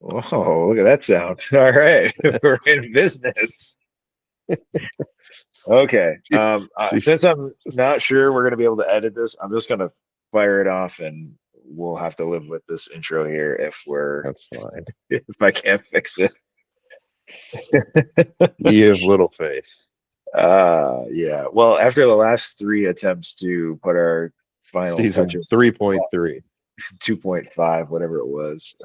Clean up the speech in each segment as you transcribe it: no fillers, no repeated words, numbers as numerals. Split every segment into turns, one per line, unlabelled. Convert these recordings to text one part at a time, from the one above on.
Oh, look at that sound. All right. We're in business. Okay.
See,
Since I'm not sure we're going to be able to edit this, I'm just going to fire it off and we'll have to live with this intro here
that's fine.
if I can't fix it.
You have little faith.
Yeah. Well, after the last three attempts to put our final
Season
touches,
3.3.
2.5, whatever it was.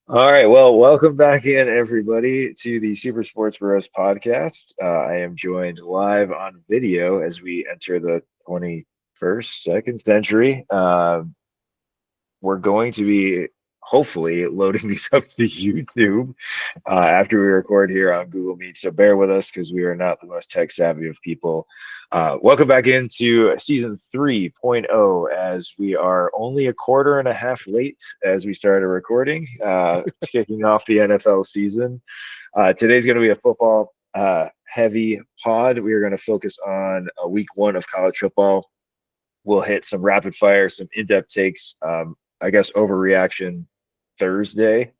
All right. Well, welcome back in, everybody, to the Super Sports Bros podcast. I am joined live on video as we enter the 21st, second century. We're going to be hopefully loading these up to YouTube after we record here on Google Meet. So bear with us because we are not the most tech savvy of people. Welcome back into season 3.0 as we are only a quarter and a half late as we started recording, kicking off the NFL season. Today's going to be a football heavy pod. We are going to focus on week one of college football. We'll hit some rapid fire, some in-depth takes. I guess overreaction Thursday,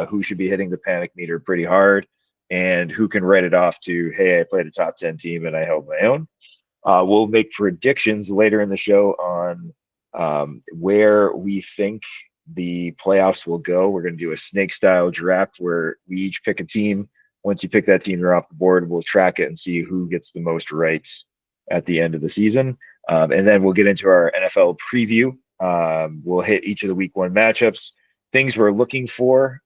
who should be hitting the panic meter pretty hard, and who can write it off to, hey, I played a top 10 team and I held my own. We'll make predictions later in the show on where we think the playoffs will go. We're going to do a snake style draft where we each pick a team. Once you pick that team, you're off the board. We'll track it and see who gets the most rights at the end of the season. And then we'll get into our NFL preview. We'll hit each of the week one matchups, things we're looking for,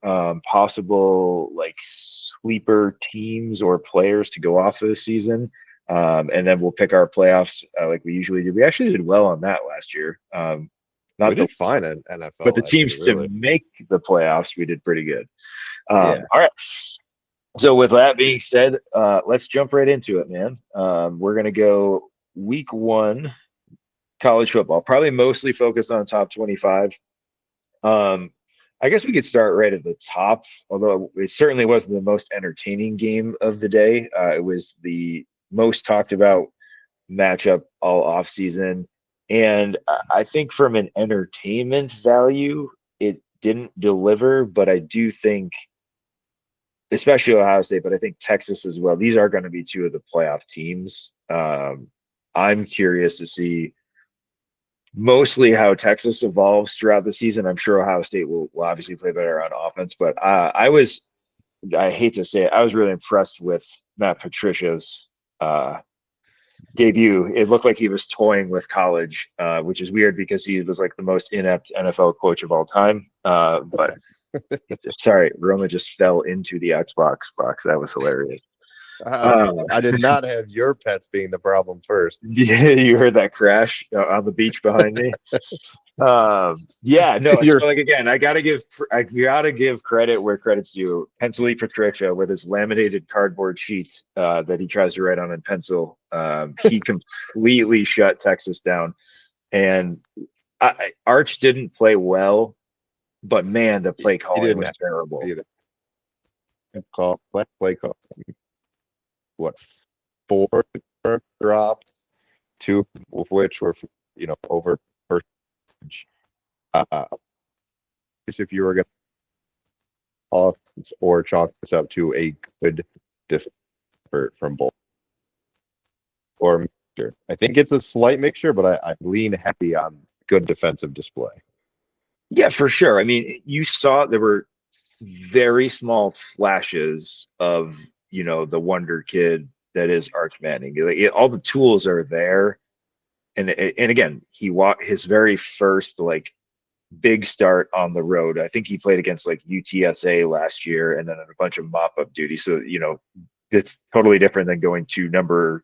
possible like sleeper teams or players to go off of the season. And then we'll pick our playoffs like we usually do. We actually did well on that last year.
We
Not the
did fine in
but
NFL
the
last year,
teams to
really.
make the playoffs, we did pretty good.
Yeah.
All right. So with that being said, let's jump right into it, man. We're gonna go week one college football, probably mostly focused on top 25. Um, I guess we could start right at the top, although it certainly wasn't the most entertaining game of the day. It was the most talked about matchup all off season. And I think from an entertainment value, it didn't deliver, but I do think, especially Ohio State, but I think Texas as well, these are going to be two of the playoff teams. I'm curious to see mostly how Texas evolves throughout the season. I'm sure Ohio State will obviously play better on offense, but I hate to say it, I was really impressed with Matt Patricia's uh, debut. It looked like he was toying with college, which is weird because he was like the most inept NFL coach of all time. But sorry, Roma just fell into the Xbox box. That was hilarious.
I did not have your pets being the problem first.
Yeah, you heard that crash on the beach behind me. Yeah, no. So
You're
like again, I gotta give credit where credit's due. Pencil Patricia with his laminated cardboard sheet that he tries to write on in pencil. He completely shut Texas down, and Arch didn't play well, but man, the play
he
calling
didn't
was
have
terrible.
either. Play call. What, four drop, two of which were over first. Uh, if you were going to off or chalk this up to a good differ from both or mixture. I think it's a slight mixture, but I lean heavy on good defensive display.
Yeah, for sure. I mean, you saw there were very small flashes of the wonder kid that is Arch Manning. Like, all the tools are there, and again, he walked his very first like big start on the road. I think he played against like UTSA last year, and then a bunch of mop up duty. So it's totally different than going to number.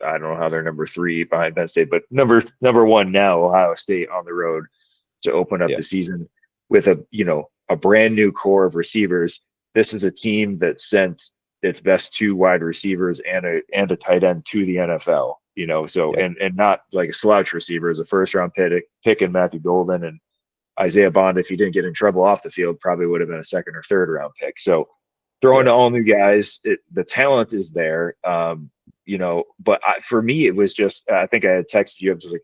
I don't know how they're number three behind Penn State, but number one now, Ohio State on the road to open up
Yeah,
the season with a brand new core of receivers. This is a team that sent its best two wide receivers and a tight end to the NFL. So
yeah,
and not like a slouch receiver, as a first round pick in Matthew Golden, and Isaiah Bond, if he didn't get in trouble off the field, probably would have been a second or third round pick. So throwing
yeah.
to all new guys, the talent is there. But for me, it was just, I think I had texted you. I was just like,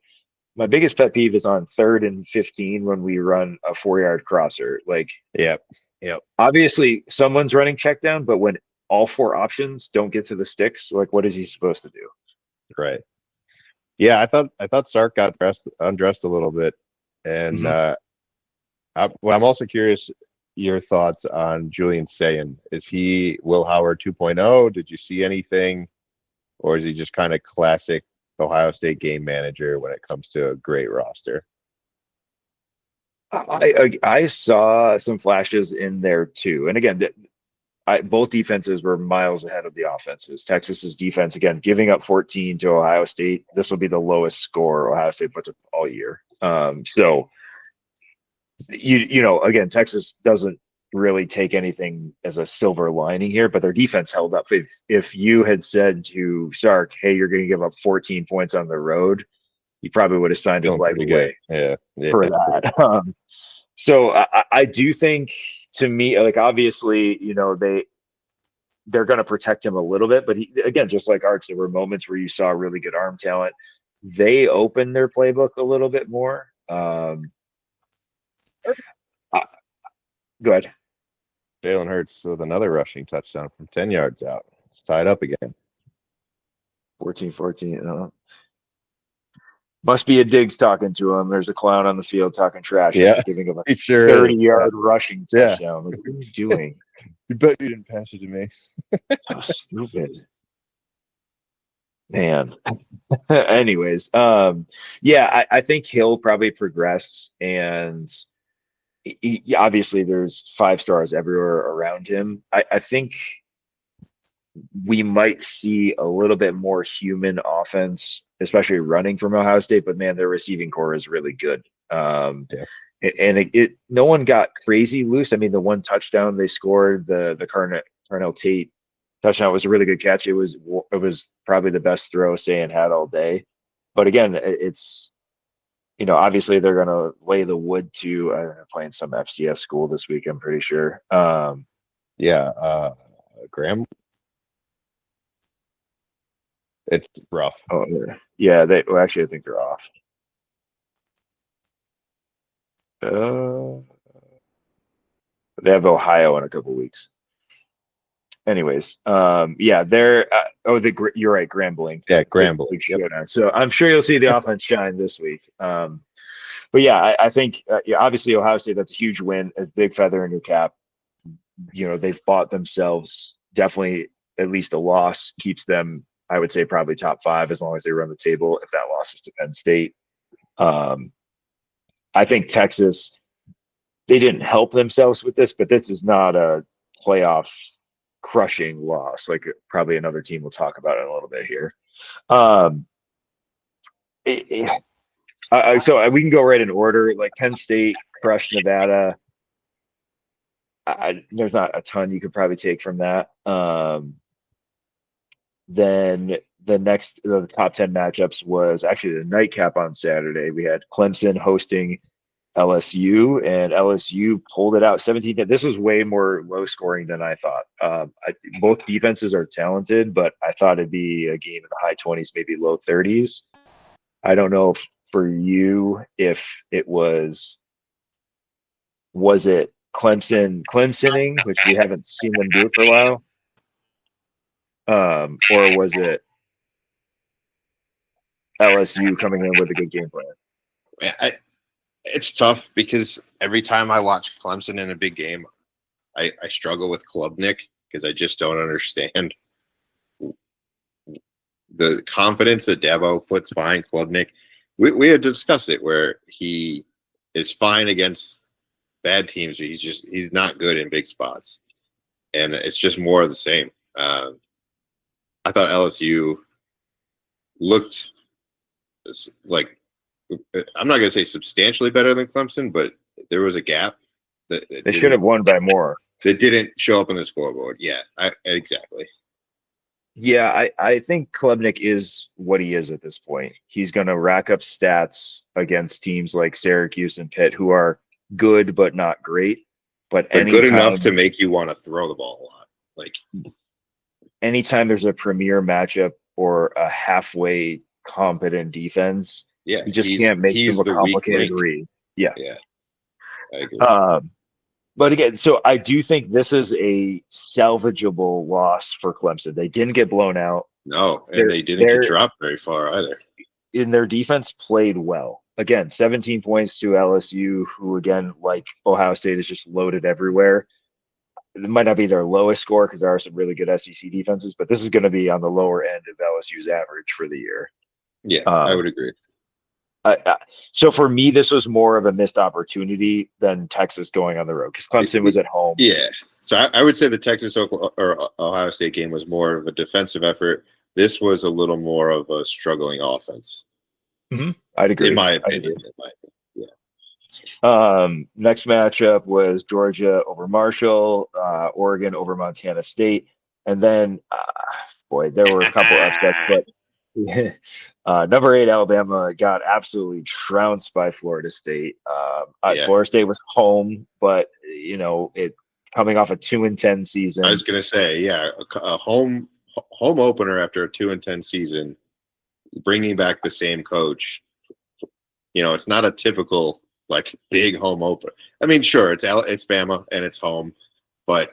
my biggest pet peeve is on 3rd and 15 when we run a 4-yard crosser. Like,
Yeah. Yep.
Obviously, someone's running check down, but when all four options don't get to the sticks, like what is he supposed to do?
Right. Yeah, I thought Sark got undressed a little bit, and
Mhm.
well, I'm also curious your thoughts on Julian Sayin. Is he Will Howard 2.0? Did you see anything, or is he just kind of classic Ohio State game manager when it comes to a great roster?
I saw some flashes in there too, and again, both defenses were miles ahead of the offenses. Texas's defense, again, giving up 14 to Ohio State. This will be the lowest score Ohio State puts up all year. So again, Texas doesn't really take anything as a silver lining here, but their defense held up. If you had said to Sark, "Hey, you're going to give up 14 points on the road," he probably would have signed his
Feeling
life
pretty good.
away
Yeah. Yeah.
for that. So I do think, to me, like obviously, they're going to protect him a little bit, but again, just like Arch, there were moments where you saw really good arm talent. They opened their playbook a little bit more. Uh, Go ahead.
Jalen Hurts with another rushing touchdown from 10 yards out. It's tied up again.
14-14. Must be a Diggs talking to him. There's a clown on the field talking trash
Yeah,
after giving him a
he sure is.
30-yard rushing
Yeah.
touchdown. Like, what are you doing?
You bet you didn't pass it to me.
So stupid. Man. Anyways, yeah, I think he'll probably progress, and obviously there's five stars everywhere around him. I think we might see a little bit more human offense, especially running from Ohio State. But man, their receiving core is really good.
Yeah.
And no one got crazy loose. I mean, the one touchdown they scored, the Carnell Tate touchdown, was a really good catch. It was probably the best throw Sayan had all day. But again, it's obviously they're going to lay the wood to playing some FCS school this week. I'm pretty sure.
Yeah. Graham, it's rough.
Oh yeah, actually I think they're off. Uh, they have Ohio in a couple weeks. Anyways, yeah, they're you're right, Grambling,
Yeah,
big
Grambling.
big
Yep.
showdown. So I'm sure you'll see the offense shine this week. But yeah, I think yeah, obviously Ohio State, that's a huge win, a big feather in your cap. They've bought themselves definitely at least a loss keeps them, I would say, probably top five as long as they run the table. If that loss is to Penn State, um, I think Texas, they didn't help themselves with this, but this is not a playoff crushing loss. Like probably another team we'll talk about in a little bit here. Um, it, it, so we can go right in order. Like Penn State crushed Nevada. There's not a ton you could probably take from that. Then the top 10 matchups was actually the nightcap on Saturday. We had Clemson hosting LSU, and LSU pulled it out 17. This was way more low scoring than I thought. Both defenses are talented, but I thought it'd be a game in the high 20s, maybe low 30s. I don't know if for you, if it was it Clemsoning, which we haven't seen them do it for a while, or was it LSU coming in with a good game plan?
It's tough because every time I watch Clemson in a big game, I struggle with Klubnik because I just don't understand the confidence that Dabo puts behind Klubnik. We had discussed it where he is fine against bad teams, but he's not good in big spots, and it's just more of the same. I thought LSU looked like, I'm not going to say substantially better than Clemson, but there was a gap that
They should have won by more.
That didn't show up on the scoreboard. Yeah, exactly.
Yeah, I think Klubnik is what he is at this point. He's going to rack up stats against teams like Syracuse and Pitt, who are good but not great. But
good enough to
anytime
make you want to throw the ball a lot. Like
anytime there's a premier matchup or a halfway competent defense,
yeah,
you just can't make them a
the weak
complicated
link.
read. Yeah.
Yeah, I agree.
But again, so I do think this is a salvageable loss for Clemson. They didn't get blown out.
No, and
They're
they didn't get
they're
dropped very far either.
in their defense played well. Again, 17 points to LSU, who again, like Ohio State, is just loaded everywhere. It might not be their lowest score because there are some really good SEC defenses, but this is going to be on the lower end of LSU's average for the year.
Yeah, I
Um,
would agree.
so for me, this was more of a missed opportunity than Texas going on the road because Clemson was at home.
Yeah. So I would say the Texas or Ohio State game was more of a defensive effort. This was a little more of a struggling offense.
Mm-hmm. I'd agree.
In my opinion. Yeah.
Next matchup was Georgia over Marshall, Oregon over Montana State, and then boy, there were a couple upsets, but number 8 Alabama got absolutely trounced by Florida State. Florida State was home, but it coming off a 2-10 season.
I was gonna say, yeah, a home opener after a 2-10 season, bringing back the same coach. It's not a typical like big home opener. I mean, sure, it's Bama and it's home, but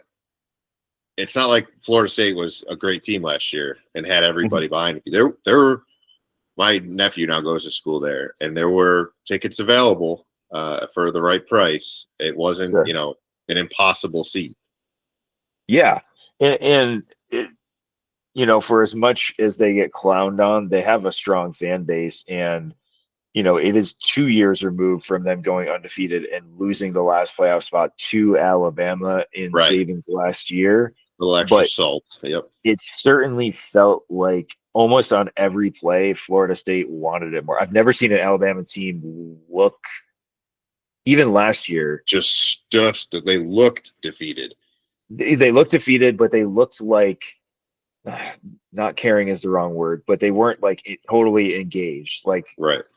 it's not like Florida State was a great team last year and had everybody behind you. There, my nephew now goes to school there, and there were tickets available for the right price. It wasn't,
Sure.
an impossible seat.
Yeah, and for as much as they get clowned on, they have a strong fan base, and it is 2 years removed from them going undefeated and losing the last playoff spot to Alabama in Saban's last year.
A little extra salt. Yep.
It certainly felt like almost on every play, Florida State wanted it more. I've never seen an Alabama team look, even last year,
just they looked defeated.
They looked defeated, but they looked like, not caring is the wrong word, but they weren't like totally engaged. Like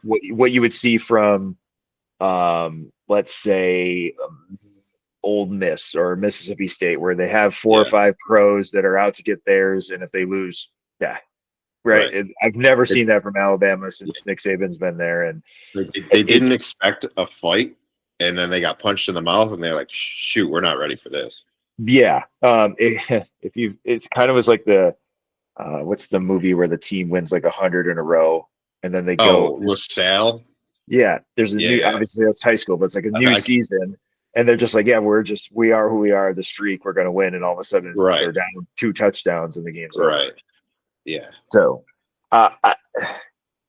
what you would see from, let's say, Ole Miss or Mississippi State, where they have 4 or 5 pros that are out to get theirs, and if they lose, right. I've never seen that from Alabama since Nick Saban's been there, and
they didn't expect a fight, and then they got punched in the mouth, and they're like, "Shoot, we're not ready for this."
Yeah, it's kind of was like the what's the movie where the team wins like 100 in a row, and then they go
LaSalle.
Yeah, there's a new, obviously that's high school, but it's like a new season, and they're just like, we are who we are, the streak, we're going to win, and all of a sudden they're down 2 touchdowns and the game's over.
Yeah.
So,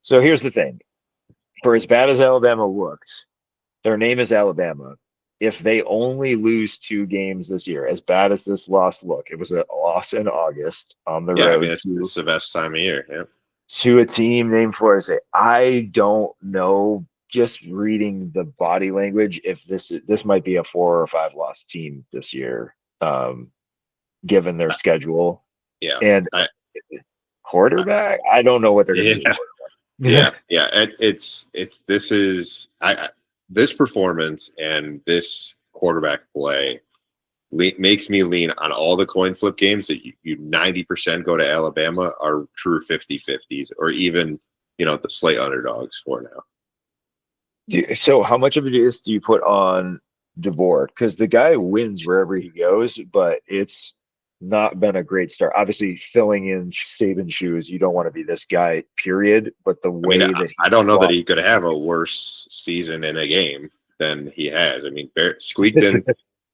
so here's the thing: for as bad as Alabama looked, their name is Alabama. If they only lose 2 games this year, as bad as this loss looked, it was a loss in August on the road.
I mean, it's the best time of year. Yeah.
To a team named Florida State. I don't know, just reading the body language, if this might be a 4 or 5 loss team this year, given their schedule.
Yeah.
And quarterback, I don't know what they're going to do.
Yeah. This performance and this quarterback play makes me lean on all the coin flip games that you 90% go to Alabama are true 50-50s, or even, the slight underdogs for now.
So how much of it do you put on DeVore? Because the guy wins wherever he goes, but it's not been a great start. Obviously, filling in Saban's shoes, you don't want to be this guy, period. But the way
I don't know that he could have a worse season in a game than he has. I mean, squeaked in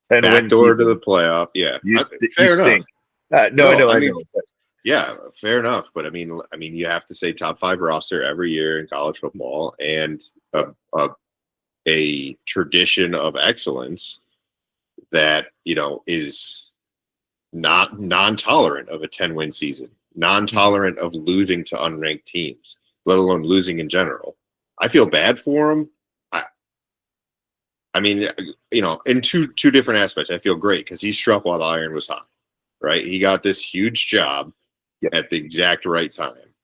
backdoor to the playoff. Yeah, fair enough.
I know.
Yeah, fair enough. But I mean, you have to say top 5 roster every year in college football, and a tradition of excellence that is not non-tolerant of a 10-win season, non-tolerant of losing to unranked teams, let alone losing in general. I feel bad for him. I mean, in two different aspects, I feel great because he struck while the iron was hot, right? He got this huge job at the exact right time.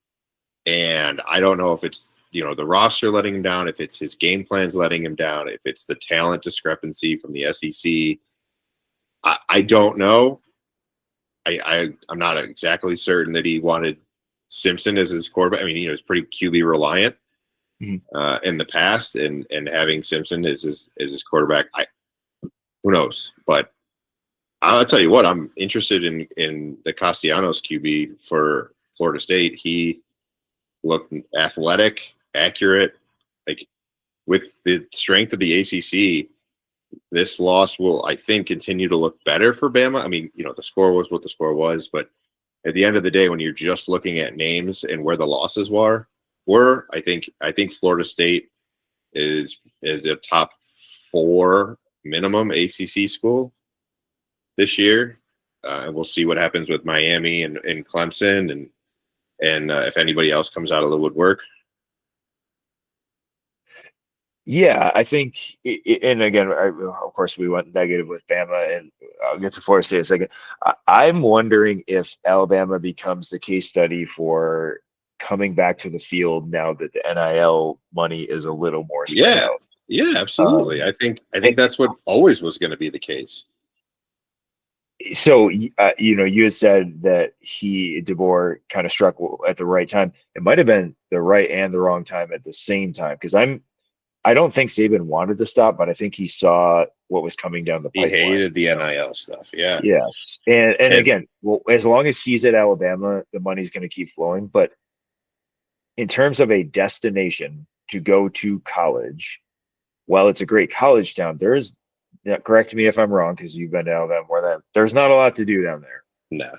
And I don't know if it's, the roster letting him down, if it's his game plans letting him down, if it's the talent discrepancy from the SEC. I don't know. I'm not exactly certain that he wanted Simpson as his quarterback. I mean, he was pretty QB reliant in the past, and having Simpson as his quarterback, Who knows? But I'll tell you what, I'm interested in the Castellanos QB for Florida State. He looked athletic, accurate. Like with the strength of the ACC, this loss will, I think, continue to look better for Bama. I mean, the score was what the score was, but at the end of the day, when you're just looking at names and where the losses were, I think Florida State is a top 4 minimum ACC school this year. And we'll see what happens with Miami and Clemson and if anybody else comes out of the woodwork.
Yeah, I think, and again, of course, we went negative with Bama, and I'll get to Florida State in a second. I'm wondering if Alabama becomes the case study for coming back to the field now that the NIL money is a little more spread out.
Yeah, absolutely. I think that's what always was going to be the case.
So, you had said that DeBoer kind of struck at the right time. It might have been the right and the wrong time at the same time, because I don't think Saban wanted to stop, but I think he saw what was coming down the pipeline.
He hated the NIL stuff. Yeah.
Yes. And again, well, as long as he's at Alabama, the money's going to keep flowing. But in terms of a destination to go to college, while it's a great college town, correct me if I'm wrong, because you've been to Alabama more than there's not a lot to do down there.
No.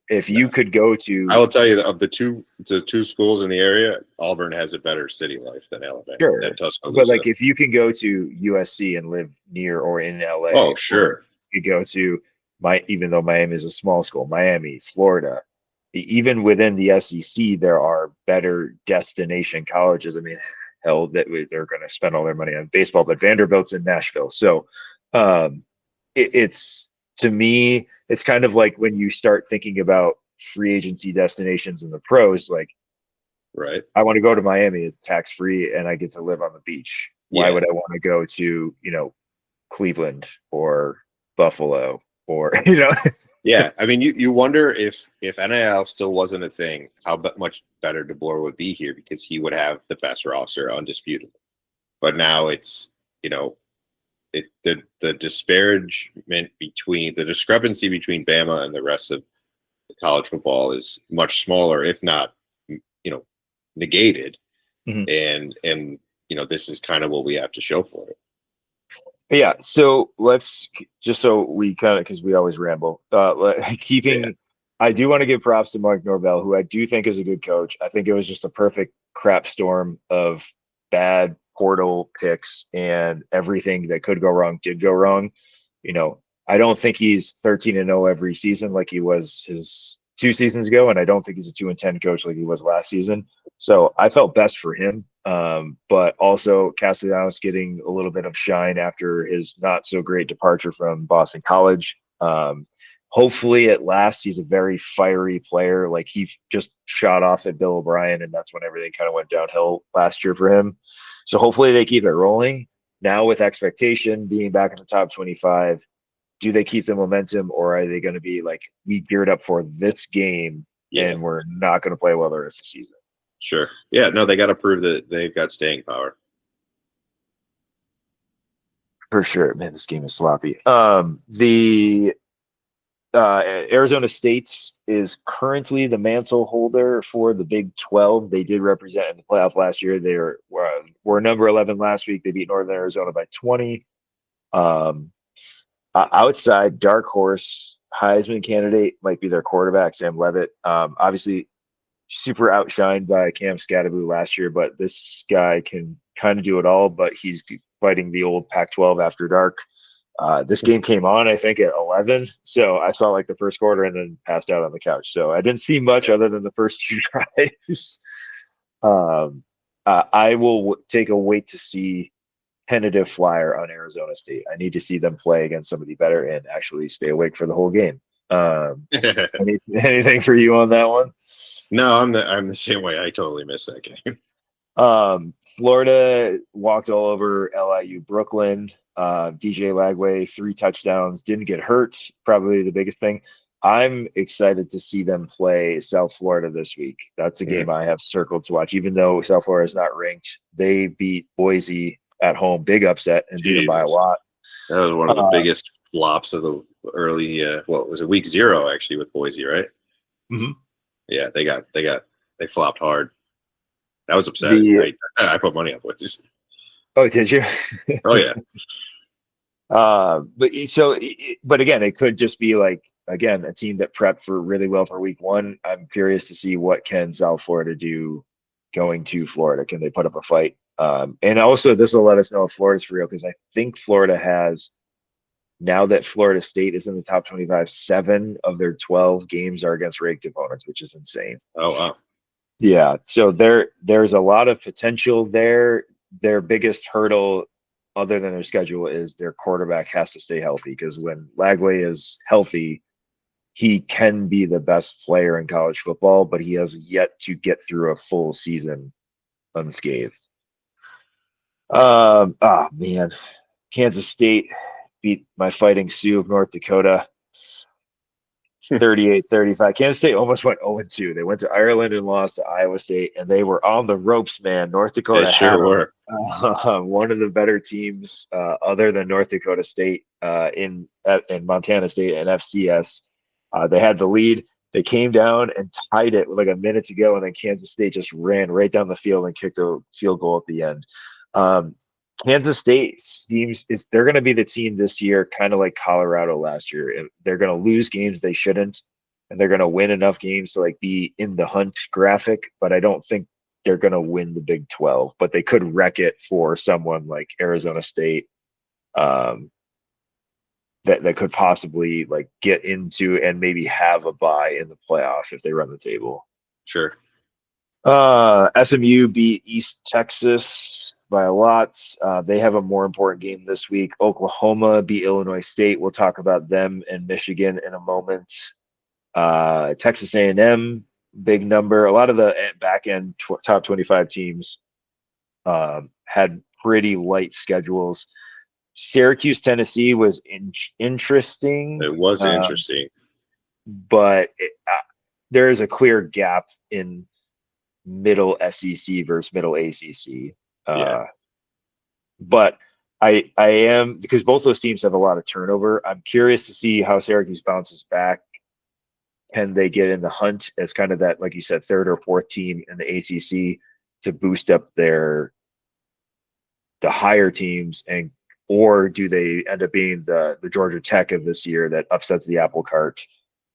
If you could go to,
I will tell you, of the two schools in the area, Auburn has a better city life than Alabama.
Sure,
but
like if you can go to USC and live near or in LA,
oh sure,
you go to even though Miami is a small school, Miami, Florida, even within the SEC, there are better destination colleges. I mean, hell, that they're going to spend all their money on baseball, but Vanderbilt's in Nashville, so it's. To me, it's kind of like when you start thinking about free agency destinations in the pros, like,
right,
I want to go to Miami, it's tax free and I get to live on the beach. Why would I want to go to, Cleveland or Buffalo or,
Yeah. I mean, you wonder if NIL still wasn't a thing, how much better DeBoer would be here, because he would have the best roster, undisputed. But now it's, the disparagement the discrepancy between Bama and the rest of the college football is much smaller, if not, negated. Mm-hmm. And this is kind of what we have to show for it.
Yeah. So let's just, so we kind of, because we always ramble, I do want to give props to Mike Norvell, who I do think is a good coach. I think it was just a perfect crap storm of bad portal picks, and everything that could go wrong did go wrong. I don't think he's 13-0 every season like he was his 2 seasons ago, and I don't think he's a 2-10 coach like he was last season. So I felt best for him, but also Castellanos getting a little bit of shine after his not so great departure from Boston College. Hopefully at last he's a very fiery player. Like, he just shot off at Bill O'Brien, and that's when everything kind of went downhill last year for him. So hopefully they keep it rolling. Now with expectation being back in the top 25, do they keep the momentum, or are they going to be like, we geared up for this game and we're not going to play well the rest of the season?
Sure. Yeah, no, they got to prove that they've got staying power.
For sure. Man, this game is sloppy. Arizona State is currently the mantle holder for the Big 12. They did represent in the playoff last year. They were number 11 last week. They beat Northern Arizona by 20. Outside, dark horse Heisman candidate might be their quarterback, Sam Leavitt. Obviously, super outshined by Cam Scatterby last year, but this guy can kind of do it all. But he's fighting the old Pac-12 after dark. This game came on, I think, at 11. So I saw like the first quarter and then passed out on the couch. So I didn't see much other than the first 2 drives. I will take a wait to see tentative flyer on Arizona State. I need to see them play against somebody better and actually stay awake for the whole game. Anything for you on that one?
No, I'm the same way. I totally missed that game.
Florida walked all over LIU Brooklyn. DJ Lagway, 3 touchdowns, didn't get hurt. Probably the biggest thing. I'm excited to see them play South Florida this week. That's a game I have circled to watch, even though South Florida is not ranked. They beat Boise at home, big upset, and beat them by a lot.
That was one of the
Uh,
biggest flops of the early. What was it? Week 0 actually with Boise, right?
mhm.
Yeah, they flopped hard. That was upsetting.
The
I put money up with this.
Oh, did you?
Oh yeah,
But again, it could just be like again a team that prepped for really well for week one. I'm curious to see what can South Florida do going to Florida. Can they put up a fight? And also, this will let us know if Florida's for real because I think Florida has now that Florida State is in the top 25, 7 of their 12 games are against ranked opponents, which is insane.
oh wow,
Yeah, so there's a lot of potential there. Their biggest hurdle, other than their schedule, is their quarterback has to stay healthy because when Lagway is healthy, he can be the best player in college football, but he has yet to get through a full season unscathed. Man, Kansas State beat my Fighting Sioux of North Dakota 38-35. Kansas State almost went 0-2. They went to Ireland and lost to Iowa State, and they were on the ropes, man. North
they
Dakota had
sure
them.
were.
One of the better teams, other than North Dakota State, in Montana State and FCS. They had the lead. They came down and tied it with like a minute to go, and then Kansas State just ran right down the field and kicked a field goal at the end. Um, Kansas State seems is they're going to be the team this year, kind of like Colorado last year. They're going to lose games they shouldn't, and they're going to win enough games to like be in the hunt graphic. But I don't think they're going to win the Big 12. But they could wreck it for someone like Arizona State, um, that could possibly like get into and maybe have a bye in the playoff if they run the table.
Sure.
SMU beat East Texas by a lot. They have a more important game this week. Oklahoma beat Illinois State. We'll talk about them and Michigan in a moment. Texas A&M, big number. A lot of the back end top 25 teams had pretty light schedules. Syracuse, Tennessee was interesting,
It was interesting.
but there is a clear gap in middle SEC versus middle ACC.
Yeah.
But I am because both those teams have a lot of turnover. I'm curious to see how Syracuse bounces back. Can they get in the hunt as kind of that, like you said, third or fourth team in the ACC to boost up the higher teams, and or do they end up being the Georgia Tech of this year that upsets the apple cart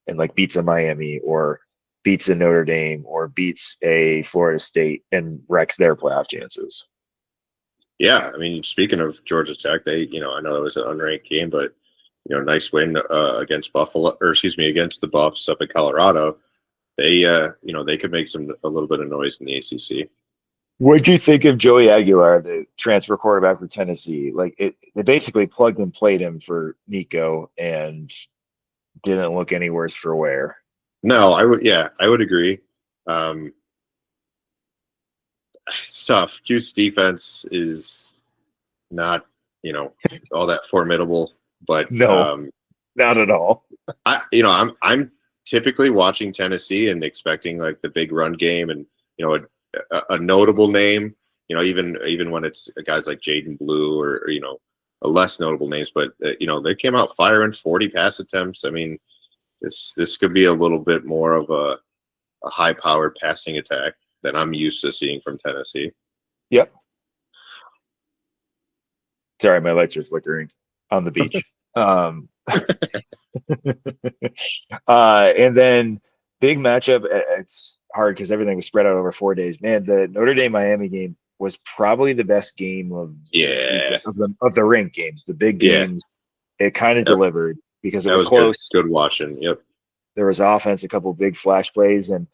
and like beats a Miami or beats a Notre Dame or beats a Florida State and wrecks their playoff chances?
Yeah, I mean, speaking of Georgia Tech, I know it was an unranked game, but nice win against Buffalo, or excuse me, against the Buffs up in Colorado. They, they could make a little bit of noise in the ACC.
What'd you think of Joey Aguilar, the transfer quarterback for Tennessee? Like they basically plugged and played him for Nico and didn't look any worse for wear.
No, I would agree. It's tough. Hugh's defense is not, all that formidable, but
No, not at all.
I'm typically watching Tennessee and expecting like the big run game and a notable name. Even when it's guys like Jaden Blue or a less notable names, but they came out firing 40 pass attempts. I mean, this could be a little bit more of a high powered passing attack than I'm used to seeing from Tennessee.
Yep. Sorry, my lights are flickering on the beach. And then big matchup. It's hard because everything was spread out over 4 days. Man, the Notre Dame Miami game was probably the best game of the ranked games, the big games. It kind of delivered because it was close.
Good watching. Yep.
There was offense, a couple big flash plays, and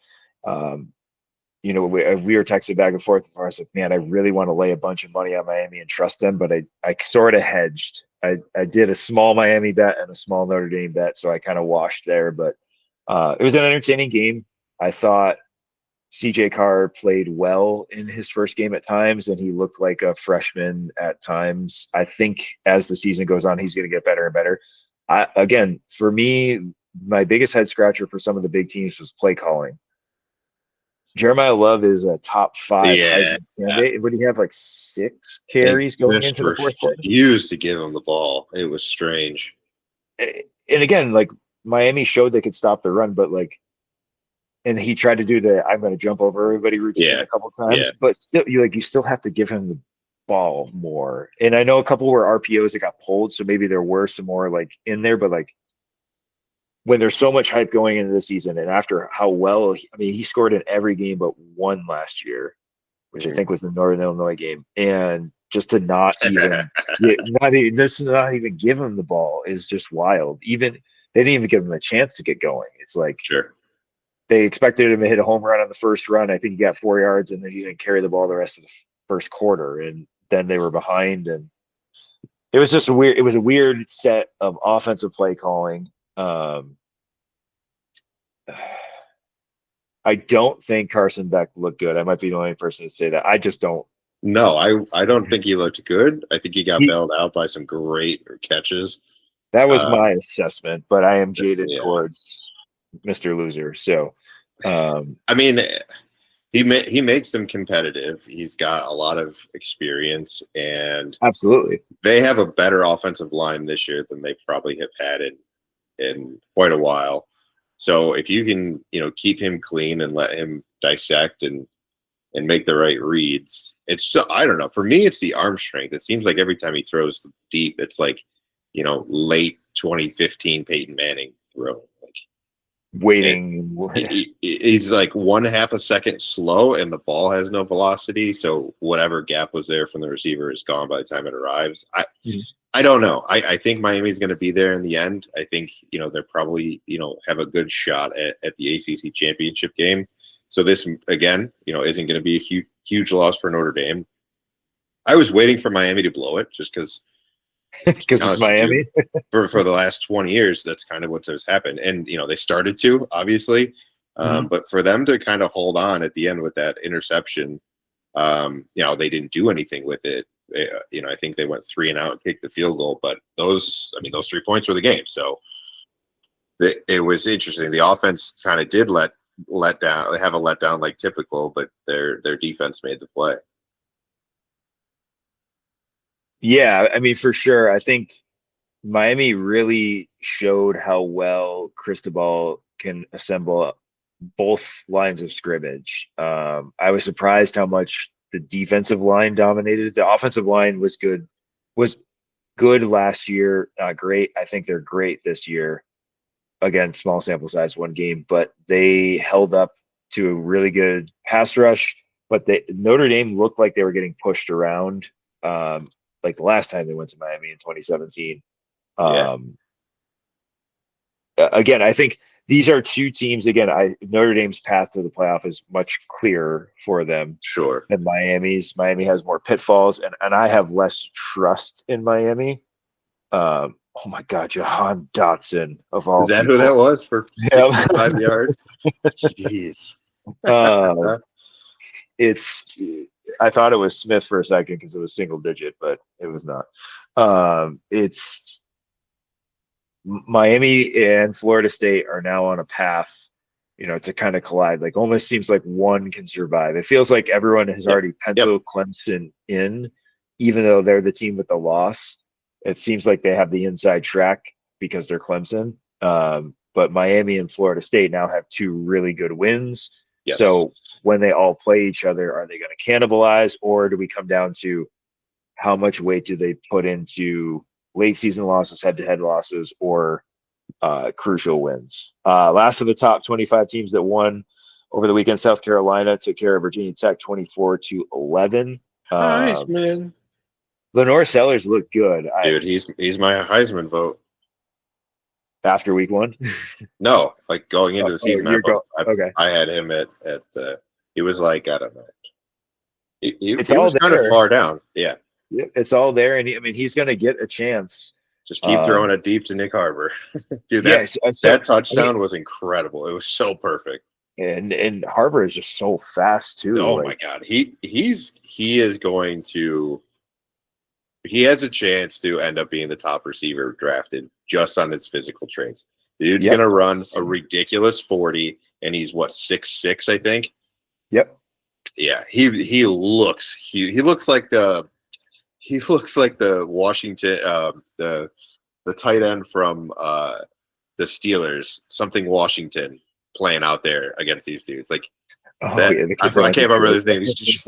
we were texting back and forth. I was like, man, I really want to lay a bunch of money on Miami and trust them, but I sort of hedged. I did a small Miami bet and a small Notre Dame bet, so I kind of washed there. But it was an entertaining game. I thought CJ Carr played well in his first game at times, and he looked like a freshman at times. I think as the season goes on, he's going to get better and better. Again, for me, my biggest head scratcher for some of the big teams was play calling. Jeremiah Love is a top 5
Yeah.
Heisman candidate. Would he have like 6
They
carries going
just
into the fourth quarter?
refused to give him the ball. It was strange.
And again, like Miami showed they could stop the run, but like, and he tried to do the "I'm going to jump over everybody" routine
Yeah.
a couple
Yeah.
times, but still, you still have to give him the ball more. And I know a couple were RPOs that got pulled, so maybe there were some more like in there, but like when there's so much hype going into the season, and after how well, I mean, he scored in every game but one last year, which I
Mhm.
think was the Northern Illinois game, and just to not even give him the ball is just wild. Even they didn't even give him a chance to get going. It's like
Sure.
they expected him to hit a home run on the first run. I think he got 4 yards, and then he didn't carry the ball the rest of the first quarter, and then they were behind, and it was just a weird. It was a weird set of offensive play calling. I don't think Carson Beck looked good. I might be the only person to say that. I just don't.
No, I don't think he looked good. I think he got
He,
bailed out by some great catches.
that was my
Um,
assessment, but I am jaded
yeah.
towards Mr. Loser. So,
I mean, he makes them competitive. He's got a lot of experience, and
absolutely.
they have a better offensive line this year than they probably have had in quite a while. So if you can, keep him clean and let him dissect and make the right reads, it's just, I don't know. For me, it's the arm strength. It seems like every time he throws deep, it's like, late 2015 Peyton Manning throw. Like,
Waiting.
he's like 1/2 a second slow, and the ball has no velocity. So whatever gap was there from the receiver is gone by the time it arrives. I don't know. I think Miami's going to be there in the end. I think they're probably have a good shot at the ACC championship game. So this again isn't going to be a huge loss for Notre Dame. I was waiting for Miami to blow it just because.
Because it's Miami.
For the last 20 years, that's kind of what's happened. And, they started to, obviously. But for them to kind of hold on at the end with that interception, they didn't do anything with it. I think they went 3 and out and kicked the field goal. But those 3 points were the game. So it was interesting. The offense kind of did let down. They have a letdown like typical, but their defense made the play.
Yeah, I mean, for sure. I think Miami really showed how well Cristobal can assemble both lines of scrimmage. I was surprised how much the defensive line dominated. The offensive line was good last year, not great. I think they're great this year. Again, small sample size, one game, but they held up to a really good pass rush. But Notre Dame looked like they were getting pushed around, like the last time they went to Miami in 2017. Again, I think these are two teams. Again, Notre Dame's path to the playoff is much clearer for them
Sure.
than Miami's. Miami has more pitfalls, and I have less trust in Miami. Oh my God, Jahan Dotson of all.
Is that
people.
who that was for 65 yards? Jeez.
I thought it was Smith for a second because it was single digit, but it was not. It's Miami and Florida State are now on a path, to kind of collide. Like almost seems like one can survive. It feels like everyone has already penciled Clemson in, even though they're the team with the loss. It seems like they have the inside track because they're Clemson. But Miami and Florida State now have 2 really good wins.
Yes.
So when they all play each other, are they going to cannibalize, or do we come down to how much weight do they put into late season losses, head-to-head losses, or crucial wins? Last of the top 25 teams that won over the weekend, South Carolina took care of Virginia Tech 24-11.
Nice, man.
Lenore Sellers looked good.
Dude, he's my Heisman vote.
After week 1?
No, like going into the season, I had him at he was like, I don't know. He was kind of far down. Yeah.
It's all there. And I mean, he's going to get a chance.
Just keep throwing it deep to Nick Harbor. Dude, that touchdown was incredible. It was so perfect.
And Harbor is just so fast too.
Oh my God. He is going to, he has a chance to end up being the top receiver drafted just on his physical traits. The dude's going to run a ridiculous 40, and he's 6'6", I think.
Yep.
Yeah, he looks like the Washington the tight end from the Steelers, something Washington playing out there against these dudes. Like
Oh
that,
yeah, the
I
kid from
can't remember
Detroit.
his name. He's just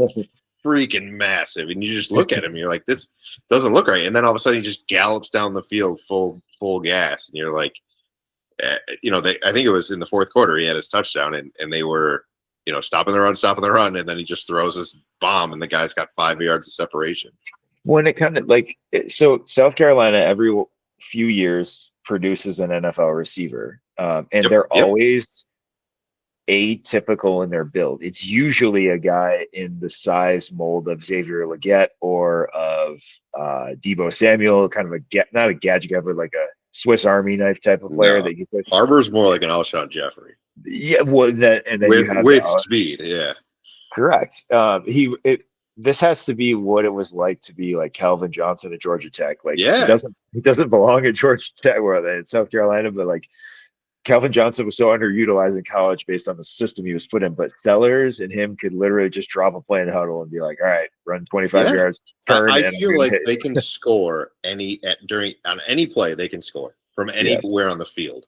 freaking massive, and you just look at him, and you're like, this doesn't look right. And then all of a sudden, he just gallops down the field full gas, and you're like, I think it was in the fourth quarter he had his touchdown, and they were, stopping the run, and then he just throws this bomb, and the guy's got 5 yards of separation.
When it kind of so South Carolina every few years produces an NFL receiver, and they're
Yep.
always atypical in their build. It's usually a guy in the size mold of Xavier Legette or of Debo Samuel, kind of not a gadget guy, but like a Swiss Army knife type of player
No,
that you put.
Harbor's more like an Alshon Jeffrey.
Yeah, well, then you have
with speed. Yeah,
correct. This has to be what it was like to be like Calvin Johnson at Georgia Tech. Like
yeah.
he doesn't belong at Georgia Tech or in South Carolina, but like Calvin Johnson was so underutilized in college based on the system he was put in. But Sellers and him could literally just drop a play in the huddle and be like, all right, run 25 yards, turn.
I feel like they can score on any play. They can score from anywhere on the field.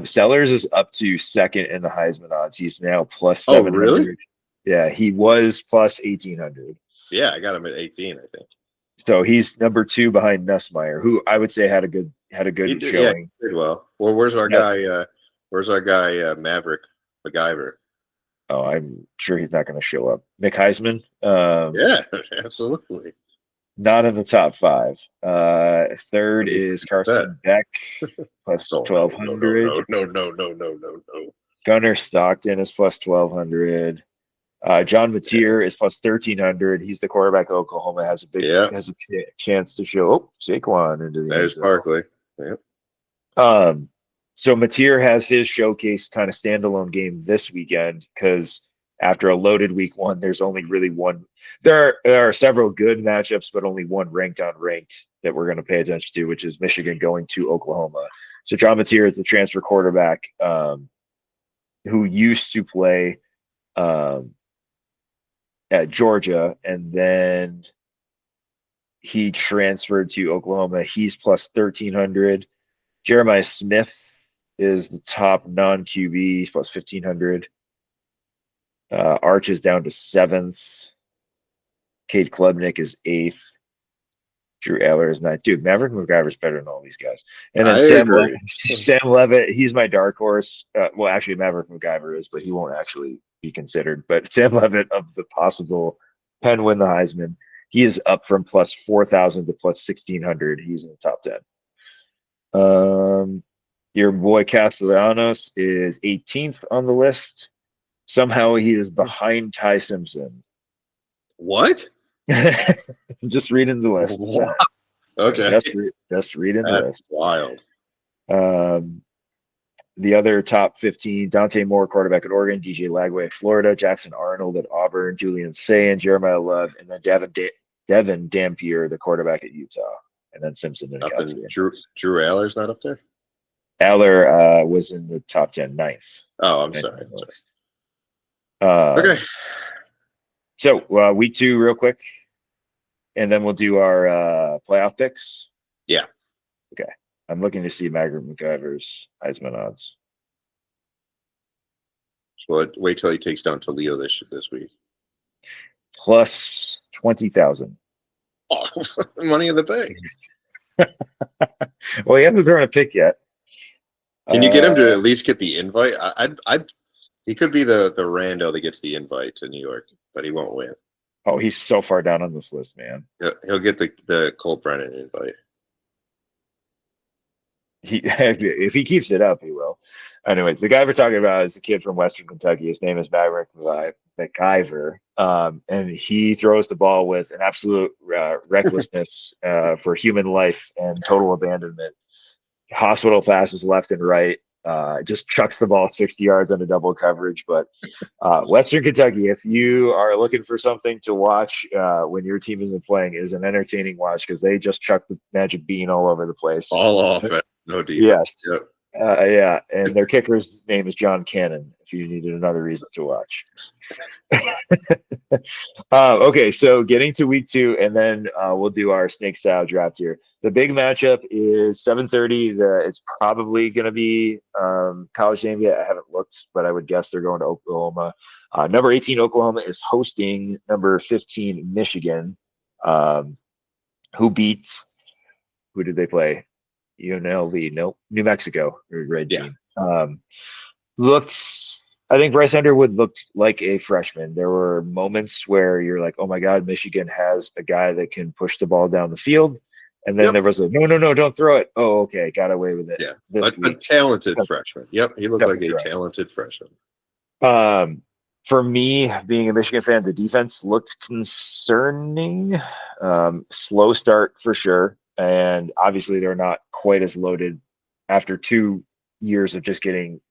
Sellers is up to second in the Heisman odds. He's now plus 700.
Oh, really?
Yeah, he was plus 1,800.
Yeah, I got him at 18, I think.
So he's number 2 behind Nussmeier, who I would say had a good showing.
Yeah, he did well. Well, where's our guy? Maverick MacGyver?
Oh, I'm sure he's not going to show up. Mick Heisman.
Yeah, absolutely.
Not in the top 5. Third is Carson Beck plus 1,200.
No.
Gunnar Stockton is plus 1,200. John Mateer is plus 1,300. He's the quarterback of Oklahoma. Has a chance to show. Oh, Saquon into the.
There's Barkley. Yep.
So Mateer has his showcase kind of standalone game this weekend because after a loaded week 1, there's only really one. There are several good matchups, but only one ranked on ranked that we're going to pay attention to, which is Michigan going to Oklahoma. So John Mateer is the transfer quarterback who used to play at Georgia, and then he transferred to Oklahoma. He's plus 1,300. Jeremiah Smith is the top non-QB. He's plus 1,500. Arch is down to 7th. Cade Klubnik is 8th. Drew Aller is 9th. Dude, Maverick MacGyver's better than all these guys. And then Sam Levitt, he's my dark horse. Well, actually, Maverick MacGyver is, but he won't actually be considered. But Sam Levitt, of the possible Penn win the Heisman, he is up from plus 4,000 to plus 1,600. He's in the top 10. Your boy Castellanos is 18th on the list. Somehow he is behind Ty Simpson.
What?
I'm just reading the list.
Wow. Okay.
Just reading the list.
Wild.
The other top 15, Dante Moore, quarterback at Oregon, DJ Lagway at Florida, Jackson Arnold at Auburn, Julian Sayin, Jeremiah Love, and then Devin Dampier, the quarterback at Utah, and then Simpson. And
Drew Aller's not up there?
Aller was in the top 10, 9th.
Oh, I'm sorry.
Okay. So week 2 real quick, and then we'll do our playoff picks.
Yeah.
Okay. I'm looking to see Maverick MacGyver's Heisman odds.
Well, wait till he takes down Toledo this week.
Plus 20,000.
Oh, money in the bank.
Well, he hasn't thrown a pick yet.
Can you get him to at least get the invite? He could be the rando that gets the invite to New York, but he won't win.
Oh, he's so far down on this list, man.
He'll get the Colt Brennan invite.
If he keeps it up, he will. Anyway, the guy we're talking about is a kid from Western Kentucky. His name is Maverick MacGyver, and he throws the ball with an absolute recklessness for human life and total abandonment. Hospital passes left and right. Just chucks the ball 60 yards under double coverage. But Western Kentucky, if you are looking for something to watch when your team isn't playing, is an entertaining watch because they just chuck the magic bean all over the place.
All offense, no defense.
Yes. Yeah, and their kicker's name is John Cannon. If you needed another reason to watch. Okay, so getting to week 2, and then we'll do our snake style draft here. The big matchup is 7:30. It's probably going to be College game. I haven't looked, but I would guess they're going to Oklahoma. Number 18 Oklahoma is hosting number 15 Michigan, who beats who did they play? UNLV, nope, New Mexico, red
Yeah.
team. Looked, I think Bryce Underwood looked like a freshman. There were moments where you're like, oh my God, Michigan has a guy that can push the ball down the field. And then
Yep.
there was a no, don't throw it. Oh, okay, got away with it
Yeah.
this
A
week.
talented freshman. Yep. He looked like
Definitely
a
right.
talented freshman.
For me, being a Michigan fan, the defense looked concerning. Slow start for sure. And obviously, they're not quite as loaded after 2 years of just getting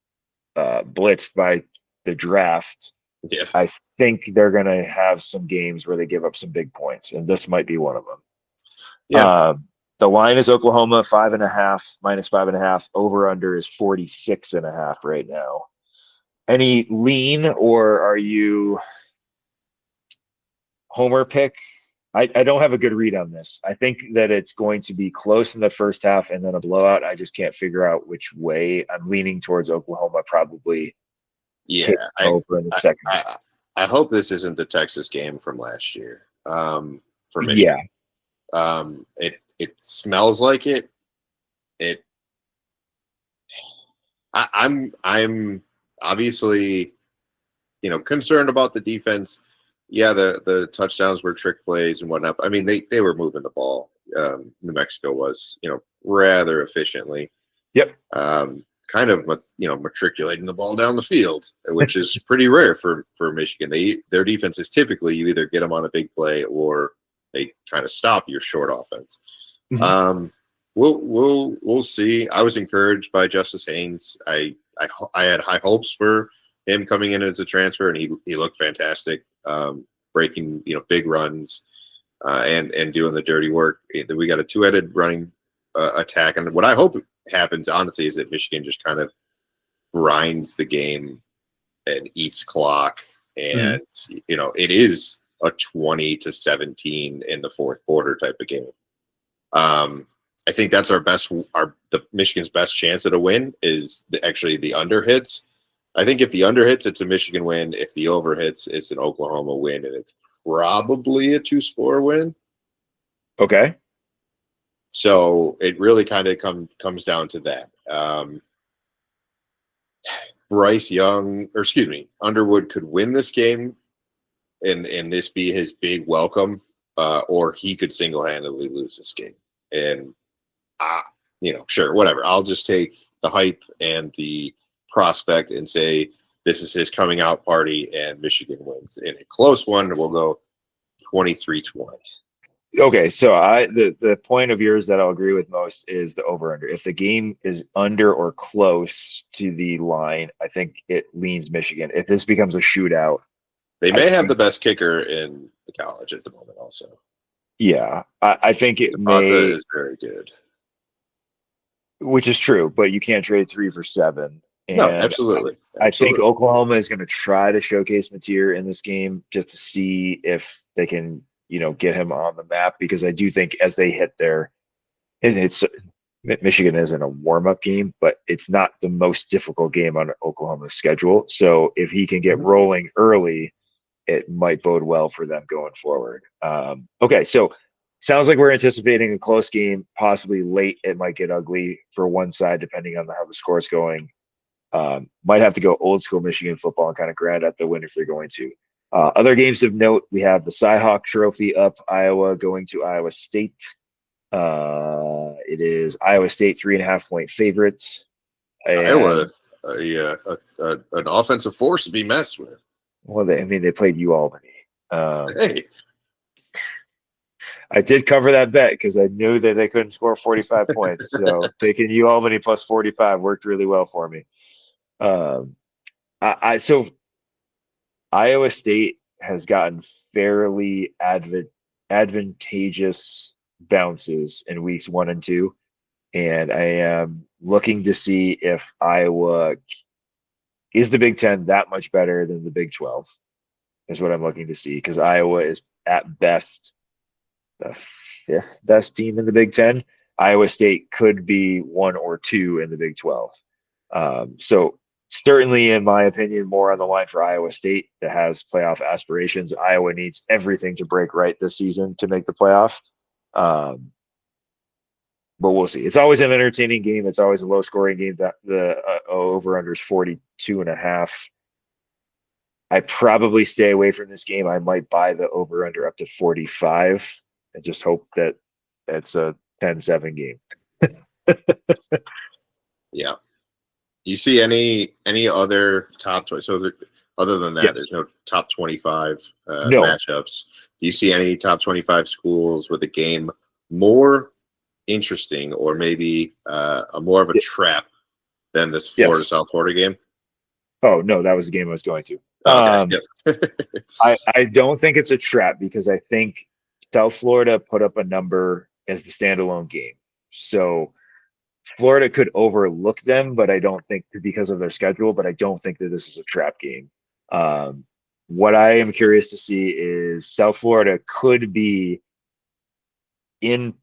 blitzed by the draft.
Yeah.
I think they're going to have some games where they give up some big points, and this might be one of them.
Yeah.
The line is Oklahoma 5.5, -5.5. Over under is 46.5 right now. Any lean, or are you homer pick? I don't have a good read on this. I think that it's going to be close in the first half and then a blowout. I just can't figure out which way. I'm leaning towards Oklahoma probably
Yeah.
taking over in the second half.
I hope this isn't the Texas game from last year. For
Yeah.
Michigan. It smells like it. I'm obviously, concerned about the defense. Yeah, the touchdowns were trick plays and whatnot. I mean, they were moving the ball. New Mexico was, rather efficiently.
Yep.
Kind of, matriculating the ball down the field, which is pretty rare for Michigan. Their defense is typically you either get them on a big play or they kind of stop your short offense.
Mhm.
We'll see. I was encouraged by Justice Haynes. I had high hopes for him coming in as a transfer, and he looked fantastic, breaking big runs and doing the dirty work. We got a two-headed running attack, and what I hope happens, honestly, is that Michigan just kind of grinds the game and eats clock, and it is a 20-17 in the fourth quarter type of game. I think that's the Michigan's best chance at a win is actually the under hits. I think if the under hits, it's a Michigan win. If the over hits, it's an Oklahoma win, and it's probably a 2-score win.
Okay.
So it really kind of comes down to that. Underwood could win this game, and this be his big welcome, or he could single-handedly lose this game. And sure, whatever. I'll just take the hype and the prospect and say this is his coming out party, and Michigan wins in a close one. We'll go 23-20.
Okay, so the point of yours that I'll agree with most is the over under. If the game is under or close to the line, I think it leans Michigan. If this becomes a shootout,
They may have the best kicker in the college at the moment. Also,
yeah, I think it
Zapata
may,
is very good.
which is true, but you can't trade 3 for 7.
No,
And
absolutely.
I think Oklahoma is going to try to showcase Mateer in this game just to see if they can, get him on the map, because I do think as they hit it's Michigan isn't a warm-up game, but it's not the most difficult game on Oklahoma's schedule. So if he can get rolling early, it might bode well for them going forward. Okay, so sounds like we're anticipating a close game, possibly late. It might get ugly for one side depending on how the score's going. Might have to go old school Michigan football and kind of grind out the win if they're going to. Other games of note, we have the Cyhawk Trophy up, Iowa going to Iowa State. It is Iowa State 3.5-point favorites.
Iowa, an offensive force to be messed with.
Well, they played UAlbany.
Hey,
I did cover that bet because I knew that they couldn't score 45 points. So taking UAlbany plus 45 worked really well for me. So Iowa State has gotten fairly advantageous bounces in weeks 1 and 2. and I am looking to see if Iowa is the Big Ten that much better than the Big 12, is what I'm looking to see, because Iowa is at best the fifth best team in the Big Ten. Iowa State could be one or two in the Big 12. So certainly, in my opinion, more on the line for Iowa State that has playoff aspirations. Iowa needs everything to break right this season to make the playoff. Um, but we'll see. It's always an entertaining game. It's always a low scoring game. That the over under is 42.5. I probably stay away from this game. I might buy the over under up to 45 and just hope that it's a 10-7 game.
Yeah. Do you see any other top 20? So other than that,
Yes.
there's no top 25
No.
matchups. Do you see any top 25 schools with a game more interesting or maybe a more of a trap than this Florida
Yes.
South Florida game?
Oh, no, that was the game I was going to.
Okay.
I don't think it's a trap because I think South Florida put up a number as the standalone game. So Florida could overlook them, but I don't think because of their schedule, but I don't think that this is a trap game. What I am curious to see is South Florida could be in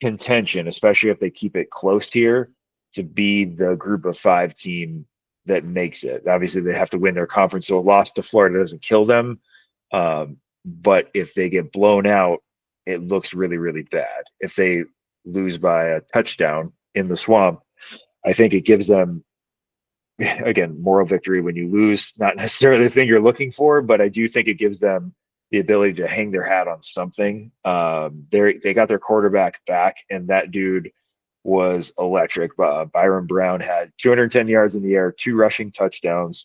contention, especially if they keep it close here, to be the group of five team that makes it. Obviously, they have to win their conference, so a loss to Florida doesn't kill them. But if they get blown out, it looks really, really bad. If they lose by a touchdown in the swamp, I think it gives them, again, moral victory when you lose, not necessarily the thing you're looking for, but I do think it gives them the ability to hang their hat on something. They got their quarterback back, and that dude was electric. Byron Brown had 210 yards in the air, 2 rushing touchdowns,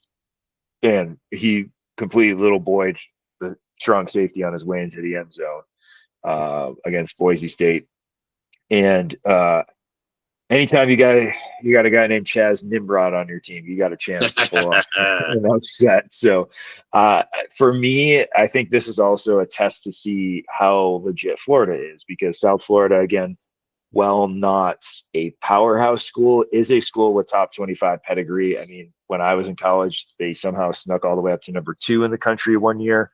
and he completed little Boyd, the strong safety, on his way into the end zone against Boise State. And anytime you got a guy named Chaz Nimrod on your team, you got a chance to pull off an upset. So for me, I think this is also a test to see how legit Florida is, because South Florida, again, while not a powerhouse school, is a school with top 25 pedigree. I mean, when I was in college, they somehow snuck all the way up to number 2 in the country one year.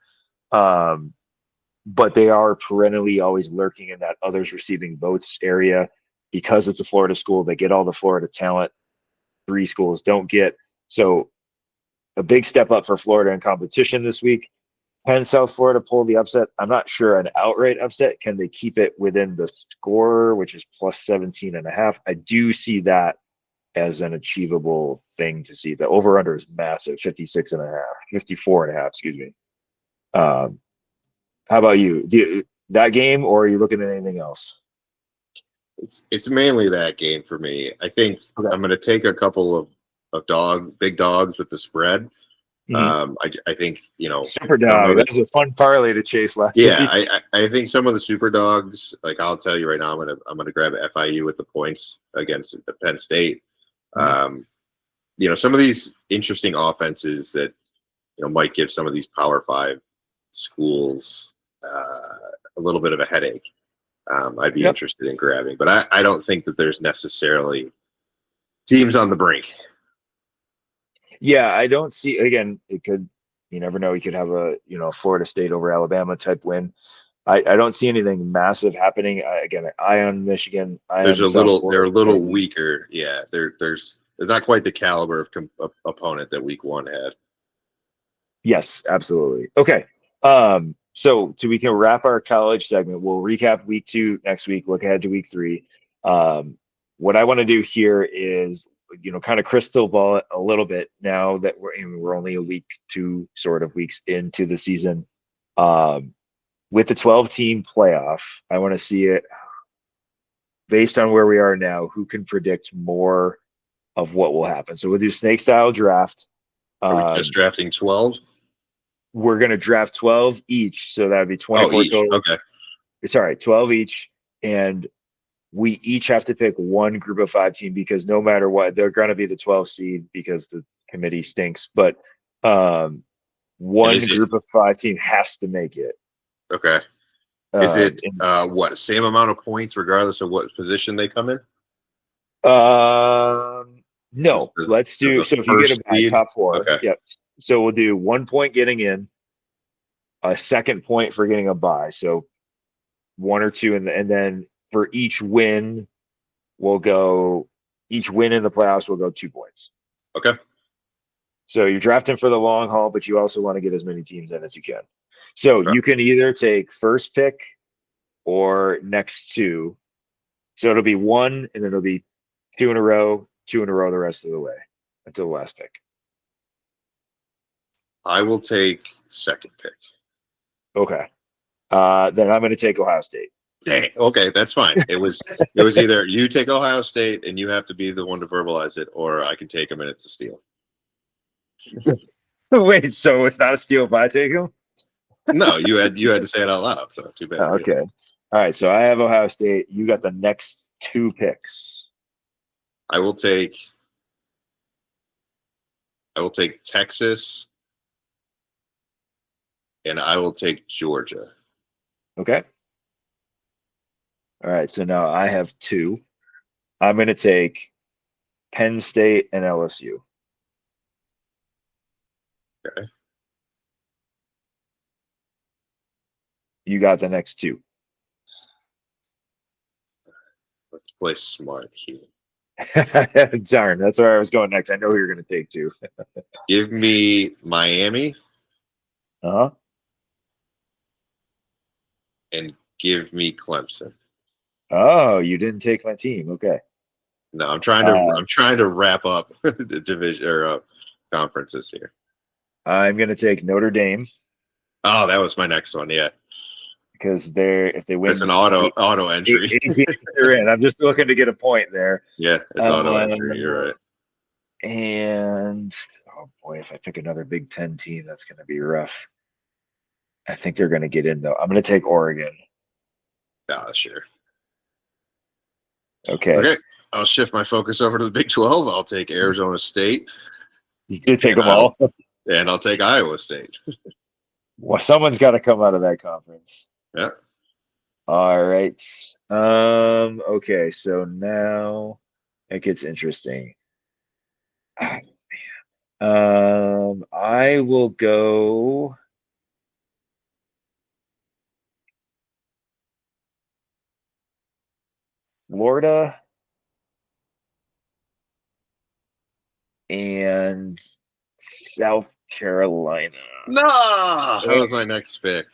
But they are perennially always lurking in that others receiving votes area. Because it's a Florida school, they get all the Florida talent 3 schools don't get. So a big step up for Florida in competition this week. Can South Florida pull the upset? I'm not sure an outright upset. Can they keep it within the score, which is plus 17.5? I do see that as an achievable thing to see. The over under is massive, 54.5, excuse me. How about you? That game, or are you looking at anything else?
It's mainly that game for me. I think I'm going to take a couple of big dogs with the spread. I think,
super dog. That was a fun parlay to chase last week.
I think some of the super dogs, like I'll tell you right now, I'm gonna grab FIU with the points against the Penn State. Some of these interesting offenses that might give some of these Power 5 schools a little bit of a headache. I'd be interested in grabbing, but I don't think that there's necessarily teams on the brink.
Yeah, I don't see. Again, it could. You never know. You could have a Florida State over Alabama type win. I don't see anything massive happening. Again, eye on Michigan.
They're a little weaker. Yeah, there's not quite the caliber of opponent that Week 1 had.
Yes, absolutely. Okay. So we can wrap our college segment. We'll recap Week 2 next week. Look ahead to Week 3. What I want to do here is kind of crystal ball it a little bit now that we're only a week, 2 sort of weeks into the season. With the 12-team playoff, I want to see it based on where we are now. Who can predict more of what will happen? So we'll do snake style draft.
Are we just drafting 12?
We're going to draft 12 each, so that would be 24 total.
Okay.
Sorry, 12 each, and we each have to pick one group of 5 team, because no matter what, they're going to be the 12 seed because the committee stinks. But one group of 5 team has to make it.
Okay. Is it same amount of points regardless of what position they come in?
No. Let's do
The
so. If you get a
first
bye,
seed.
top four.
Okay.
Yep. So we'll do 1 point getting in, a second point for getting a bye. So one or two, and then for each win, we'll go. Each win in the playoffs will go 2 points.
Okay.
So you're drafting for the long haul, but you also want to get as many teams in as you can. So
Okay.
you can either take first pick or next two. So it'll be one, and then it'll be two in a row the rest of the way until the last pick.
I will take second pick.
Okay. Then I'm going to take Ohio State.
Dang. Okay, that's fine. It was either you take Ohio State and you have to be the one to verbalize it, or I can take them and it's a steal.
Wait, so it's not a steal if I take him?
No, you had to say it out loud, so too bad.
Oh, okay. All right. So I have Ohio State. You got the next two picks.
I will take Texas and I will take Georgia.
Okay. All right. So now I have two. I'm going to take Penn State and LSU.
Okay.
You got the next two.
Let's play smart here.
Darn, that's where I was going next. I know who you're going to take two.
Give me Miami
Uh-huh.
and give me Clemson.
Oh, you didn't take my team. Okay.
No, I'm trying to wrap up the division or conferences here.
I'm going to take Notre Dame
Oh, that was my next one. Yeah,
because if they win,
it's an auto entry.
18 they're in. I'm just looking to get a point there.
Yeah, it's auto entry. You're right.
And oh boy, if I pick another Big Ten team, that's going to be rough. I think they're going to get in though. I'm going to take Oregon.
Sure.
Okay.
I'll shift my focus over to the Big 12. I'll take Arizona State.
You did take them all.
And I'll take Iowa State.
Well, someone's got to come out of that conference.
Yeah.
All right. Okay, so now it gets interesting. Ah, man. I will go. Florida and South Carolina.
No, that was my next pick.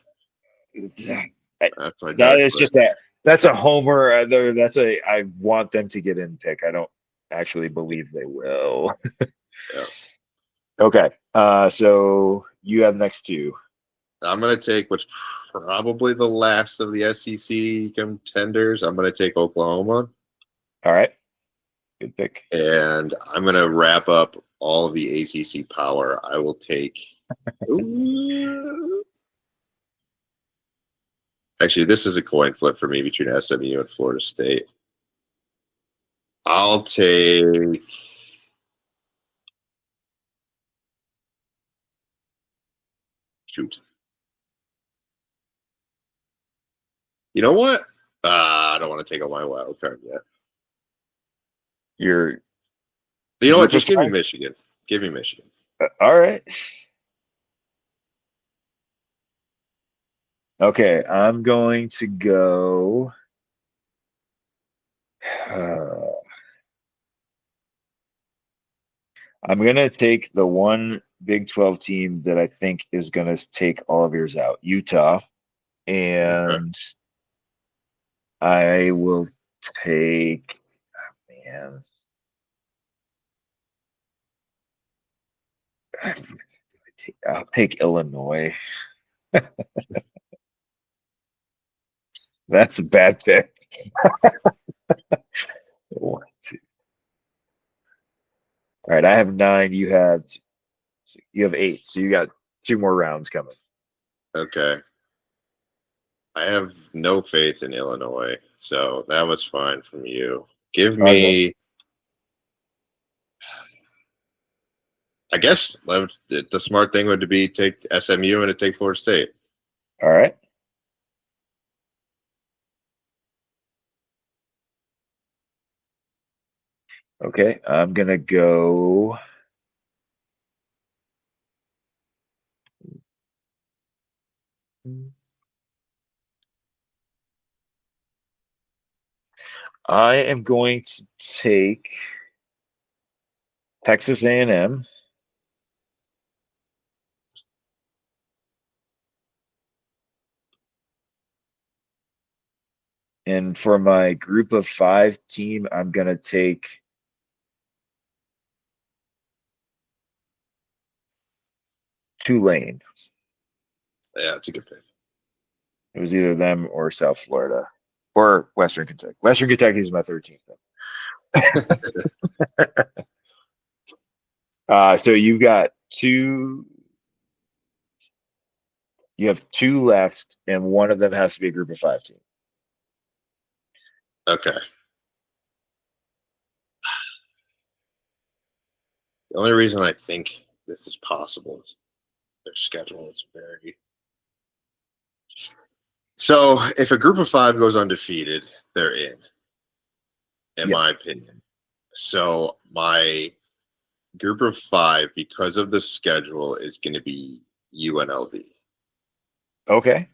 That's my
That is just that's a homer. I want them to get in pick. I don't actually believe they will.
Yeah.
Okay. So you have next two.
I'm going to take what's probably the last of the SEC contenders. I'm going to take Oklahoma.
All right. Good pick.
And I'm going to wrap up all of the ACC power. I will take. Actually, this is a coin flip for me between SMU and Florida State. I'll take. Shoot. You know what? I don't want to take out my wild card yet.
You
know what? Just give me Michigan. Give me Michigan.
All right. Okay, I'm going to go. I'm going to take the one Big 12 team that I think is going to take all of yours out, Utah. And I will take, man. I'll take Illinois. That's a bad pick. 1, 2. All right, I have 9. You have 8. So you got 2 more rounds coming.
Okay. I have no faith in Illinois, so that was fine from you. Give me. I guess the smart thing would be take SMU and take Florida State.
All right. Okay, I'm gonna go. I am going to take Texas A&M, and for my group of five team, I'm gonna take Tulane.
Yeah, it's a good pick.
It was either them or South Florida or Western Kentucky. Western Kentucky is my 13th. So you've got two. You have two left, and one of them has to be a group of five team.
Okay. The only reason I think this is possible is their schedule is very. So if a group of five goes undefeated, they're in
Yeah.
my opinion. So my group of five, because of the schedule, is going to be UNLV.
Okay.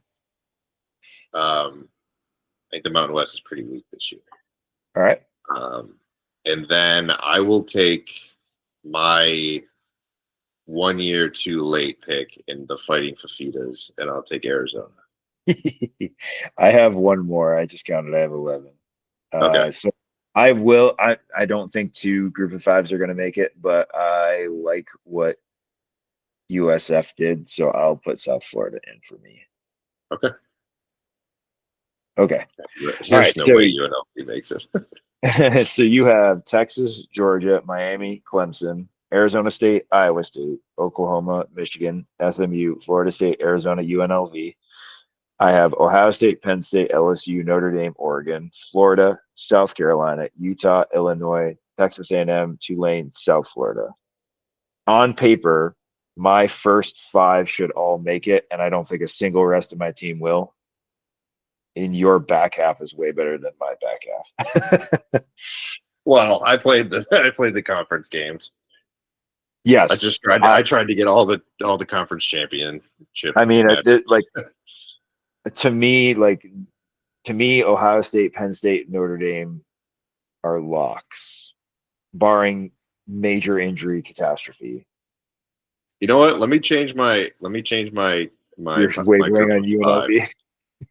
I think the Mountain West is pretty weak this year.
All right.
And then I will take my 1 year too late pick in the Fighting Fafitas, and I'll take Arizona.
I have one more. I just counted. I have 11.
Okay.
So I will. I don't think two group of fives are going to make it, but I like what USF did, so I'll put South Florida in for me.
Okay.
Okay.
There's
All right.
no
So
way UNLV makes it.
so you have Texas, Georgia, Miami, Clemson, Arizona State, Iowa State, Oklahoma, Michigan, SMU, Florida State, Arizona, UNLV. I have Ohio State, Penn State, LSU, Notre Dame, Oregon, Florida, South Carolina, Utah, Illinois, Texas A&M, Tulane, South Florida. On paper, my first five should all make it, and I don't think a single rest of my team will. And your back half is way better than my back half.
Well, I played the conference games.
Yes,
I tried to get all the conference championship.
I mean,
matches.
like to me, Ohio State, Penn State, Notre Dame are locks, barring major injury catastrophe.
You know what? Let me change my my
You're
my
wavering
group
on
of five.
UNLV.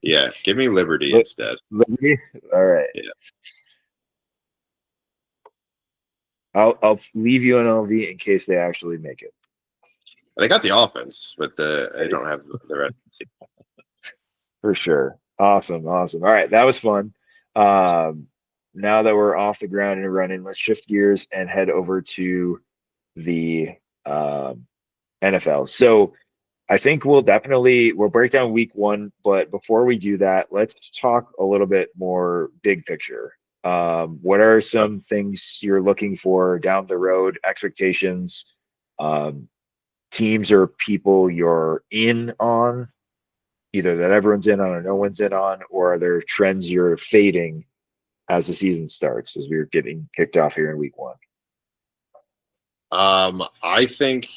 Yeah, give me Liberty instead.
Liberty? All right.
Yeah.
I'll leave UNLV in case they actually make it.
They got the offense, but they don't have the rest.
For sure. Awesome. Awesome. All right. That was fun. Now that we're off the ground and running, let's shift gears and head over to the NFL. So I think we'll break down week one, but before we do that, let's talk a little bit more big picture. What are some things you're looking for down the road, expectations, teams or people you're in on, either that everyone's in on or no one's in on, or are there trends you're fading as the season starts, as we're getting kicked off here in week one?
I think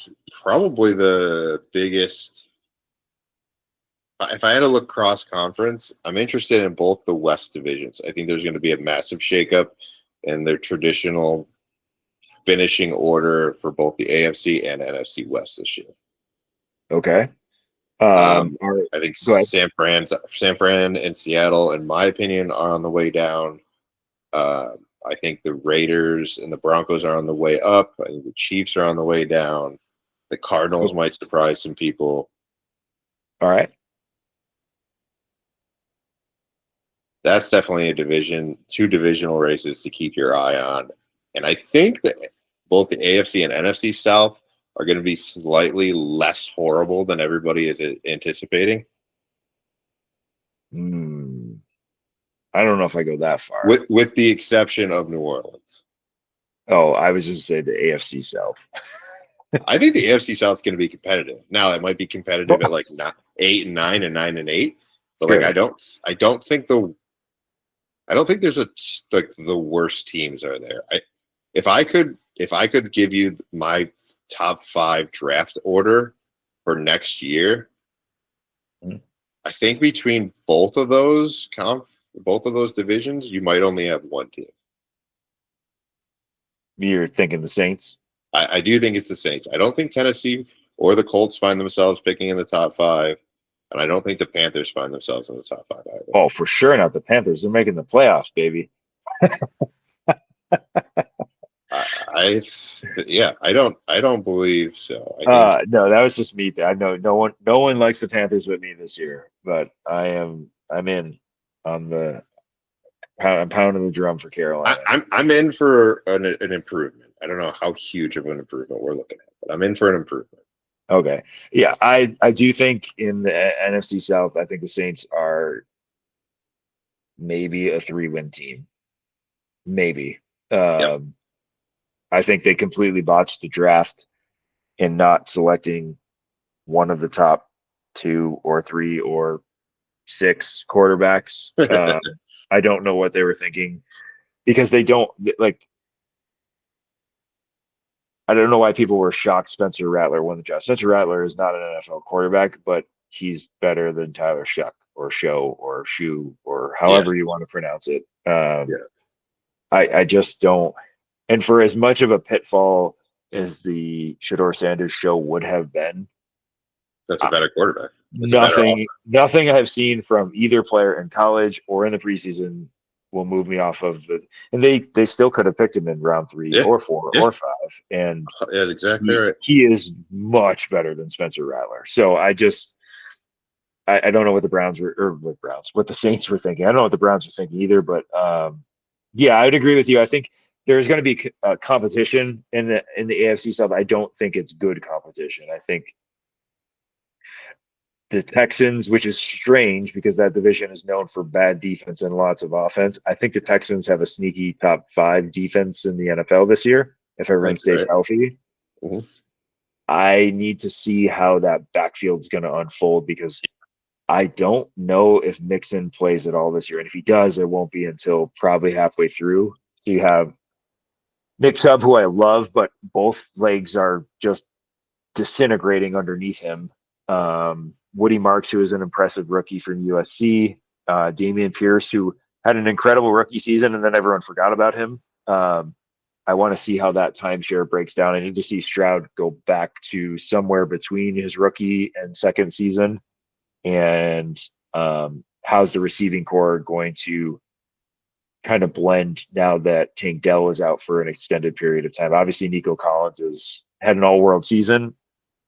probably the biggest. If I had to look cross conference, I'm interested in both the West divisions. I think there's going to be a massive shakeup in their traditional finishing order for both the AFC and NFC West this year.
Okay.
I think
Go ahead.
San Fran and Seattle, in my opinion, are on the way down. I think the Raiders and the Broncos are on the way up. I think the Chiefs are on the way down. The Cardinals might surprise some people.
All right.
That's definitely two divisional races to keep your eye on. And I think that both the AFC and NFC South are going to be slightly less horrible than everybody is anticipating.
I don't know if I go that far.
With the exception of New Orleans.
Oh, I was just saying the AFC South.
I think the AFC South is going to be competitive. Now it might be competitive at like 8 and 9 and 9 and 8, but like I don't think there's the worst teams are there. if I could give you my top 5 draft order for next year,
Mhm.
I think between both of those divisions, you might only have one team.
You're thinking the Saints?
I do think it's the Saints. I don't think Tennessee or the Colts find themselves picking in the top 5, and I don't think the Panthers find themselves in the top 5 either.
Oh, for sure not the Panthers. They're making the playoffs, baby.
I don't believe so. I think
No, that was just me. I know no one likes the Panthers with me this year, but I'm in on the I'm pounding the drum for Carolina.
I'm in for an improvement. I don't know how huge of an improvement we're looking at, but I'm in for an improvement.
Okay. Yeah, I do think in the NFC South, I think the Saints are maybe a 3-win team. Maybe.
Yep.
I think they completely botched the draft in not selecting one of the top 2 or 3 or 6 quarterbacks. I don't know what they were thinking because they don't like. I don't know why people were shocked Spencer Rattler won the job. Spencer Rattler is not an NFL quarterback, but he's better than Tyler Shuck or Show or Shoe or
Yeah.
however you want to pronounce it.
Yeah.
I just don't. And for as much of a pitfall as the Shador Sanders show would have been,
That's a better quarterback. It's a better
nothing
offer.
nothing I've seen from either player in college or in the preseason will move me off of the. And they still could have picked him in round 3
Yeah.
or 4
Yeah.
or 5, and
Yeah, exactly right.
he is much better than Spencer Rattler. So I don't know what the Browns were or what the Saints were thinking. I don't know what the Browns were thinking either, but yeah, I would agree with you. I think there's going to be competition in the AFC South. I don't think it's good competition. I think the Texans, which is strange because that division is known for bad defense and lots of offense. I think the Texans have a sneaky top 5 defense in the NFL this year if everyone
That's
stays
right.
healthy.
Mhm.
I need to see how that backfield is going to unfold because I don't know if Mixon plays at all this year. And if he does, it won't be until probably halfway through. So you have Nick Chubb, who I love, but both legs are just disintegrating underneath him. Woody Marks, who is an impressive rookie from USC. Damian Pierce, who had an incredible rookie season, and then everyone forgot about him. I want to see how that timeshare breaks down. I need to see Stroud go back to somewhere between his rookie and second season. And how's the receiving core going to kind of blend now that Tank Dell is out for an extended period of time? Obviously, Nico Collins has had an all-world season.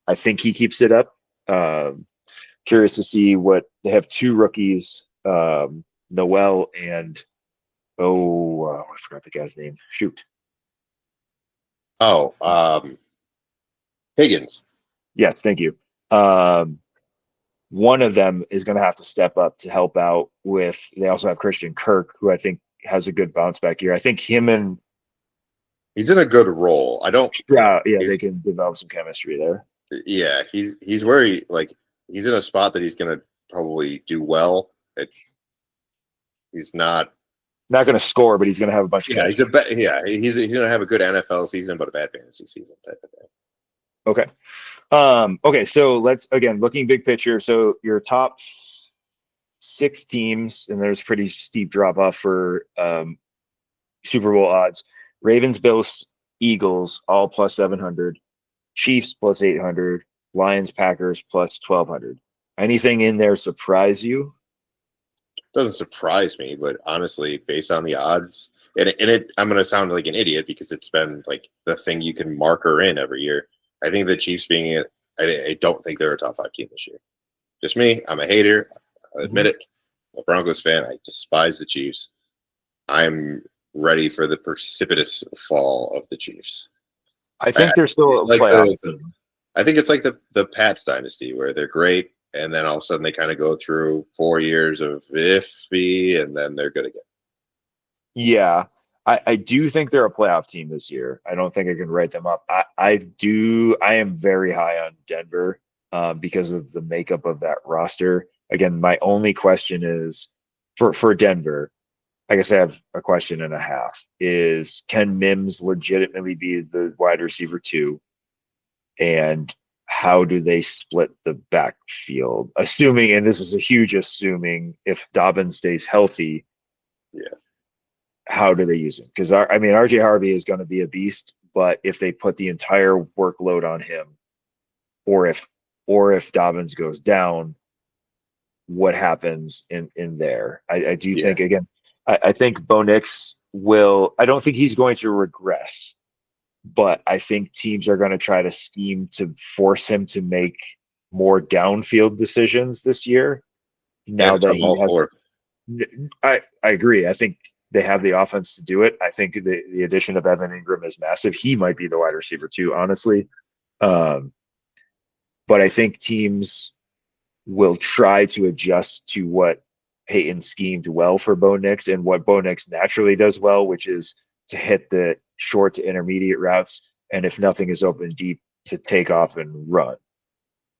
I think he keeps it up. Curious to see what they have. 2 rookies, Noel and I forgot the guy's name. Shoot.
Oh, Higgins.
Yes, thank you. One of them is going to have to step up to help out with. They also have Christian Kirk, who I think has a good bounce back year. I think him and
He's in a good role. I don't.
Stroud, yeah,
he's-
they can develop some chemistry there.
Yeah, he's where he's in a spot that he's going to probably do well. He's not.
Not going to score, but he's going to have a bunch of
Yeah,
catches.
he's going to have a good NFL season, but a bad fantasy season type of thing.
Okay. Okay, so let's again looking big picture. So your top 6 teams, and there's pretty steep drop off for Super Bowl odds. Ravens, Bills, Eagles, all plus 700. Chiefs plus 800. Lions, Packers plus 1200. Anything in there surprise you?
Doesn't surprise me, but honestly, based on the odds, I'm going to sound like an idiot because it's been like the thing you can marker in every year. I think the Chiefs being it, I don't think they're a top 5 team this year. Just me. I'm a hater. I admit it. I'm a Broncos fan. I despise the Chiefs. I'm ready for the precipitous fall of the Chiefs.
I think they're still a
like
playoff team.
I think it's like the Pats dynasty where they're great and then all of a sudden they kind of go through 4 years of iffy and then they're good again.
Yeah. I do think they're a playoff team this year. I don't think I can write them up. I am very high on Denver because of the makeup of that roster. Again, my only question is for Denver, I guess I have a question and a half. Is can Mims legitimately be the wide receiver 2? And how do they split the backfield? Assuming, and this is a huge assuming, if Dobbins stays healthy,
Yeah.
how do they use him? Because I mean, RJ Harvey is going to be a beast, but if they put the entire workload on him, or if Dobbins goes down, what happens in there? I do
Yeah.
think again, I think Bo Nix will. I don't think he's going to regress, but I think teams are going to try to scheme to force him to make more downfield decisions this year.
Yeah,
Now
which
that
I'm
he
all
has,
for.
I agree. I think they have the offense to do it. I think the addition of Evan Ingram is massive. He might be the wide receiver too, honestly. Um, but I think teams will try to adjust to what Peyton schemed well for Bo Nix and what Bo Nix naturally does well, which is to hit the short to intermediate routes. And if nothing is open deep, to take off and run.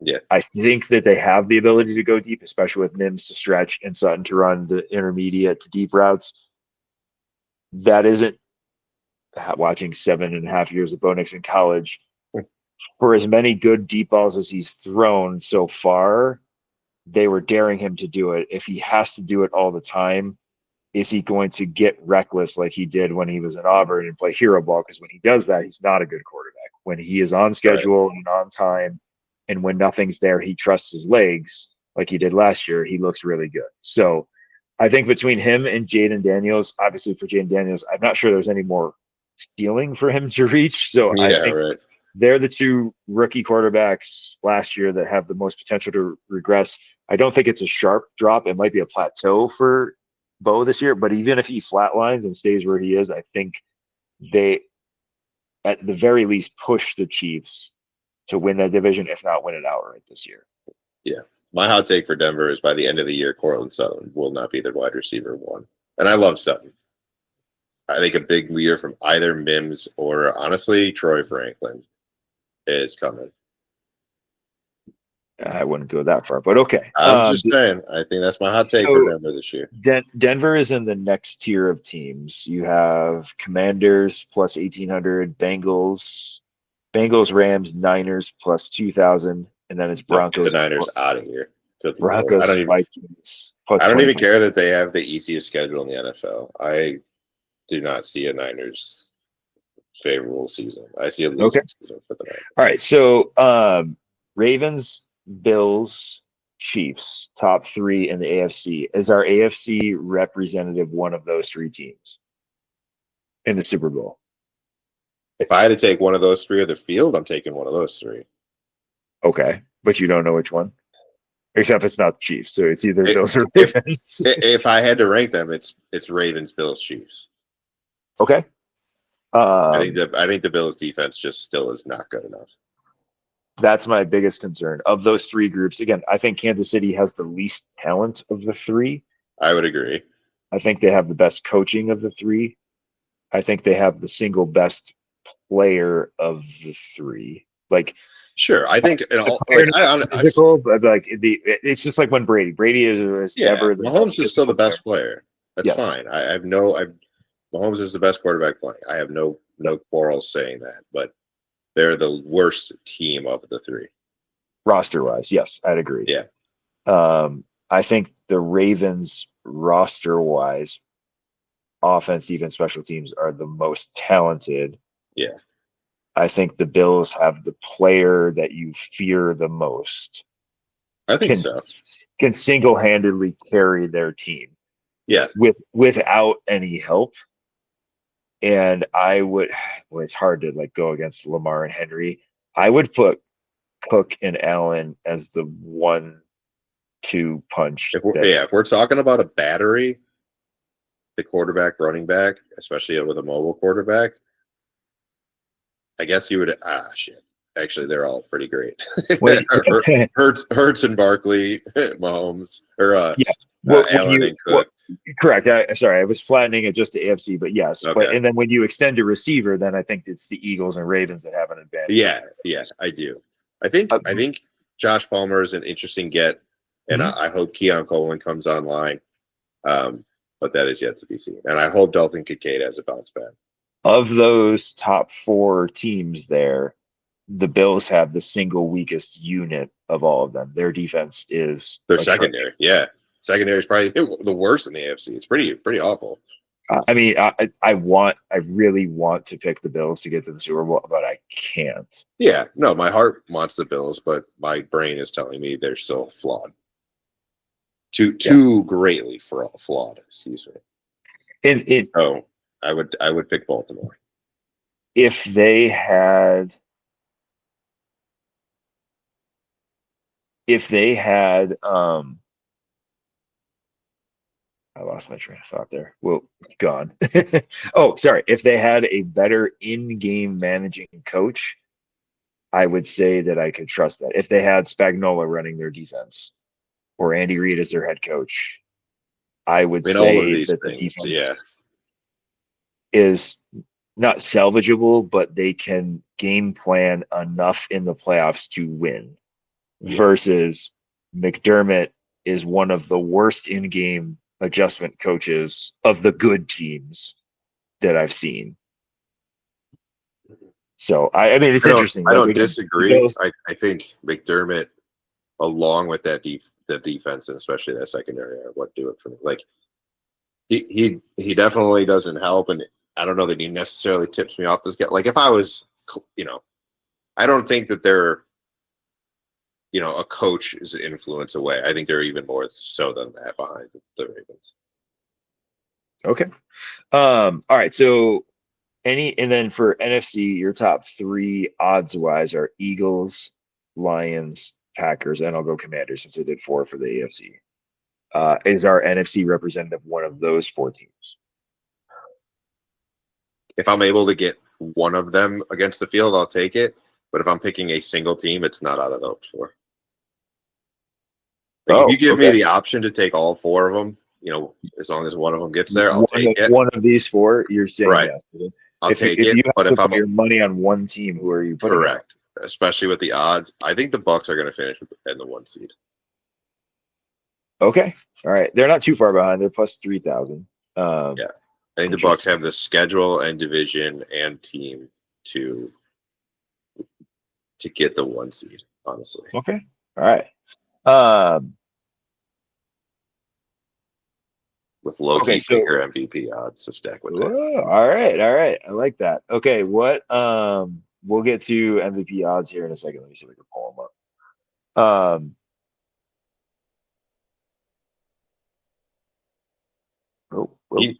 Yeah.
I think that they have the ability to go deep, especially with Mims to stretch and Sutton to run the intermediate to deep routes. That isn't watching 7.5 years of Bo Nix in college. For as many good deep balls as he's thrown so far, they were daring him to do it. If he has to do it all the time, is he going to get reckless like he did when he was in Auburn and play hero ball? Because when he does that, he's not a good quarterback. When he is on
Right.
schedule and on time, and when nothing's there, he trusts his legs like he did last year. He looks really good. So I think between him and Jaden Daniels, obviously for Jaden Daniels, I'm not sure there's any more ceiling for him to reach. So I
Yeah,
think
right.
they're the two rookie quarterbacks last year that have the most potential to regress. I don't think it's a sharp drop. It might be a plateau for Bo this year, but even if he flatlines and stays where he is, I think they, at the very least, push the Chiefs to win that division, if not win it outright this year.
Yeah. My hot take for Denver is by the end of the year, Cortland Sutton will not be the wide receiver 1. And I love Sutton. I think a big year from either Mims or, honestly, Troy Franklin is coming.
I wouldn't go that far, but okay.
I'm just saying. I think that's my hot take for
So
Denver this year.
Denver is in the next tier of teams. You have Commanders plus 1,800, Bengals, Rams, Niners plus 2,000, and then it's
No, get the
Broncos,
Niners out of here. I don't even.
Vikings plus
I don't even
20.
care that they have the easiest schedule in the NFL. I do not see a Niners favorable season. I see a
Okay.
losing season for the Niners.
All right. So Ravens, Bills, Chiefs, top 3 in the AFC. Is our AFC representative one of those 3 teams in the Super Bowl?
If I had to take one of those 3 of the field, I'm taking one of those 3.
Okay. But you don't know which one? Except it's not the Chiefs. So it's either Bills or
If
Ravens.
if I had to rank them, it's Ravens, Bills, Chiefs.
Okay.
I think the Bills defense just still is not good enough.
That's my biggest concern. Of those 3 groups, again, I think Kansas City has the least talent of the 3.
I would agree.
I think they have the best coaching of the 3. I think they have the single best player of the 3. Like,
Sure, I think
the
like
player not physical, but like it's just like when Brady is
yeah,
never the
Mahomes
most
is still the
physical player.
best player. That's
Yes.
fine. Mahomes is the best quarterback playing. I have no quarrels saying that, but they're the worst team of the 3.
Roster wise, yes, I'd agree.
Yeah.
I think the Ravens roster wise, offense, defense, special teams are the most talented.
Yeah.
I think the Bills have the player that you fear the most.
I think
Can
so.
can single-handedly carry their team.
Yeah.
Without any help. And it's hard to like go against Lamar and Henry. I would put Cook and Allen as the 1-2 punch.
If we're talking about a battery, the quarterback, running back, especially with a mobile quarterback, I guess you would. Shit. Actually, they're all pretty great.
Wait,
Hurts and Barkley, Mahomes, or
yeah.
Allen and Cook.
Correct. Sorry, I was flattening it just to AFC, but yes.
Okay.
But and then when you extend to receiver, then I think it's the Eagles and Ravens that have an advantage.
Yeah, I do. I think Josh Palmer is an interesting get, and I hope Keon Coleman comes online. but that is yet to be seen. And I hope Dalton Kincaid has a bounce back.
Of those top 4 teams there, the Bills have the single weakest unit of all of them. Their defense is
Their
atrocious.
secondary, yeah, secondary is probably the worst in the AFC. It's pretty awful.
I mean, I really want to pick the Bills to get to the Super Bowl, but I can't.
Yeah, no, my heart wants the Bills, but my brain is telling me they're still flawed. Too greatly flawed. Excuse me. I would pick Baltimore.
If they had I lost my train of thought there. Well, gone. Oh, sorry. If they had a better in-game managing coach, I would say that I could trust that. If they had Spagnuolo running their defense or Andy Reid as their head coach, I would
all of
say
these
that the
things,
defense is not salvageable, but they can game plan enough in the playoffs to win. Versus McDermott is one of the worst in-game adjustment coaches of the good teams that I've seen. So I mean, it's interesting.
I don't disagree. I think McDermott, along with the defense and especially that secondary, would do it for me. Like he definitely doesn't help, and I don't know that he necessarily tips me off this guy. Like if I was, I don't think that they're, a coach's influence away. I think they're even more so than that behind the Ravens.
Okay. All right. So and then for NFC, your top 3 odds wise are Eagles, Lions, Packers, and I'll go Commanders since I did 4 for the AFC. Is our NFC representative one of those 4 teams?
If I'm able to get one of them against the field, I'll take it. But if I'm picking a single team, it's not out of those 4. If you give me the option to take all 4 of them, as long as one of them gets there, I'll take it.
One of these 4, you're saying
right.
Yes.
I'll take it.
If you
but
have
if
to
I'm
put your money on one team, who are you putting?
Correct. Especially with the odds, I think the Bucs are going to finish in the 1 seed.
Okay. All right. They're not too far behind. They're plus 3,000.
I think the Bucs have the schedule and division and team to get the 1 seed, honestly.
Okay. All right.
With Loki bigger MVP odds to stack with that.
All right. I like that. Okay, what we'll get to MVP odds here in a second. Let me see if I can pull them up.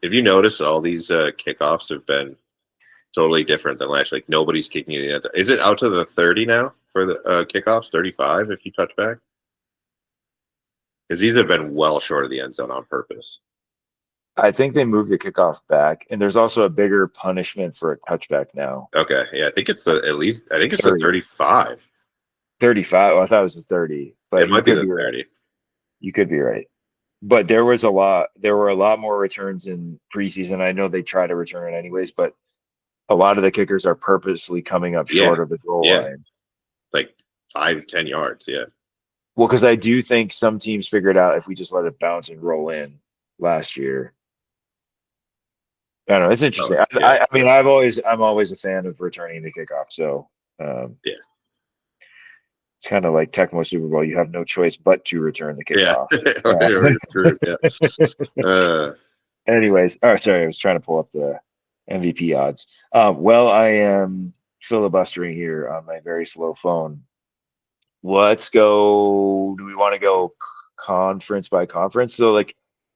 If you notice, all these kickoffs have been totally different than last. Like nobody's kicking it. Is it out to the 30 now for the kickoffs? 35 if you touch back? Because these have been well short of the end zone on purpose.
I think they moved the kickoff back, and there's also a bigger punishment for a touchback now.
Okay, yeah, I think it's at least. I think it's a 35.
35. Oh, I thought it was a 30, but
it might be the 30.
Right. You could be right, but there were a lot more returns in preseason. I know they try to return it anyways, but a lot of the kickers are purposely coming up short of the goal line,
like 5-10 yards. Yeah.
Well, because I do think some teams figured out if we just let it bounce and roll in last year. I don't know. It's interesting. I mean, I'm always a fan of returning the kickoff. So it's kind of like Tecmo Super Bowl. You have no choice but to return the kickoff. Anyways, all right. Sorry, I was trying to pull up the MVP odds. Well, I am filibustering here on my very slow phone. Let's go. Do we want to go conference by conference? So, like,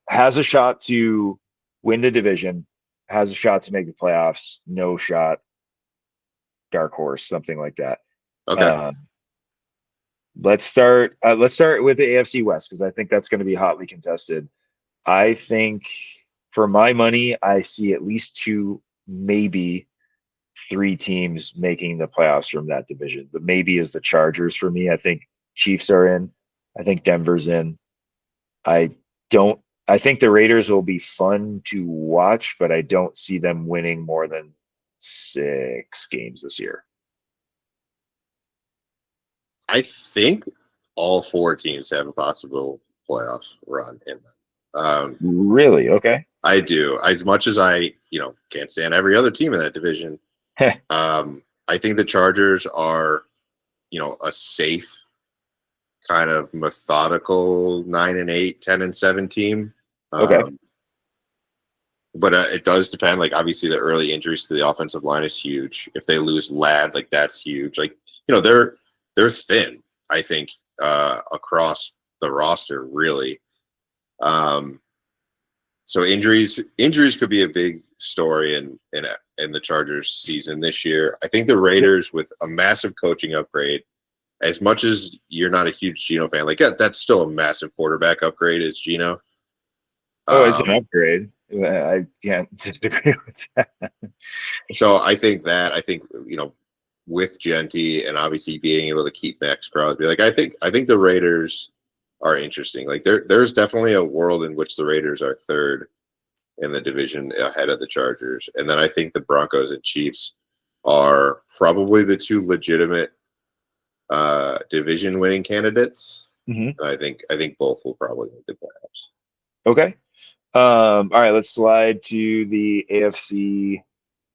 has a shot to win the division, has a shot to make the playoffs, no shot, dark horse, something like that.
Okay.
Let's start with the AFC West because I think that's going to be hotly contested. I think for my money, I see at least 2, maybe 3 teams making the playoffs from that division. The maybe is the Chargers for me. I think Chiefs are in. I think Denver's in. I think the Raiders will be fun to watch, but I don't see them winning more than 6 games this year.
I think all 4 teams have a possible playoff run in them.
Really? Okay.
I do. As much as I, can't stand every other team in that division. I think the Chargers are, a safe kind of methodical 9-8, 10-7 team.
Okay.
But it does depend. Like, obviously, the early injuries to the offensive line is huge. If they lose Ladd, like, that's huge. Like, they're thin, I think, across the roster, really. So injuries could be a big story in the Chargers season this year. I think the Raiders, with a massive coaching upgrade, as much as you're not a huge Geno fan, like that's still a massive quarterback upgrade, is Geno.
Oh, it's an upgrade. I can't disagree with that.
So I think with Genty and obviously being able to keep Max Crosby, like I think the Raiders are interesting. Like there's definitely a world in which the Raiders are third in the division ahead of the Chargers, and then I think the Broncos and Chiefs are probably the two legitimate division winning candidates.
Mm-hmm.
I think both will probably make the playoffs.
Okay. All right, let's slide to the AFC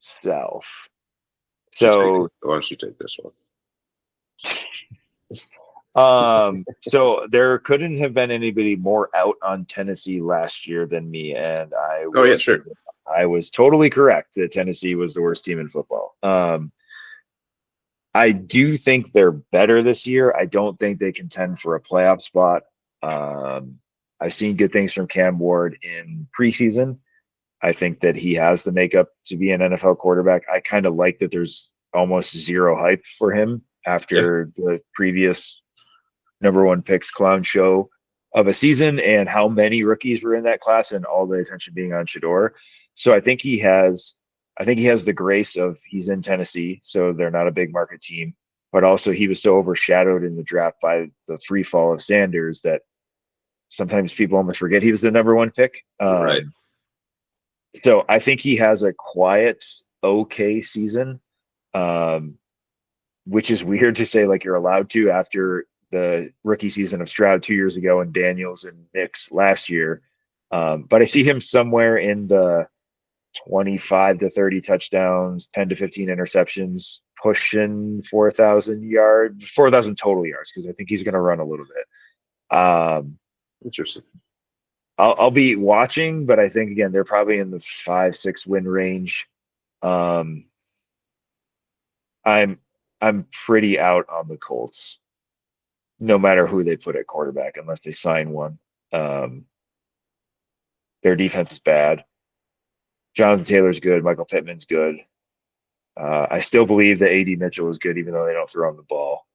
South. So
why don't you take this one?
So there couldn't have been anybody more out on Tennessee last year than me, and I was totally correct that Tennessee was the worst team in football. I do think they're better this year. I don't think they contend for a playoff spot. I've seen good things from Cam Ward in preseason. I think that he has the makeup to be an NFL quarterback. I kind of like that there's almost zero hype for him after the previous number one picks clown show of a season and how many rookies were in that class and all the attention being on Shador. So I think he has the grace of he's in Tennessee, so they're not a big market team, but also he was so overshadowed in the draft by the free fall of Sanders that sometimes people almost forget he was the number one pick.
Right.
So I think he has a quiet, okay season, which is weird to say like you're allowed to after the rookie season of Stroud 2 years ago and Daniels and Nix last year. But I see him somewhere in the 25 to 30 touchdowns, 10 to 15 interceptions, pushing 4,000 total yards, because I think he's going to run a little bit.
Interesting.
I'll be watching, but I think again they're probably in the 5-6 win range. I'm pretty out on the Colts, no matter who they put at quarterback, unless they sign one. Their defense is bad. Jonathan Taylor's good. Michael Pittman's good. I still believe that AD Mitchell is good, even though they don't throw him the ball.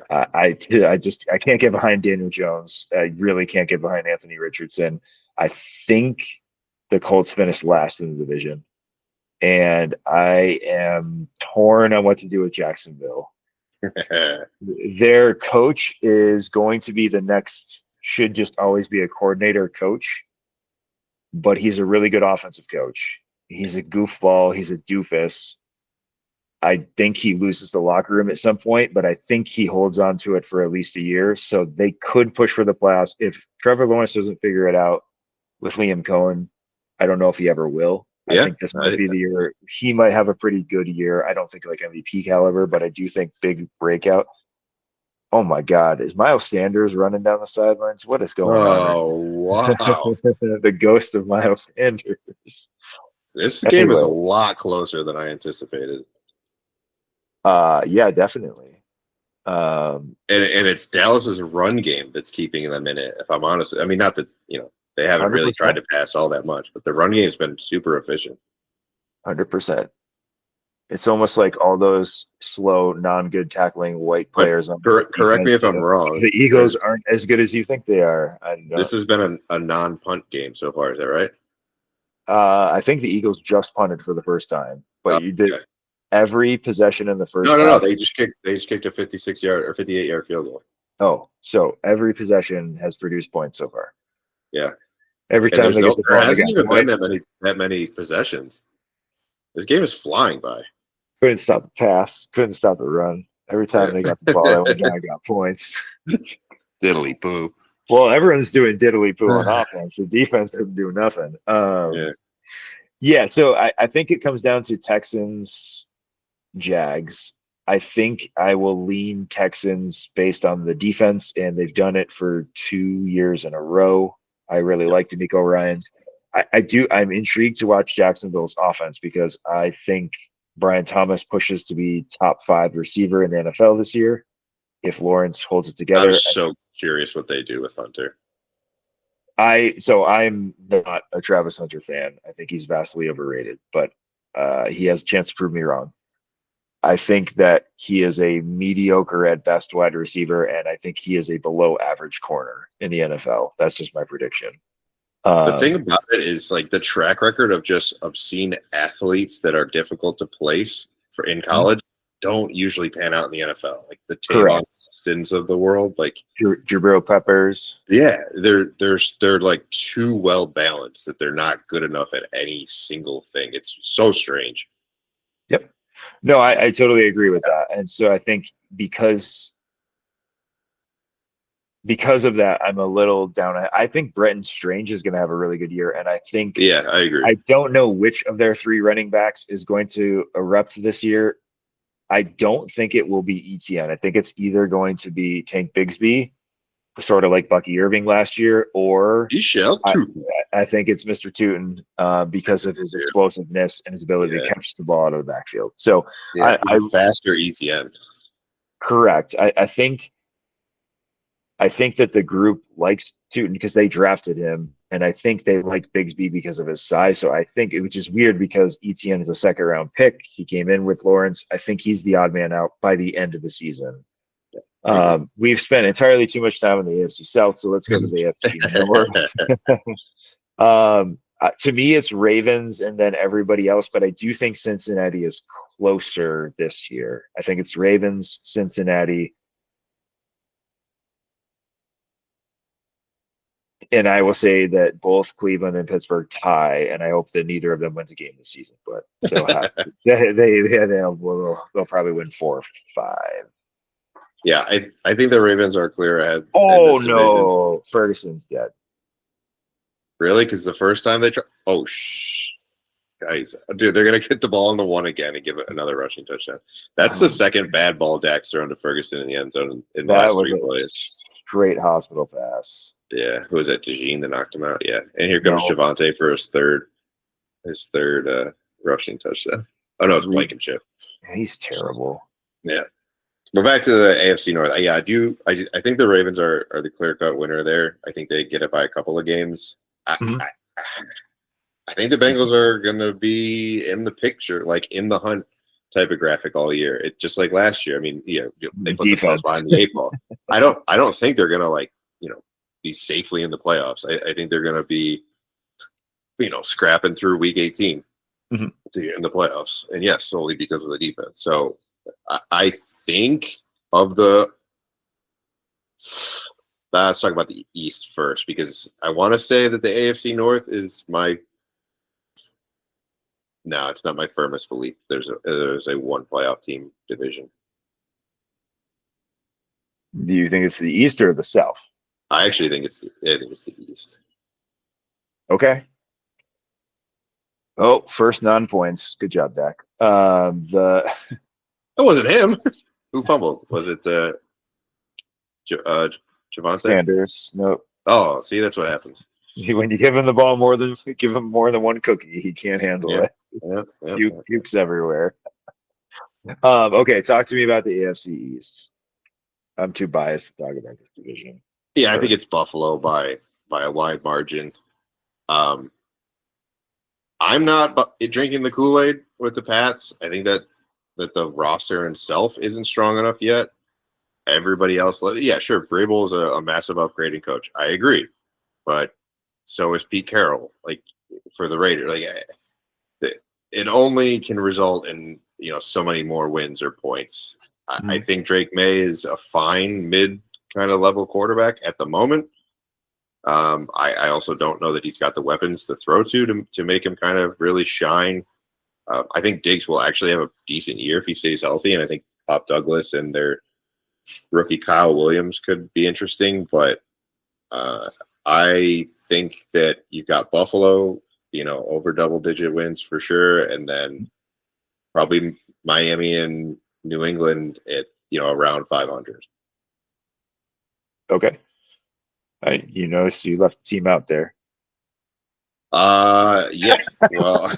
I can't get behind Daniel Jones. I really can't get behind Anthony Richardson. I think the Colts finished last in the division, and I am torn on what to do with Jacksonville. Their coach is going to be the next, should just always be a coordinator coach, but he's a really good offensive coach. He's a goofball. He's a doofus. I think he loses the locker room at some point, but I think he holds on to it for at least a year. So they could push for the playoffs. If Trevor Lawrence doesn't figure it out with Liam Cohen, I don't know if he ever will. I think this might be the year. He might have a pretty good year. I don't think like MVP caliber, but I do think big breakout. Oh my God, is Miles Sanders running down the sidelines? What is going on?
Oh, wow.
The ghost of Miles Sanders.
This game is a lot closer than I anticipated.
Yeah, definitely.
And it's Dallas's run game that's keeping them in it, if I'm honest. I mean, not that, they haven't
100%.
really tried to pass all that much, but the run game's been super efficient.
100%. It's almost like all those slow, non-good tackling white players.
Correct me if I'm wrong.
The Eagles aren't as good as you think they are.
This has been a non-punt game so far. Is that right?
I think the Eagles just punted for the first time, but you did every possession in the first.
No. They just kicked a 56-yard or 58-yard field goal.
Oh, so every possession has produced points so far.
Yeah.
Every time they get the ball,
there hasn't even been that many possessions. This game is flying by.
Couldn't stop the pass. Couldn't stop the run. Every time they got the ball, they went down and got points.
Diddly poo.
Well, everyone's doing diddly poo on offense. The defense doesn't do nothing.
Yeah.
Yeah, so I think it comes down to Texans, Jags. I think I will lean Texans based on the defense, and they've done it for 2 years in a row. I really like D'Amico Ryans. I'm intrigued to watch Jacksonville's offense because I think Brian Thomas pushes to be top 5 receiver in the NFL this year. If Lawrence holds it
I'm
together,
so curious what they do with Hunter.
I'm not a Travis Hunter fan. I think he's vastly overrated, but he has a chance to prove me wrong. I think that he is a mediocre at best wide receiver, and I think he is a below average corner in the NFL. That's just my prediction.
The thing about it is like the track record of just obscene athletes that are difficult to place for in college don't usually pan out in the NFL. Like the Tavon Austins of the world, like
Jabril Peppers.
Yeah, they're like too well balanced that they're not good enough at any single thing. It's so strange.
Yep. No, I totally agree with that. And so I think because of that, I'm a little down. I think Bretton Strange is going to have a really good year. And I think,
Yeah, I agree.
I don't know which of their 3 running backs is going to erupt this year. I don't think it will be ETN. I think it's either going to be Tank Bigsby, sort of like Bucky Irving last year, or I think it's Mr. Tootin because of his explosiveness and his ability to catch the ball out of the backfield. So
he's a faster ETN.
Correct. I think that the group likes Tootin because they drafted him, and I think they like Bigsby because of his size. So I think which is weird because ETN is a 2nd-round pick. He came in with Lawrence. I think he's the odd man out by the end of the season. We've spent entirely too much time in the AFC South, so let's go to the AFC North. To me, it's Ravens and then everybody else, but I do think Cincinnati is closer this year. I think it's Ravens, Cincinnati. And I will say that both Cleveland and Pittsburgh tie, and I hope that neither of them wins a game this season. But they'll have they'll probably win 4 or 5.
Yeah, I think the Ravens are clear ahead.
Oh no, Ferguson's dead.
Really? Because the first time they try, guys, dude, they're gonna get the ball on the 1 again and give it another rushing touchdown. That's the second bad ball Dak's thrown to Ferguson in the end zone in the last 3 plays.
Straight hospital pass.
Yeah, who was that? DeJean that knocked him out. Yeah, and here comes Javonte for his third rushing touchdown. Oh no, it's Blankenship.
He's terrible.
Yeah, but back to the AFC North. Yeah, I think the Ravens are the clear-cut winner there. I think they get it by a couple of games. I think the Bengals are going to be in the picture, like in the hunt type of graphic all year. It just like last year. I mean, they put themselves behind the 8 ball. I don't think they're going to be safely in the playoffs. I think they're going to be, scrapping through week 18 to get in the playoffs. And yes, solely because of the defense. So I think of let's talk about the East first, because I want to say that the AFC North is it's not my firmest belief. There's a 1 playoff team division.
Do you think it's the East or the South?
I actually think it's the East.
Okay. Oh, first 9 points. Good job, Dak.
It wasn't him. Who fumbled? Was it Javonte
Sanders? Nope.
Oh, see, that's what happens.
When you give him the ball more than 1 cookie, he can't handle it. Pukes everywhere. Okay, talk to me about the AFC East. I'm too biased to talk about this division.
Yeah, I think it's Buffalo by a wide margin. I'm not drinking the Kool-Aid with the Pats. I think that the roster itself isn't strong enough yet. Everybody else, yeah, sure, Vrabel is a massive upgrading coach. I agree, but so is Pete Carroll. Like for the Raiders, it only can result in so many more wins or points. I think Drake May is a fine mid kind of level quarterback at the moment. I also don't know that he's got the weapons to throw to make him kind of really shine. I think Diggs will actually have a decent year if he stays healthy, and I think Pop Douglas and their rookie Kyle Williams could be interesting. But I think that you've got Buffalo, over double-digit wins for sure, and then probably Miami and New England at around 500.
Okay. So you left the team out there.
Yeah. Well,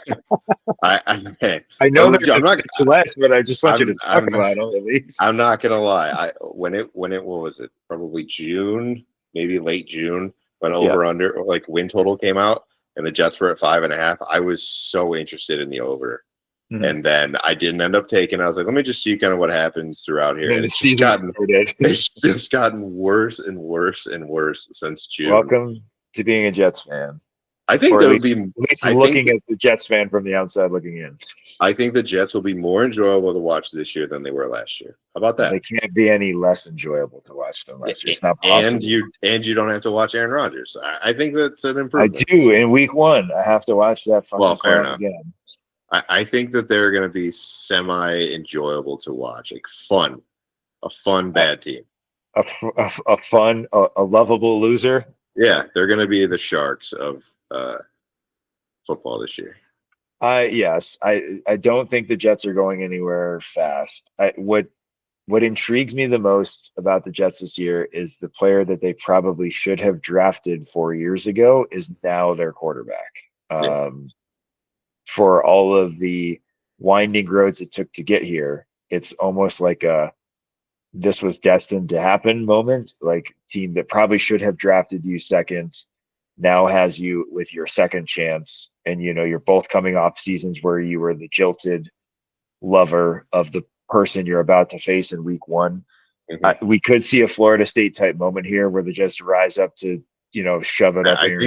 I know
I'm
they're
not.
going to less, but I just want you to talk
I'm not.
about them at least.
I'm not gonna lie. When it what was it? Probably June, maybe late June, when over under like win total came out, and the Jets were at 5.5. I was so interested in the over.
Mhm.
And then I didn't end up taking. I was like, let me just see kind of what happens throughout here. And
the season started.
It's just gotten worse and worse and worse since June.
Welcome to being a Jets fan.
I think
Or
there
at
would
least,
be.
at least
I
looking
think
at the Jets fan from the outside looking in.
I think the Jets will be more enjoyable to watch this year than they were last year. How about that?
They can't be any less enjoyable to watch than last year. It's not possible.
And you don't have to watch Aaron Rodgers. I think that's an
I
improvement.
do. In week 1, I have to watch that fucking
Fair
clown
enough.
again.
I think that they're going to be semi-enjoyable to watch, like a fun bad team.
A fun, a lovable loser.
Yeah, they're going to be the Sharks of football this year.
Yes, I don't think the Jets are going anywhere fast. What intrigues me the most about the Jets this year is the player that they probably should have drafted 4 years ago is now their quarterback. For all of the winding roads it took to get here, it's almost like this was destined to happen moment. Like team that probably should have drafted you second now has you with your second chance, and you're both coming off seasons where you were the jilted lover of the person you're about to face in week 1.
Mm-hmm.
We could see a Florida State type moment here where they just rise up to shove it up.
I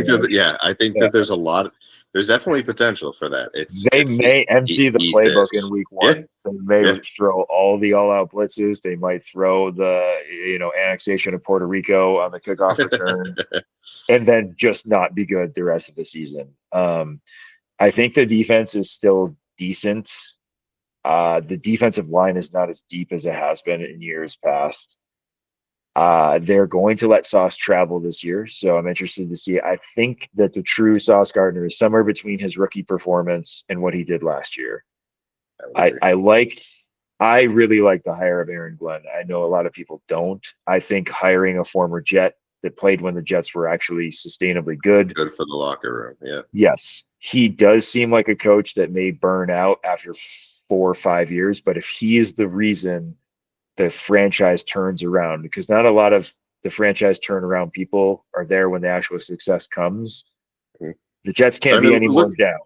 think that there's a lot. There's definitely potential for that.
They may empty the playbook in week 1.
Yeah.
They may throw all the all-out blitzes. They might throw the annexation of Puerto Rico on the kickoff return, and then just not be good the rest of the season. I think the defense is still decent. The defensive line is not as deep as it has been in years past. They're going to let Sauce travel this year, so I'm interested to see. I think that the true Sauce Gardner is somewhere between his rookie performance and what he did last year. I really like the hire of Aaron Glenn. I know a lot of people don't. I think hiring a former Jet that played when the Jets were actually sustainably good
for the locker room. Yeah.
Yes, he does seem like a coach that may burn out after 4 or 5 years, but if he is the reason the franchise turns around, because not a lot of the franchise turnaround people are there when the actual success comes. Mm-hmm. The Jets can't be any more down.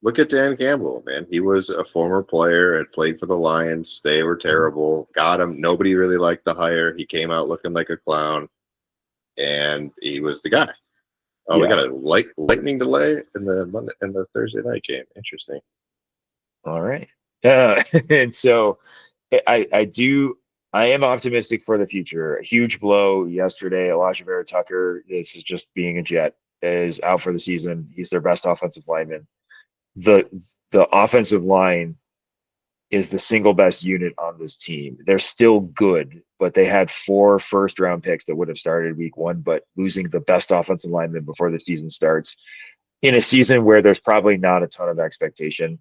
Look at Dan Campbell, man. He was a former player, had played for the Lions. They were terrible. Got him. Nobody really liked the hire. He came out looking like a clown, and he was the guy. Oh, we got a lightning delay in the Thursday night game. Interesting.
All right. And so I am optimistic for the future. A huge blow yesterday. Elijah Vera Tucker, this is just being a Jet, is out for the season. He's their best offensive lineman. The offensive line is the single best unit on this team. They're still good, but they had 4 first-round picks that would have started week 1, but losing the best offensive lineman before the season starts in a season where there's probably not a ton of expectation,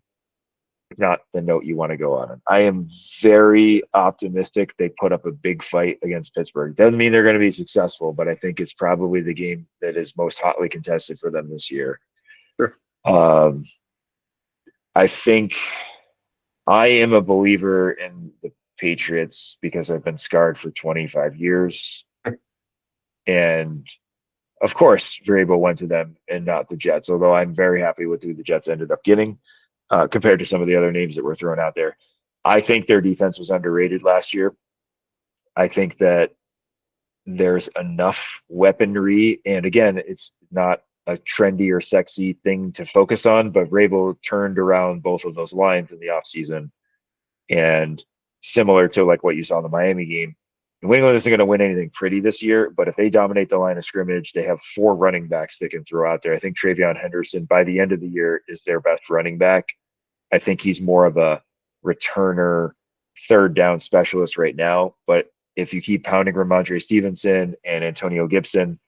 not the note you want to go on. I am very optimistic they put up a big fight against Pittsburgh. Doesn't mean they're going to be successful, but I think it's probably the game that is most hotly contested for them this year.
Sure.
I think I am a believer in the Patriots because I've been scarred for 25 years. And of course, Vrabel went to them and not the Jets, although I'm very happy with who the Jets ended up getting. Compared to some of the other names that were thrown out there. I think their defense was underrated last year. I think that there's enough weaponry, and again, it's not a trendy or sexy thing to focus on, but Vrabel turned around both of those lines in the offseason. And similar to like what you saw in the Miami game, New England isn't going to win anything pretty this year, but if they dominate the line of scrimmage, they have 4 running backs they can throw out there. I think Travion Henderson, by the end of the year, is their best running back. I think he's more of a returner, third down specialist right now. But if you keep pounding Ramondre Stevenson and Antonio Gibson,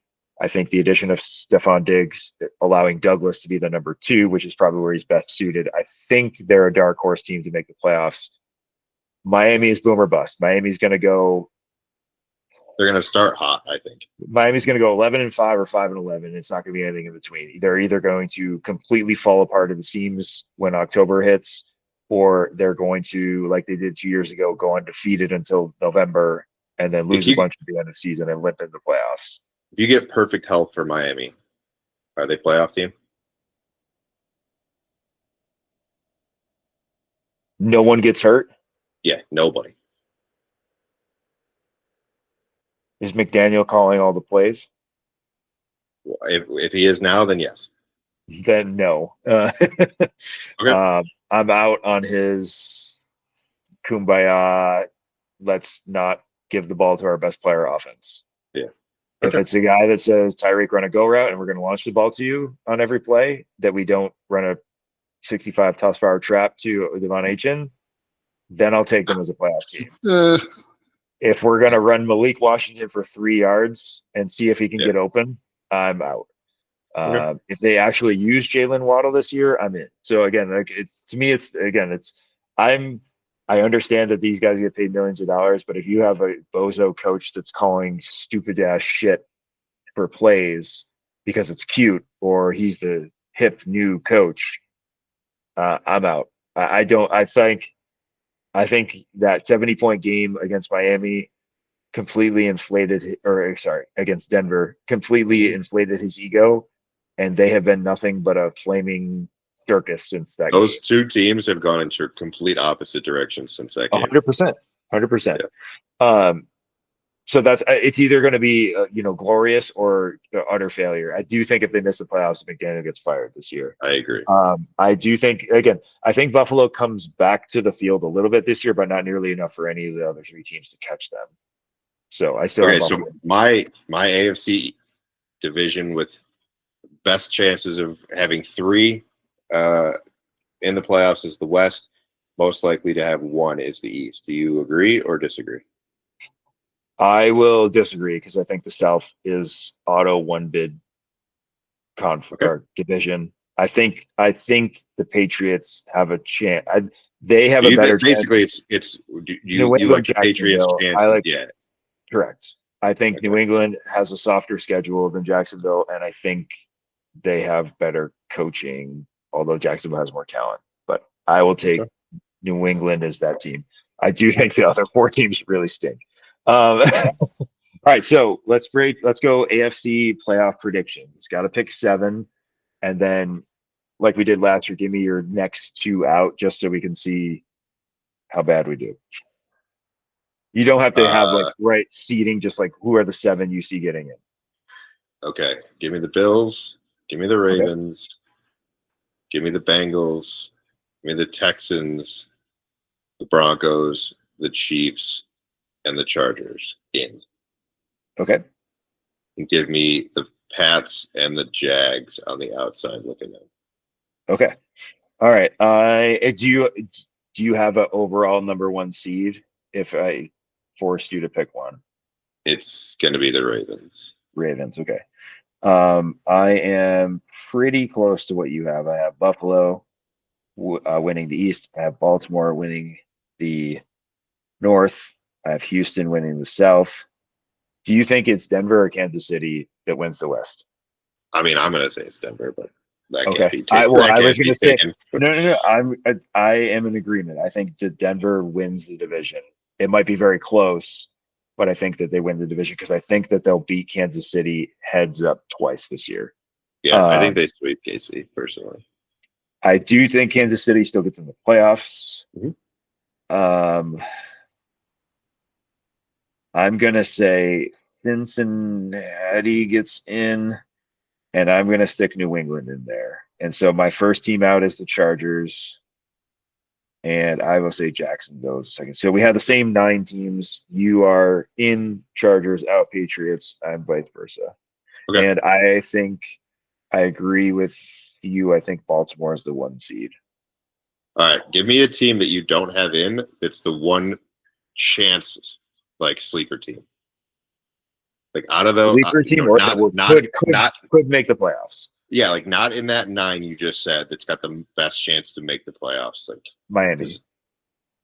I think the addition of Stephon Diggs, allowing Douglas to be the number 2, which is probably where he's best suited. I think they're a dark horse team to make the playoffs. Miami is boom or bust. Miami's going to go.
They're going to start hot, I think.
Miami's going to go 11-5 or 5-11. It's not going to be anything in between. They're either going to completely fall apart at the seams when October hits, or they're going to, like they did 2 years ago, go undefeated until November and then lose a bunch at the end of the season and limp in the playoffs.
If you get perfect health for Miami, are they playoff team?
No one gets hurt.
Yeah, nobody.
Is McDaniel calling all the plays?
If he is now, then yes.
Then no.
Okay.
I'm out on his kumbaya. Let's not give the ball to our best player offense.
Yeah.
If it's a guy that says, Tyreek, run a go route and we're going to launch the ball to you on every play, that we don't run a 65 toss power trap to Devon Achin, then I'll take them as a playoff team. If we're going to run Malik Washington for 3 yards and see if he can get open, I'm out.
Okay.
If they actually use Jalen Waddle this year, I'm in. So again, like I understand that these guys get paid millions of dollars, but if you have a bozo coach that's calling stupid ass shit for plays because it's cute or he's the hip new coach, I'm out. I think that 70-point game against Miami completely inflated, against Denver, completely inflated his ego, and they have been nothing but a flaming circus since that
Those
game.
2 teams have gone into complete opposite directions since that game.
100%. So it's either going to be glorious or utter failure. I do think if they miss the playoffs, McDaniel gets fired this year.
I agree.
I do think I think Buffalo comes back to the field a little bit this year, but not nearly enough for any of the other 3 teams to catch them. So I still have Buffalo.
So my AFC division with best chances of having 3 in the playoffs is the West. Most likely to have 1 is the East. Do you agree or disagree?
I will disagree because I think the South is auto one bid or division. I think the Patriots have a chance. They have a better
basically
chance.
it's
You
like the Patriots' chances.
Correct. I think New England has a softer schedule than Jacksonville, and I think they have better coaching, although Jacksonville has more talent. But I will take New England as that team. I do think the other 4 teams really stink. All right, so let's go AFC playoff predictions. Got to pick 7, and then, like we did last year, give me your next 2 out just so we can see how bad we do. You don't have to have right seeding, just like who are the 7 you see getting in.
Okay, give me the Bills. Give me the Ravens. Give me the Bengals. Give me the Texans, the Broncos, the Chiefs, and the Chargers in.
Okay.
And give me the Pats and the Jags on the outside looking in.
Okay. All right. Do you have an overall number 1 seed if I forced you to pick one?
It's going to be the Ravens.
Ravens. Okay. I am pretty close to what you have. I have Buffalo winning the East. I have Baltimore winning the North. I have Houston winning the South. Do you think it's Denver or Kansas City that wins the West?
I mean, I'm going to say it's Denver, but that
okay.
can't be taken.
I was going to say no. I am in agreement. I think that Denver wins the division. It might be very close, but I think that they win the division because I think that they'll beat Kansas City heads up twice this year.
Yeah, I think they sweep KC personally.
I do think Kansas City still gets in the playoffs. I'm going to say Cincinnati gets in, and I'm going to stick New England in there. And so my first team out is the Chargers, and I will say Jacksonville is the second. So we have the same 9 teams. You are in Chargers, out Patriots. I'm vice versa. Okay. And I think I agree with you. I think Baltimore is the 1 seed.
All right. Give me a team that you don't have in that's the 1 chance, like, sleeper team. Like out of the
sleeper team, or that could make the playoffs.
Yeah, like not in that 9 you just said that's got the best chance to make the playoffs. Like
Miami.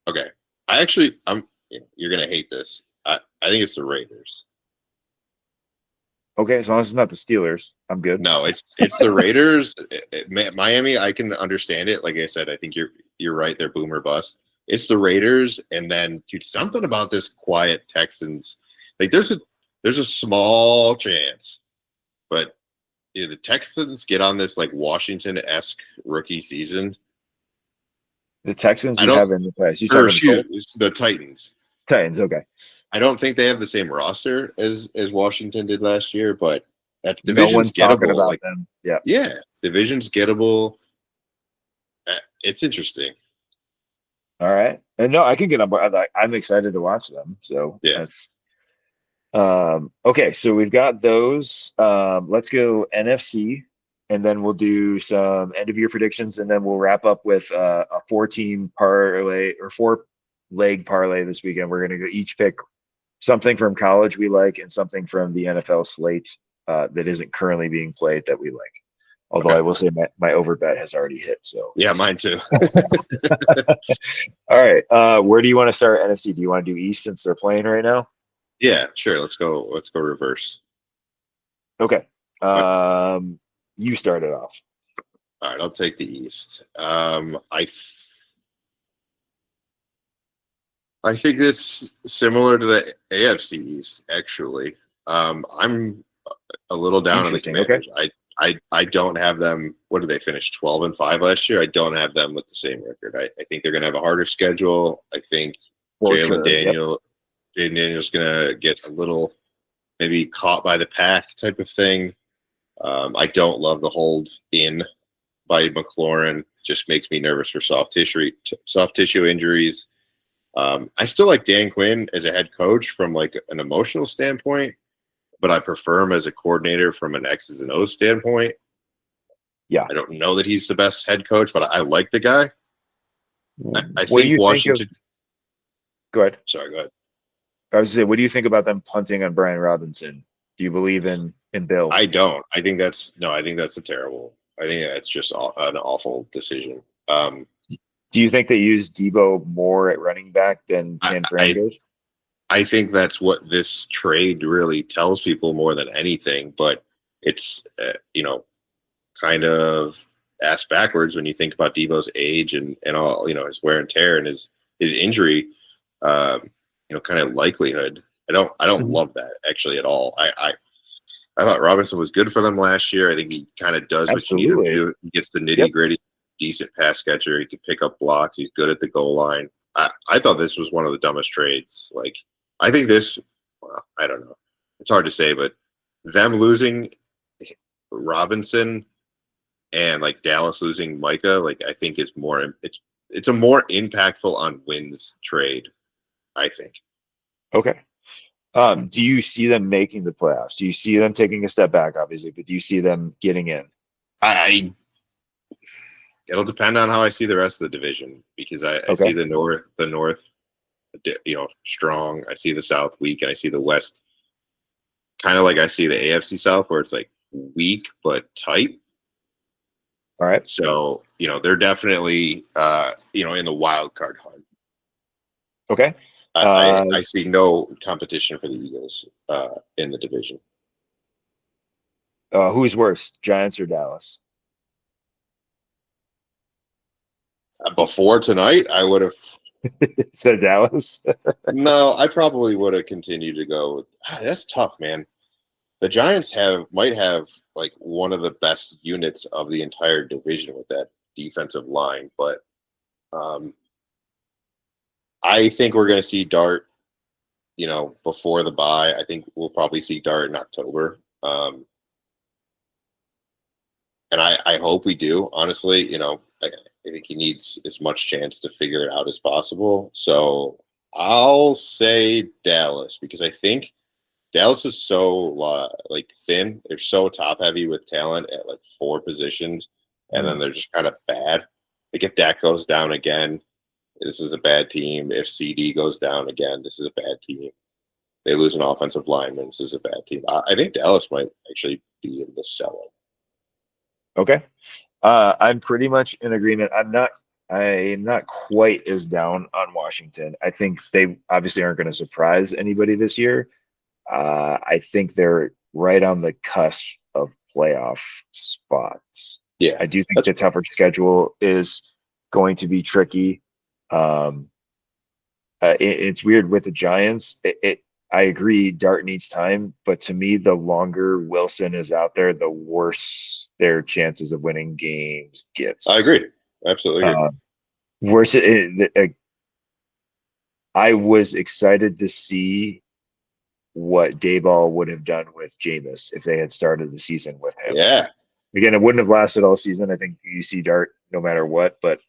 Okay, you're gonna hate this. I think it's the Raiders.
Okay, as long as it's not the Steelers, I'm good.
No, it's the Raiders. Miami, I can understand it. Like I said, I think you're right. They're boomer bust. It's the Raiders, and then dude, something about this quiet Texans. Like there's a small chance, but the Texans get on this like Washington-esque rookie season.
The Texans you have in the past.
The Titans.
Titans, okay.
I don't think they have the same roster as Washington did last year, but that division's gettable.
About them.
Yeah, division's gettable. It's interesting.
All right, and no, I can get on board. I'm excited to watch them. So
yeah.
That's okay. So we've got those. Let's go NFC, and then we'll do some end of year predictions, and then we'll wrap up with a 4-team parlay or 4-leg parlay this weekend. We're going to go each pick something from college we like and something from the NFL slate that isn't currently being played that we like. Although I will say my over bet has already hit. So
yeah, mine too.
All right. Where do you want to start NFC? Do you want to do East since they're playing right now?
Yeah, sure. Let's go reverse.
Okay. You started off.
All right, I'll take the East. I think it's similar to the AFC East, actually. I'm a little down on the Commanders.
Okay.
I don't have them. What did they finish? 12-5 last year. I don't have them with the same record. I think they're going to have a harder schedule. I think Jaden Daniel's going to get a little maybe caught by the pack type of thing. I don't love the hold in by McLaurin. It just makes me nervous for soft tissue injuries. I still like Dan Quinn as a head coach from like an emotional standpoint, but I prefer him as a coordinator from an X's and O's standpoint.
Yeah.
I don't know that he's the best head coach, but I like the guy. I think Washington.
Go ahead.
Sorry, go ahead.
I was going to say, what do you think about them punting on Brian Robinson? Do you believe in Bill?
I don't. I think that's a terrible. I think that's just an awful decision.
Do you think they use Debo more at running back than Fernandez?
I think that's what this trade really tells people more than anything, but it's, kind of ass backwards when you think about Debo's age and all, his wear and tear and his injury, kind of likelihood. I don't love that actually at all. I thought Robinson was good for them last year. I think he kind of does what you need him to do. He gets the nitty gritty, decent pass catcher. He can pick up blocks. He's good at the goal line. I thought this was one of the dumbest trades. Like, I think I don't know. It's hard to say, but them losing Robinson and like Dallas losing Micah, like I think is more. It's a more impactful on wins trade, I think.
Okay. Do you see them making the playoffs? Do you see them taking a step back, obviously, but do you see them getting in?
It'll depend on how I see the rest of the division because I see the North, strong. I see the South weak, and I see the West kind of like I see the AFC South where it's like weak but tight.
All right.
So, they're definitely, in the wild card hunt.
Okay.
I see no competition for the Eagles in the division.
Who's worse, Giants or Dallas?
Before tonight, I would have
said Dallas.
No, I probably would have continued to go. That's tough, man. The Giants might have like one of the best units of the entire division with that defensive line, but I think we're going to see Dart, before the bye. I think we'll probably see Dart in October. And I hope we do, honestly. I think he needs as much chance to figure it out as possible. So I'll say Dallas because I think Dallas is so thin. They're so top heavy with talent at like 4 positions, and then they're just kind of bad. Like if Dak goes down again, this is a bad team. If CD goes down again, this is a bad team. they lose an offensive lineman. This is a bad team. I think Dallas might actually be in the cellar.
Okay. I'm pretty much in agreement. I'm not quite as down on Washington. I think they obviously aren't going to surprise anybody this year. I think they're right on the cusp of playoff spots.
Yeah,
I do think
that's
the tougher schedule is going to be tricky. Um, it's weird with the Giants. I agree, Dart needs time, but to me, the longer Wilson is out there, the worse their chances of winning games
I
gets.
agree. Absolutely agree.
Uh, worse, I was excited to see what Dayball would have done with Jameis if they had started the season with him.
Yeah,
Again, it wouldn't have lasted all season. I think you see Dart no matter what, but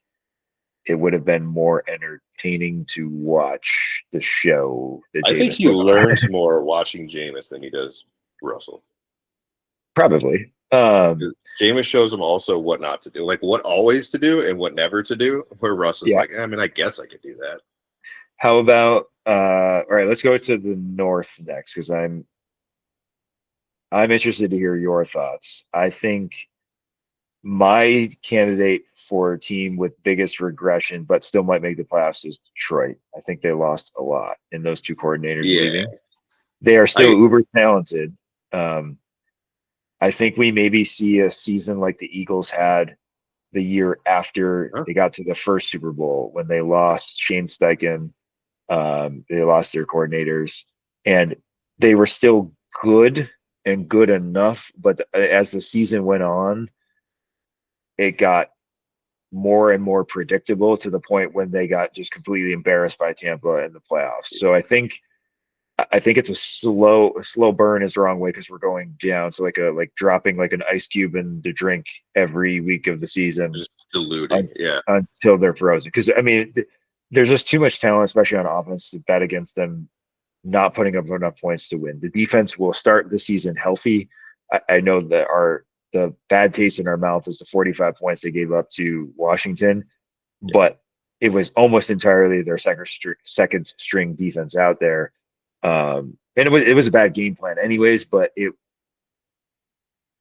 it would have been more entertaining to watch the show that
I think
Jameis
he
put on.
learns more watching Jameis than he does Russell.
Probably.
Jameis shows him also what not to do, like what always to do and what never to do. Where Russ is
Yeah.
like, I mean, I guess I could do that.
How about all right, let's go to the North next because I'm interested to hear your thoughts. I think my candidate for a team with biggest regression, but still might make the playoffs, is Detroit. I think they lost a lot in those two coordinators
Yeah,
leaving. They are still
I
uber talented. Um, I think we maybe see a season like the Eagles had the year after
huh?
they got to the first Super Bowl when they lost Shane Steichen. They lost their coordinators, and they were still good and good enough. But as the season went on, it got more and more predictable to the point when they got just completely embarrassed by Tampa in the playoffs. So I think it's a slow burn is the wrong way because we're going down. So like dropping like an ice cube in the drink every week of the season
Just diluting. Yeah,
until they're frozen. Because I mean, there's just too much talent, especially on offense, to bet against them not putting up enough points to win. The defense will start the season healthy. I know that the bad taste in our mouth is the 45 points they gave up to Washington,
yeah.
but it was almost entirely their second string defense out there. And it was a bad game plan anyways, but it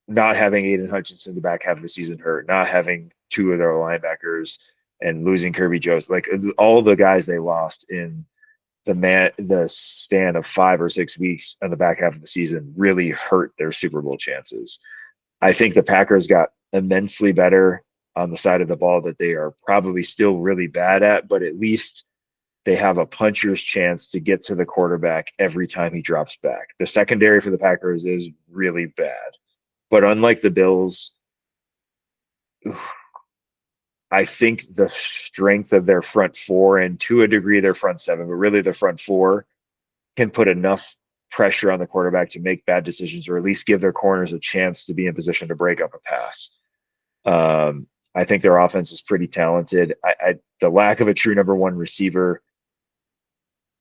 not having Aiden Hutchinson the back half of the season hurt, not having two of their linebackers and losing Kirby Jones, like all the guys they lost in the span of 5 or 6 weeks on the back half of the season really hurt their Super Bowl chances. I think the Packers got immensely better on the side of the ball that they are probably still really bad at, but at least they have a puncher's chance to get to the quarterback every time he drops back. The secondary for the Packers is really bad. But unlike the Bills, I think the strength of their front four and to a degree their front seven, but really the front four can put enough pressure on the quarterback to make bad decisions or at least give their corners a chance to be in position to break up a pass. I think their offense is pretty talented. The lack of a true number one receiver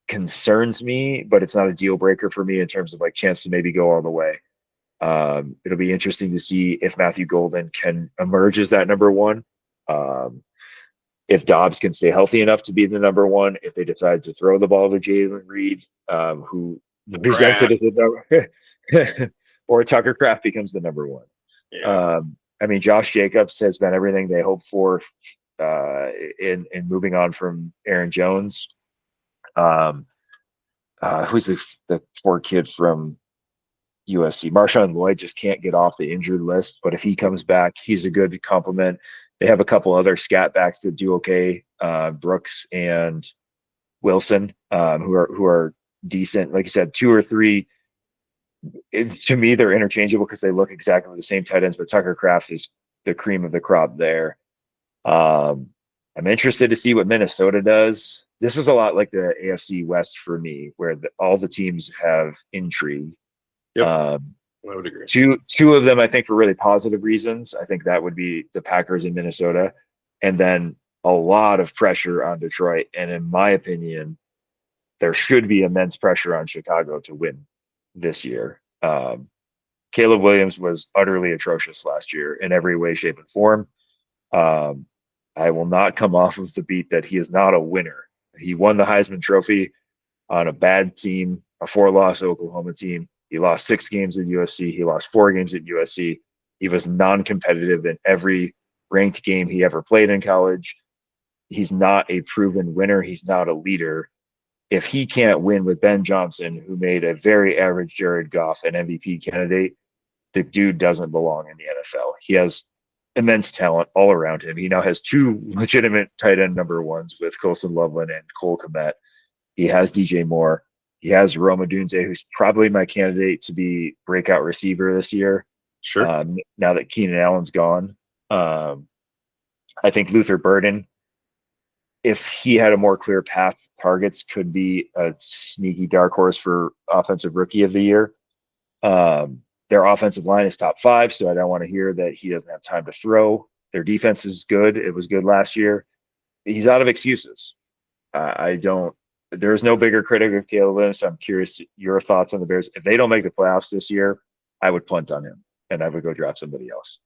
concerns me, but it's not a deal breaker for me in terms of like chance to maybe go all the way. It'll be interesting to see if Matthew Golden can emerge as that number one. If Dobbs can stay healthy enough to be the number one, if they decide to throw the ball to Jalen Reed, who presented
Grass.
as a number, or Tucker Kraft becomes the number one.
Yeah,
I mean, Josh Jacobs has been everything they hoped for in moving on from Aaron Jones. Um, who's the poor kid from USC? Marshawn Lloyd just can't get off the injured list, but if he comes back, he's a good complement. They have a couple other scat backs that do okay, Brooks and Wilson, who are decent. Like you said, two or three. To me, they're interchangeable because they look exactly the same tight ends, but Tucker Kraft is the cream of the crop there. Um, I'm interested to see what Minnesota does. This is a lot like the AFC West for me, where all the teams have intrigue.
yep,
Um,
I would agree.
two of them, I think, for really positive reasons. I think that would be the Packers in Minnesota, and then a lot of pressure on Detroit. And in my opinion, there should be immense pressure on Chicago to win this year. Caleb Williams was utterly atrocious last year in every way, shape, and form. Um, I will not come off of the beat that he is not a winner. He won the Heisman Trophy on a bad team a 4-loss Oklahoma team. He lost 6 games at USC. He lost 4 games at USC. He was non-competitive in every ranked game he ever played in college. He's not a proven winner. He's not a leader. If he can't win with Ben Johnson, who made a very average Jared Goff an MVP candidate, the dude doesn't belong in the NFL. He has immense talent all around him. He now has 2 legitimate tight end number ones with Colson Loveland and Cole Kmet. He has DJ Moore. He has Rome Odunze, who's probably my candidate to be breakout receiver this year.
Sure.
Now that Keenan Allen's gone, I think Luther Burden, if he had a more clear path to targets, could be a sneaky dark horse for offensive rookie of the year. Their offensive line is top 5, so I don't want to hear that he doesn't have time to throw. Their defense is good. It was good last year. He's out of excuses. There's no bigger critic of Caleb Williams, so I'm curious your thoughts on the Bears. If they don't make the playoffs this year, I would punt on him and I would go draft somebody else.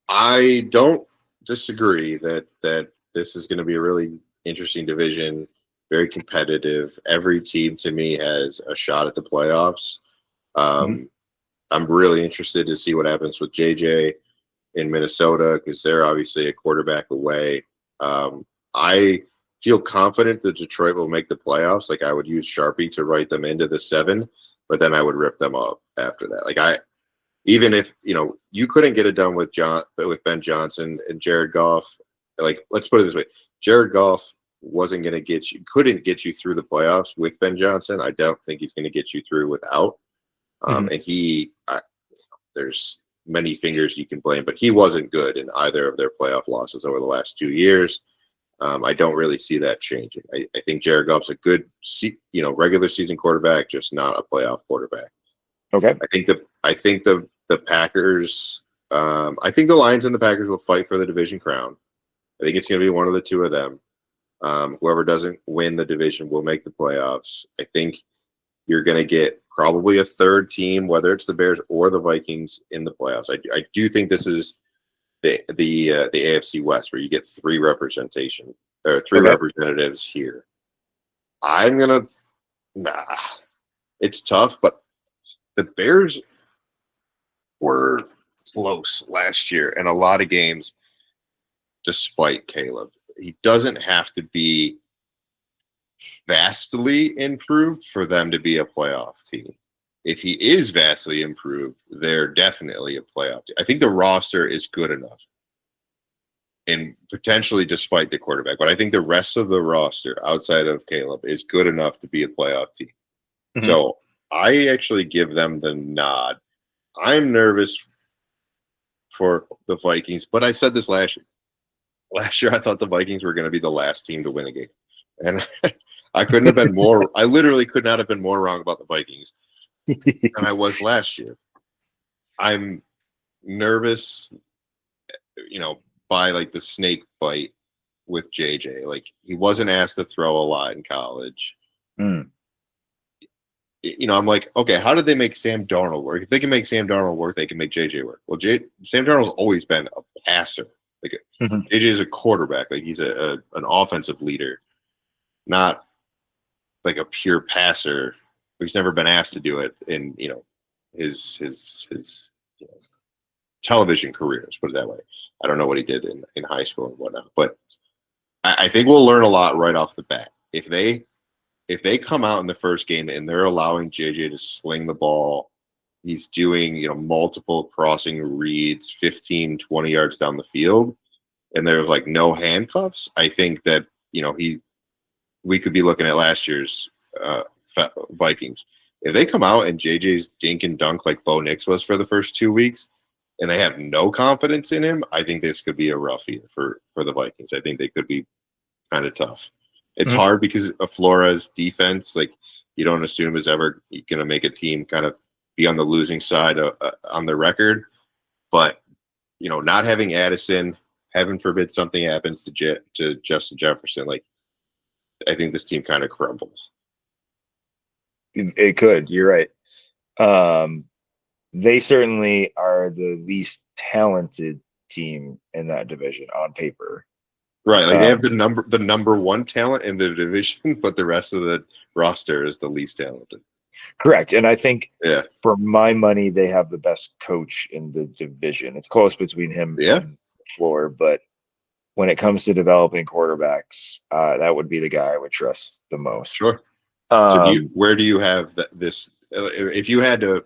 I don't disagree that this is going to be a really interesting division, very competitive. Every team to me has a shot at the playoffs. I'm really interested to see what happens with JJ in Minnesota because they're obviously a quarterback away. I feel confident that Detroit will make the playoffs. Like I would use Sharpie to write them into the 7, but then I would rip them up after that. Like even if you couldn't get it done with Ben Johnson and Jared Goff. Like let's put it this way: Jared Goff couldn't get you through the playoffs with Ben Johnson. I don't think he's going to get you through without. And there's many fingers you can blame, but he wasn't good in either of their playoff losses over the last 2 years. I don't really see that changing. I think Jared Goff's a good, regular season quarterback, just not a playoff quarterback.
Okay.
I think the Packers. I think the Lions and the Packers will fight for the division crown. I think it's going to be one of the 2 of them. Whoever doesn't win the division will make the playoffs. I think you're going to get probably a 3rd team, whether it's the Bears or the Vikings, in the playoffs. I do think this is the AFC West where you get 3 representation or 3 representatives here. It's tough, but the Bears were close last year in a lot of games, despite Caleb. He doesn't have to be vastly improved for them to be a playoff team. If he is vastly improved, they're definitely a playoff team. I think the roster is good enough, and potentially despite the quarterback, but I think the rest of the roster outside of Caleb is good enough to be a playoff team. So I actually give them the nod. I'm nervous for the Vikings, but I said this last year. Last year, I thought the Vikings were going to be the last team to win a game, and I couldn't have been more. I literally could not have been more wrong about the Vikings than I was last year. I'm nervous, by like the snake bite with JJ. Like he wasn't asked to throw a lot in college. I'm like, okay, how did they make Sam Darnold work? If they can make Sam Darnold work, they can make JJ work. Well, Sam Darnold's always been a passer. Like JJ is a quarterback. Like he's an offensive leader, not like a pure passer. He's never been asked to do it in his television career. Let's put it that way. I don't know what he did in high school and whatnot, but I think we'll learn a lot right off the bat. If they come out in the first game and they're allowing JJ to sling the ball, he's doing, multiple crossing reads 15, 20 yards down the field, and there's like no handcuffs, I think that, we could be looking at last year's Vikings. If they come out and JJ's dink and dunk like Bo Nix was for the first 2 weeks, and they have no confidence in him, I think this could be a rough year for the Vikings. I think they could be kind of tough. It's hard because of Flores' defense. Like, you don't assume is ever going to make a team kind of be on the losing side on the record. But, not having Addison, heaven forbid something happens to Justin Jefferson, like, I think this team kind of crumbles.
It could. You're right. They certainly are the least talented team in that division on paper.
Right, like they have the number 1 talent in the division, but the rest of the roster is the least talented.
Correct. And I think
Yeah.
for my money, they have the best coach in the division. It's close between him
Yeah.
and Floor, but when it comes to developing quarterbacks, that would be the guy I would trust the most.
Sure. So where do you have this? If you had to,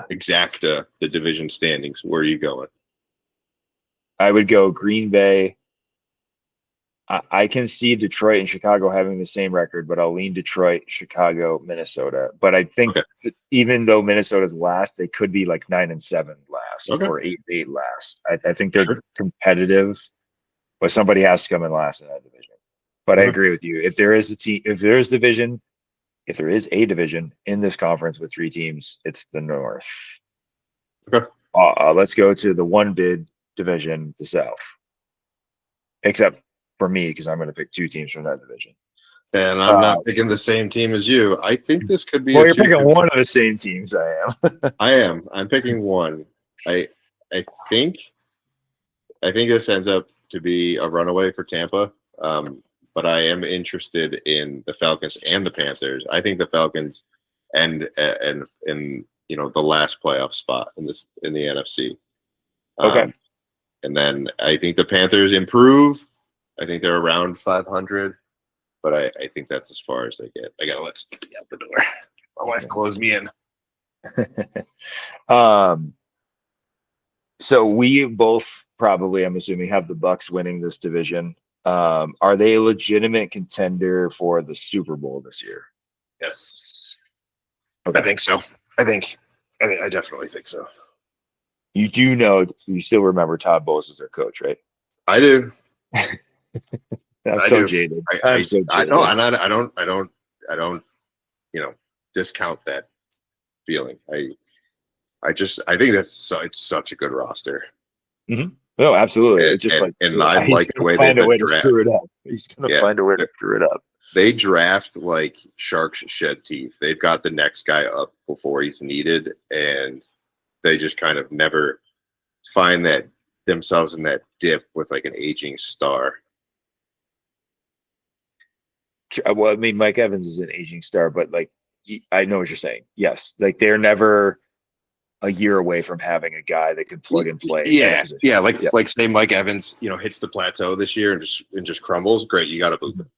exact the division standings, where are you going?
I would go Green Bay. I can see Detroit and Chicago having the same record, but I'll lean Detroit, Chicago, Minnesota. But I think even though Minnesota's last, they could be like 9-7 last or 8-8 last. I think they're competitive, but somebody has to come in last in that division. But I agree with you. If there is a division in this conference with 3 teams, it's the North.
Okay.
Let's go to the one bid division, the South. Except for me, because I'm going to pick 2 teams from that division.
And I'm not picking the same team as you. I think this could be.
Well, you're picking one of the same teams. I am.
I am. I'm picking one. I think this ends up to be a runaway for Tampa. But I am interested in the Falcons and the Panthers. I think the Falcons and the last playoff spot in the NFC.
Okay.
And then I think the Panthers improve. I think they're around 500, but I think that's as far as they get. I gotta let Snoopy out the door. My wife closed me in.
So we both probably, I'm assuming, have the Bucks winning this division. Are they a legitimate contender for the Super Bowl this year?
Yes.
Okay.
I think so. I definitely think so.
You still remember Todd Bowles as their coach, right?
I do.
I'm so jaded. I'm so jaded.
I know, and I don't, discount that feeling. I think it's such a good roster.
Mm-hmm. No, absolutely. It's just
I like the way they
find a way to screw it up. He's going to find a way to screw it up.
They draft like sharks shed teeth. They've got the next guy up before he's needed, and they just kind of never find themselves in that dip with like an aging star.
Well, I mean, Mike Evans is an aging star, but I know what you're saying. Yes, they're never a year away from having a guy that can plug and play.
Yeah. Like say Mike Evans, hits the plateau this year and just crumbles. Great, you got to boot him.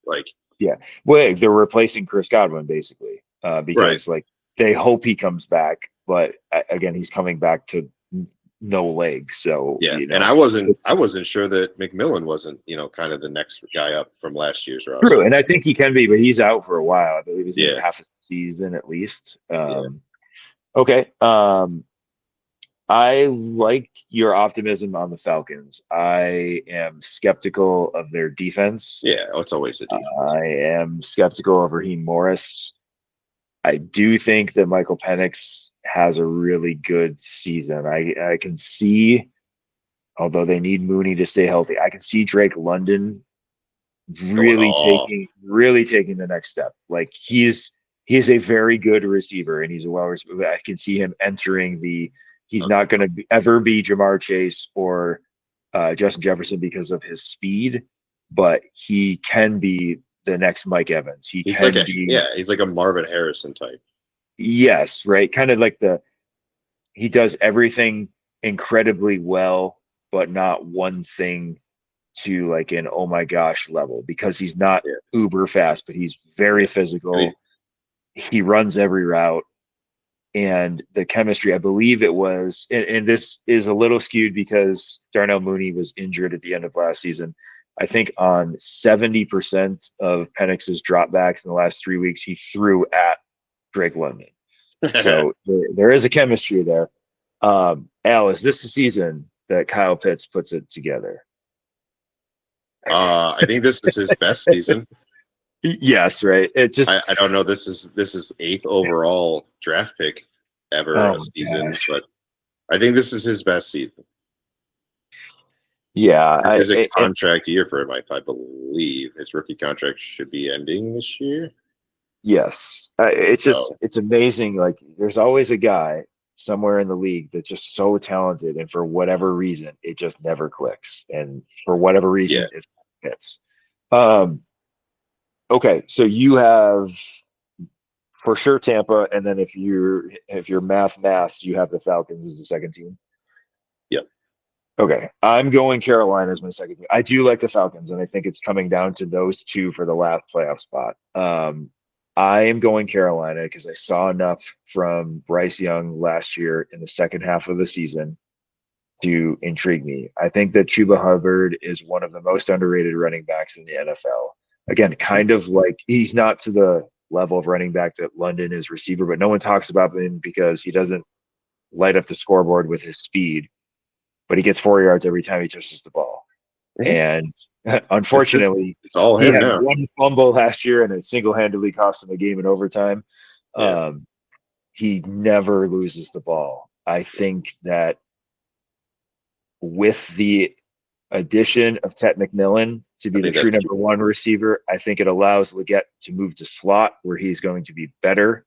Well, they're replacing Chris Godwin basically because they hope he comes back, but again, he's coming back to no legs. So
and I wasn't sure that McMillan wasn't kind of the next guy up from last year's roster.
True, and I think he can be, but he's out for a while. I believe he's in half a season at least. Okay. I like your optimism on the Falcons. I am skeptical of their defense.
Yeah, it's always a defense.
I am skeptical of Raheem Morris. I do think that Michael Penix has a really good season. I can see, although they need Mooney to stay healthy, I can see Drake London really taking the next step. Like he is a very good receiver, and he's a well-respected. I can see him entering the. He's not going to ever be Jamar Chase or Justin Jefferson because of his speed, but he can be the next Mike Evans. He's
like a Marvin Harrison type.
Yes, right. Kind of like he does everything incredibly well, but not one thing to like an oh my gosh level, because he's not uber fast, but he's very physical. He runs every route. And the chemistry, I believe it was, and this is a little skewed because Darnell Mooney was injured at the end of last season. I think on 70% of Penix's dropbacks in the last 3 weeks, he threw at Drake London. So there is a chemistry there. Al, is this the season that Kyle Pitts puts it together?
I think this is his best season.
Yes, right. It just
I don't know. This is 8th overall draft pick ever a season, but I think this is his best season.
Yeah,
it's a contract year for him. I believe his rookie contract should be ending this year.
Yes, it's amazing. Like there's always a guy somewhere in the league that's just so talented, and for whatever reason, it just never clicks. And for whatever reason, it fits. Okay, so you have for sure Tampa, and then if you're maths, you have the Falcons as the second team.
Yep.
Okay, I'm going Carolina as my second team. I do like the Falcons, and I think it's coming down to those two for the last playoff spot. I am going Carolina because I saw enough from Bryce Young last year in the second half of the season to intrigue me. I think that Chuba Hubbard is one of the most underrated running backs in the NFL. Again, kind of like he's not to the level of running back that London is receiver, but no one talks about him because he doesn't light up the scoreboard with his speed, but he gets 4 yards every time he touches the ball.
Mhm.
And unfortunately,
It's all
he
him
had
now.
one fumble last year and it single-handedly cost him a game in overtime.
Yeah.
He never loses the ball. I think that with the addition of Ted McMillan to
I
be the
think
true
that's true.
number one receiver, I think it allows Leggett to move to slot where he's going to be better.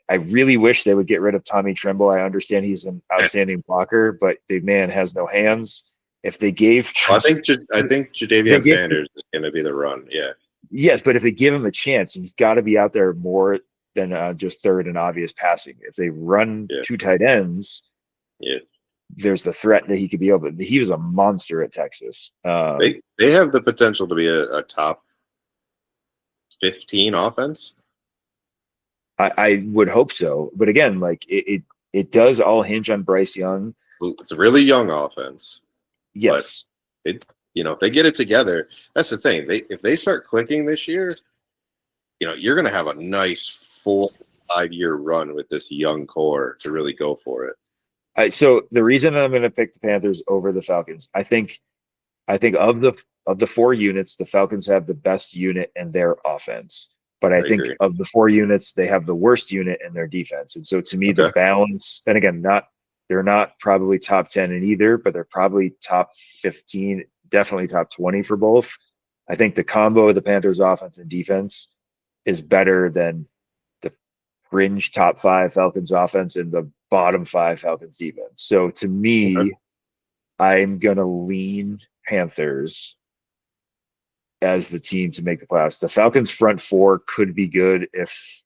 I really wish they would get rid of Tommy Tremble. I understand he's an outstanding blocker, but the man has no hands. If they gave,
I think
they
Jadavion
gave,
Sanders is going to be the run. Yeah.
yes, but if they give him a chance, he's got to be out there more than just third and obvious passing. If they run
Yeah.
two tight ends,
Yeah.
there's the threat that he could be open. He was a monster at Texas.
They have the potential to be a top 15 offense.
I would hope so, but again, like it does all hinge on Bryce Young.
It's a really young offense.
Yes,
It if they get it together, that's the thing. If they start clicking this year, you're going to have a nice 4 5 year run with this young core to really go for it.
so the reason I'm going to pick the Panthers over the Falcons, I think of the four units, the Falcons have the best unit in their offense. But I
I
think
agree.
of the four units, they have the worst unit in their defense. And so to me, the
Okay.
balance, and again, they're not probably top 10 in either, but they're probably top 15, definitely top 20 for both. I think the combo of the Panthers offense and defense is better than the fringe top five Falcons offense and the bottom five Falcons defense. So to
Okay.
me, I'm gonna lean Panthers as the team to make the playoffs. The Falcons front four could be good if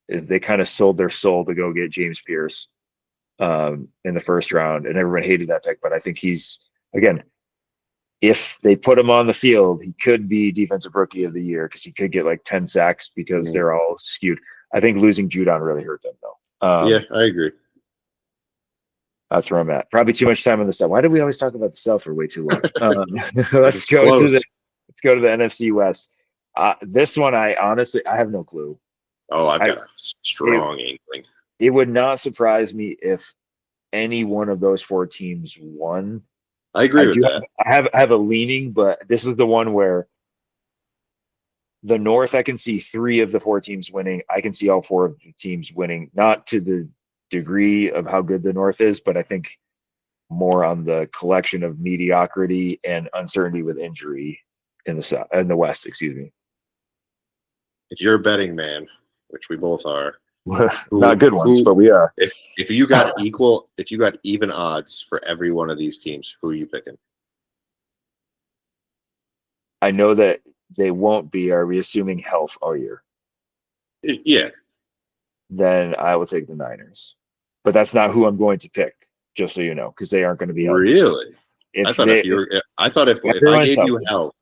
they kind of sold their soul to go get James Pierce in the first round, and everyone hated that pick. But I think he's again, if they put him on the field, he could be defensive rookie of the year because he could get like 10 sacks because
Mhm.
they're all skewed. I think losing Judon really hurt them though.
Yeah, I agree.
That's where I'm at. Probably too much time on the South. Why do we always talk about the South for way too long? Let's
It's
go to
close.
the NFC West. This one, I honestly, I have no clue.
Oh, I've
I
got a strong inkling.
it would not surprise me if any one of those four teams won.
I agree with
Do
that.
I have a leaning, but this is the one where the North, I can see three of the four teams winning. I can see all four of the teams winning, not to the degree of how good the North is, but I think more on the collection of mediocrity and uncertainty with injury in the South, in the West, excuse me.
If you're a betting man, which we both are,
Not good ones, but we are.
if you got even odds for every one of these teams, who are you picking?
I know that they won't be. Are we assuming health all year?
Yeah.
Then I will take the Niners. But that's not who I'm going to pick, just so you know, because they aren't going to be healthy.
Really?
If
I thought if I
everyone's
gave you
healthy,
health,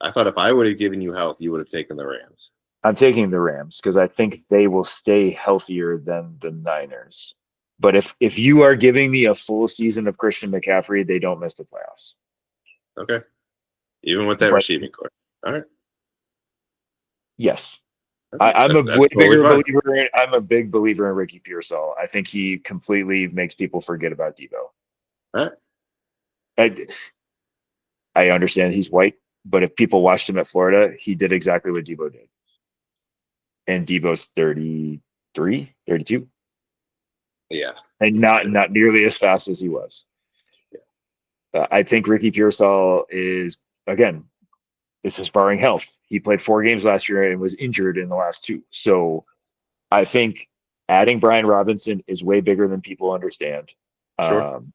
I thought if I would have given you health, you would have taken the Rams.
I'm taking the Rams because I think they will stay healthier than the Niners. But if you are giving me a full season of Christian McCaffrey, they don't miss the playoffs.
Okay. Even with that
But
receiving core. All right.
yes,
Okay.
I'm a
That's
way
totally
bigger
fine.
believer. I'm a big believer in Ricky Pearsall. I think he completely makes people forget about Debo.
All right.
I understand he's white, but if people watched him at Florida, he did exactly what Debo did. And Debo's 33, 32,
Yeah.
and not nearly as fast as he was. I think Ricky Pearsall is, again, this is barring health. He played 4 games last year and was injured in the last 2. So I think adding Brian Robinson, is way bigger than people understand.
Sure.
Um,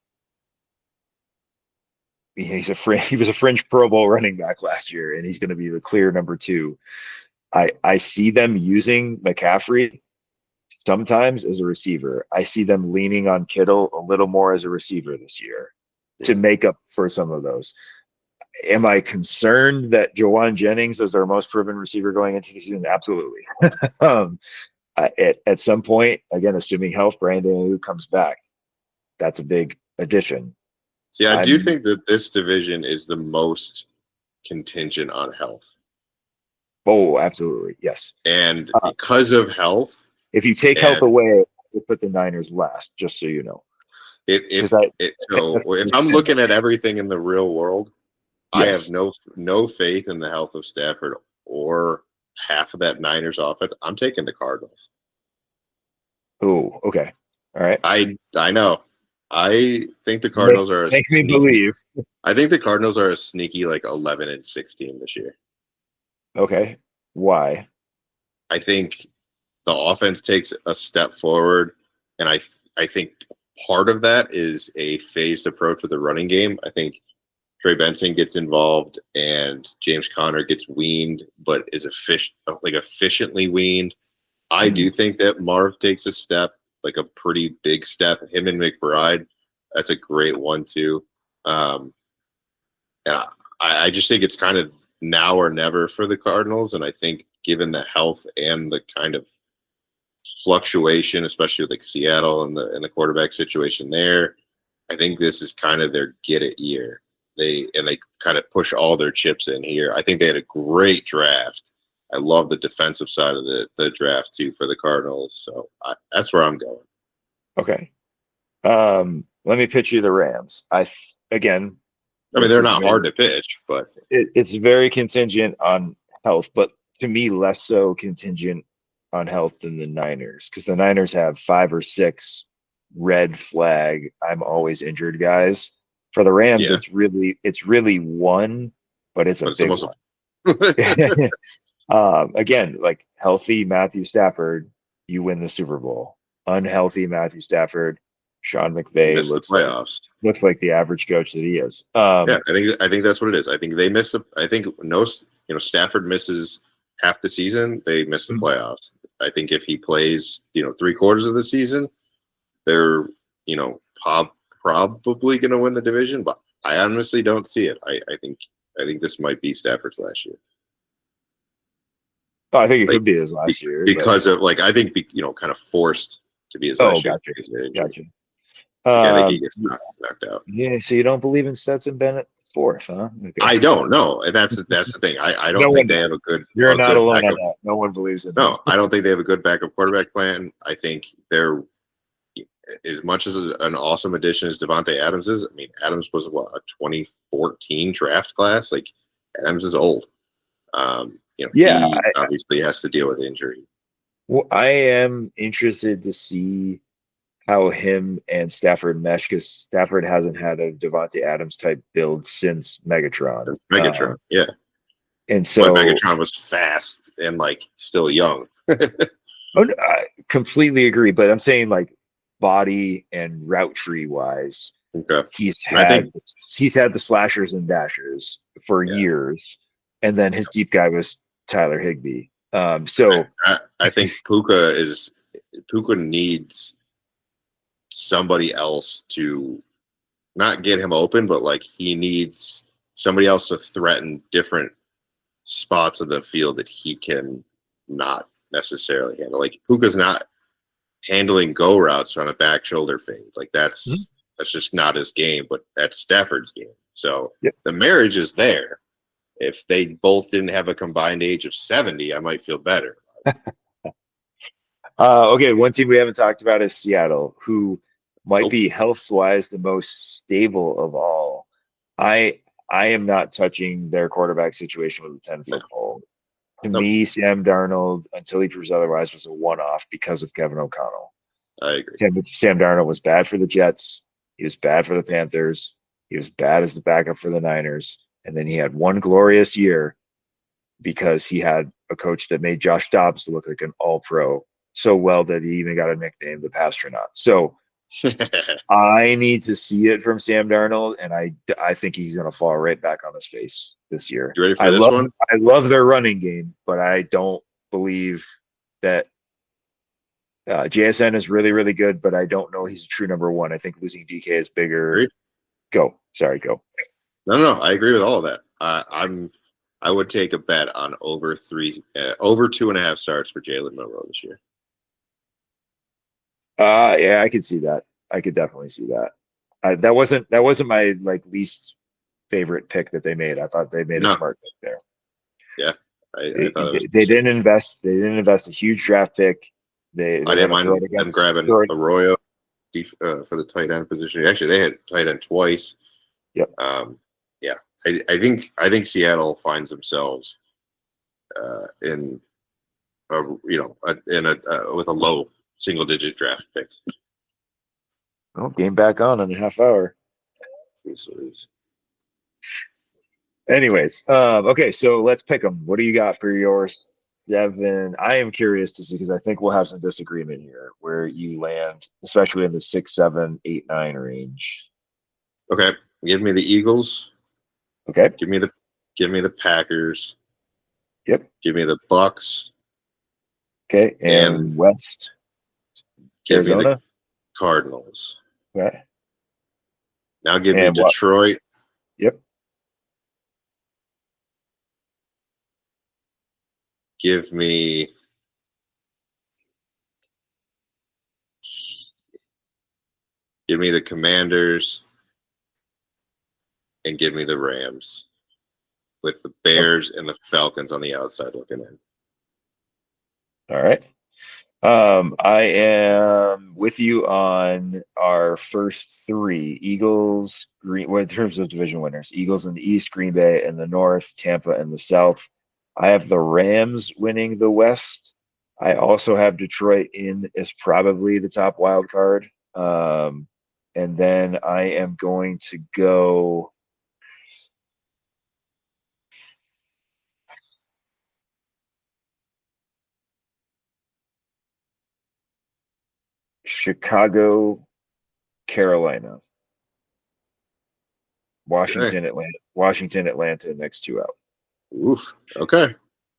he was a fringe Pro Bowl running back last year, and he's going to be the clear number two. I see them using McCaffrey sometimes as a receiver. I see them leaning on Kittle a little more as a receiver this year to make up for some of those. Am I concerned that Jawan Jennings is their most proven receiver going into the season? Absolutely. um, at some point, again, assuming health, Brandon Ayuk comes back, that's a big addition.
See, I do think that this division is the most contingent on health.
Oh, absolutely. Yes.
And because of health,
if you take health away, you put the Niners last, just so you know.
If I'm looking at everything in the real world, yes. I have no faith in the health of Stafford or half of that Niners offense. I'm taking the Cardinals.
Oh, okay. All right.
I know. I think the Cardinals are
make me believe.
I think the Cardinals are a sneaky like 11-16 this year.
Okay. Why?
I think the offense takes a step forward, and I think part of that is a phased approach with the running game. I think Trey Benson gets involved and James Conner gets weaned, but is efficiently weaned. I do think that Marv takes a step, like a pretty big step. Him and McBride, that's a great 1-2. And I just think it's kind of now or never for the Cardinals. And I think given the health and the kind of fluctuation, especially with like Seattle and the quarterback situation there, I think this is kind of their get it year. They kind of push all their chips in here. I think they had a great draft. I love the defensive side of the draft too for the Cardinals. So that's where I'm going.
Okay. Let me pitch you the Rams. I mean,
they're not hard to pitch, but
it's very contingent on health, but to me, less so contingent on health than the Niners, because the Niners have 5 or 6 red flag, I'm always injured guys. For the Rams, it's really one, but it's a big one. Again, like healthy Matthew Stafford, you win the Super Bowl. Unhealthy Matthew Stafford, Sean McVay looks like the average coach that he is.
I think that's what it is. I think they missed. Stafford misses half the season. They miss the playoffs. I think if he plays, 3/4 of the season, they're probably going to win the division. But I honestly don't see it. I think this might be Stafford's last year.
Oh, I think it could be his last year
because of I think kind of forced to be his last year.
Gotcha.
I think he gets knocked out.
Yeah, so you don't believe in Stetson Bennett fourth, huh? Okay.
I don't know, and that's the thing. I don't think they have a good.
You're not alone on that. No one believes in.
No, I don't think they have a good backup quarterback plan. I think they're as much as an awesome addition as Devontae Adams is. I mean, Adams was a 2014 draft class. Like Adams is old. He obviously has to deal with injury.
Well, I am interested to see how him and Stafford mesh, because Stafford hasn't had a Devontae Adams type build since Megatron.
Yeah.
And so
Megatron was fast and still young.
I completely agree, but I'm saying body and route tree wise,
okay.
He's had the slashers and dashers for years, and then his deep guy was Tyler Higbee. So
I think Puka needs somebody else to not get him open, but he needs somebody else to threaten different spots of the field that he can not necessarily handle. Puka's not handling go routes on a back shoulder fade. That's just not his game, but that's Stafford's game. So the marriage is there. If they both didn't have a combined age of 70, I might feel better.
Okay, one team we haven't talked about is Seattle, who might be health-wise the most stable of all. I am not touching their quarterback situation with a 10-foot pole. To me, Sam Darnold, until he proves otherwise, was a one-off because of Kevin O'Connell.
I agree.
Sam Darnold was bad for the Jets. He was bad for the Panthers. He was bad as the backup for the Niners. And then he had one glorious year because he had a coach that made Josh Dobbs look like an all-pro so well that he even got a nickname, the Pastronaut. So, I need to see it from Sam Darnold, and I think he's going to fall right back on his face this year.
You ready for this one?
I love their running game, but I don't believe that JSN is really, really good, but I don't know he's a true number one. I think losing DK is bigger.
Agree?
Go. Sorry, go.
No, I agree with all of that. I would take a bet on over 2.5 starts for Jalen Milroe this year.
Yeah, I could see that. I could definitely see that. That wasn't my like least favorite pick that they made. I thought they made a smart pick there.
Yeah, I thought it was.
They didn't invest. They didn't invest a huge draft pick. They
I didn't mind them grabbing Arroyo for the tight end position. Actually, they had tight end twice.
Yep.
Yeah, I think Seattle finds themselves in with a low single-digit draft pick.
Well, game back on in a half hour. Anyways, okay, so let's pick them. What do you got for yours, Devin? I am curious to see because I think we'll have some disagreement here where you land, especially in the 6, 7, 8, 9 range.
Okay, give me the Eagles.
Okay.
Give me the Packers.
Yep.
Give me the Bucks.
Okay, and West.
Give
Arizona?
me the Cardinals.
Okay.
Now give me Detroit.
Yep.
Give me the Commanders, and give me the Rams, with the Bears and the Falcons on the outside looking in.
All right. I am with you on our first three: Eagles, in terms of division winners, Eagles in the East, Green Bay in the North, Tampa in the South. I have the Rams winning the West. I also have Detroit in as probably the top wild card. And then I am going to go. Chicago, Carolina, Washington, Atlanta, next two out.
Oof. Okay.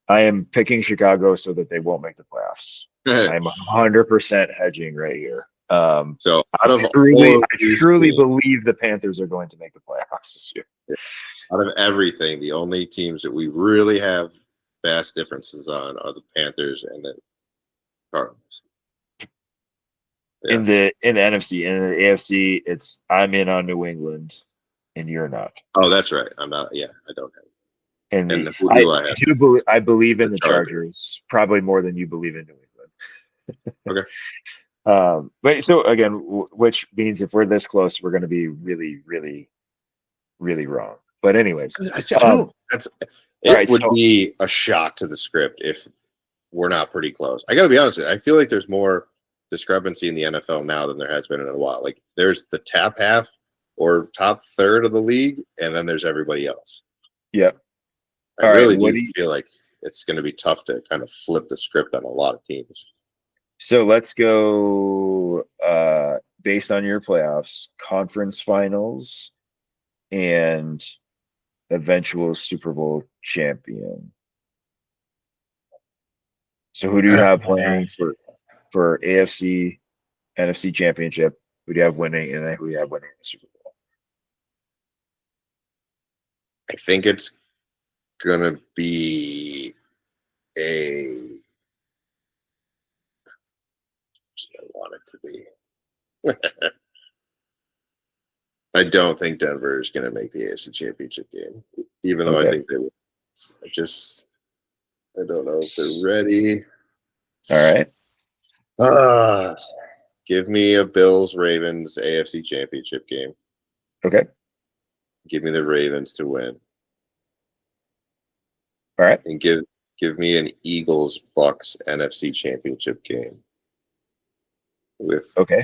I am picking Chicago so that they won't make the playoffs. I'm 100% hedging right here.
So
I truly believe the Panthers are going to make the playoffs this year.
Out of everything, the only teams that we really have vast differences on are the Panthers and the Cardinals.
Yeah. In the NFC, in the AFC, I'm in on New England, and you're not.
Oh, that's right. I'm not. Yeah, I don't have.
And who do I have? I believe in the Chargers probably more than you believe in New
England.
Okay. But so again, which means if we're this close, we're going to be really, really, really wrong. But anyways,
it would be a shock to the script if we're not pretty close. I got to be honest with you. I feel like there's more discrepancy in the NFL now than there has been in a while. Like there's the top half or top third of the league, and then there's everybody else.
Yep.
I really do feel like it's going to be tough to kind of flip the script on a lot of teams.
So let's go based on your playoffs, conference finals, and eventual Super Bowl champion. So who do you have playing for AFC, NFC championship? Who do you have winning, and then who do you have winning the Super Bowl?
I think it's gonna be I want it to be. I don't think Denver is going to make the AFC Championship game, even though I think they will. I don't know if they're ready.
All right.
Give me a Bills-Ravens AFC Championship game.
Okay.
Give me the Ravens to win.
All right.
And give me an Eagles-Bucks NFC Championship game. With the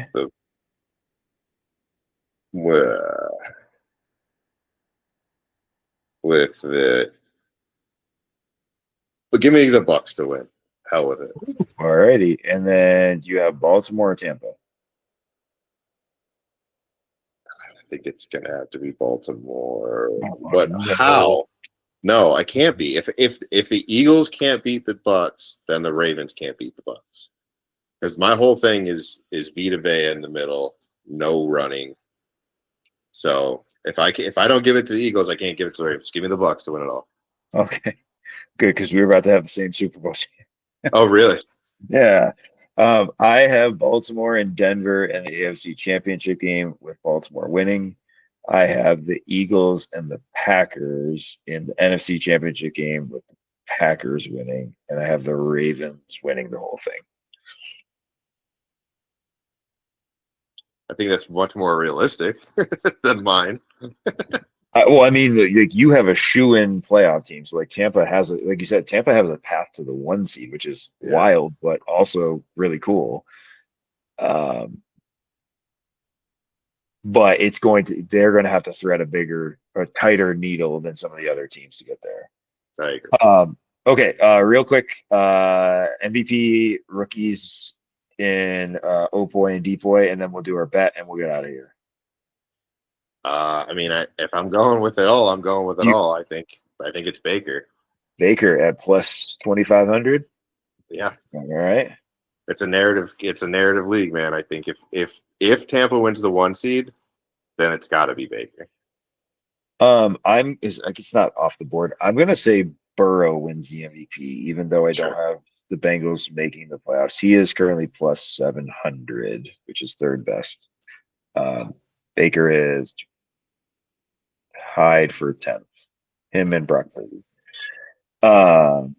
but give me the Bucks to win. Hell with it.
Alrighty. And then you have Baltimore or Tampa?
think it's gonna have to be Baltimore.
Oh,
But
no.
how? No, I can't be. If the Eagles can't beat the Bucks, then the Ravens can't beat the Bucks. Because my whole thing is Vita Vea in the middle, no running. So if I don't give it to the Eagles, I can't give it to the Ravens. Give me the Bucks to win it all.
Okay, good, because we were about to have the same Super Bowl.
Oh, really?
Yeah. I have Baltimore and Denver in the AFC Championship game with Baltimore winning. I have the Eagles and the Packers in the NFC Championship game with the Packers winning, and I have the Ravens winning the whole thing.
I think that's much more realistic than mine.
Well, I mean, like you have a shoe-in playoff team, so like Tampa has, like you said, Tampa has a path to the 1 seed, which is
Yeah.
wild, but also really cool. Um, but they're going to have to thread a tighter needle than some of the other teams to get there.
I agree.
Okay, real quick, MVP rookies in Opoy and Depoy, and then we'll do our bet and we'll get out of here.
I mean, if I'm going with it all, I'm going with it all. I think it's Baker.
Baker at plus 2,500.
Yeah.
All right.
It's a narrative. It's a narrative league, man. I think if Tampa wins the 1 seed, then it's got to be Baker.
It's not off the board. I'm gonna say Burrow wins the MVP, even though I don't have the Bengals making the playoffs. He is currently plus 700, which is third best. Baker is tied for 10th. Him and Brock Purdy.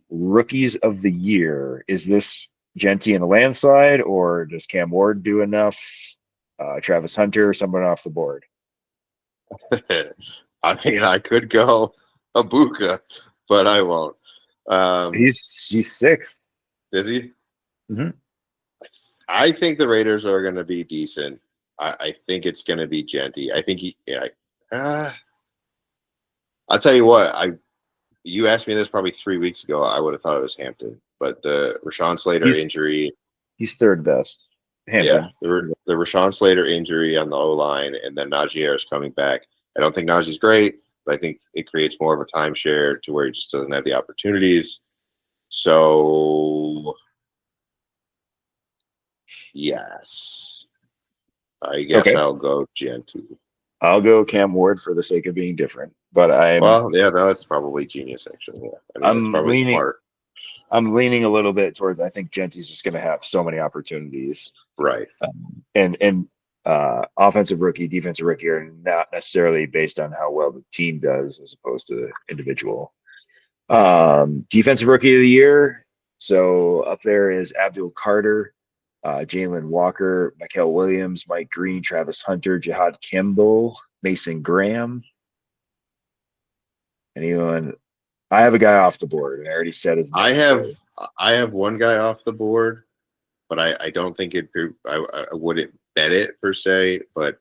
Rookies of the year. Is this Genty in a landslide, or does Cam Ward do enough? Travis Hunter, someone off the board.
I mean, I could go Abuka, but I won't.
He's sixth.
Is he?
Mm-hmm.
I think the Raiders are going to be decent. I think it's going to be Genty. I think I'll tell you what. You asked me this probably 3 weeks ago. I would have thought it was Hampton, but the Rashawn Slater injury.
He's third best. Hampton.
Yeah, the Rashawn Slater injury on the O-line, and then Najee Harris coming back. I don't think Najee's great, but I think it creates more of a timeshare to where he just doesn't have the opportunities. So, yes, I guess I'll go Genty.
I'll go Cam Ward for the sake of being different, but
that's probably genius, actually. Yeah, I mean, it's probably smart.
I'm leaning a little bit towards. I think Genty's just going to have so many opportunities,
right?
And offensive rookie, defensive rookie are not necessarily based on how well the team does, as opposed to individual. Defensive rookie of the year. So up there is Abdul Carter, Jalen Walker, Mikael Williams, Mike Green, Travis Hunter, Jihad Kimball, Mason Graham. Anyone? I have a guy off the board, and I already said his name.
I have one guy off the board, but I don't think I wouldn't bet it per se. But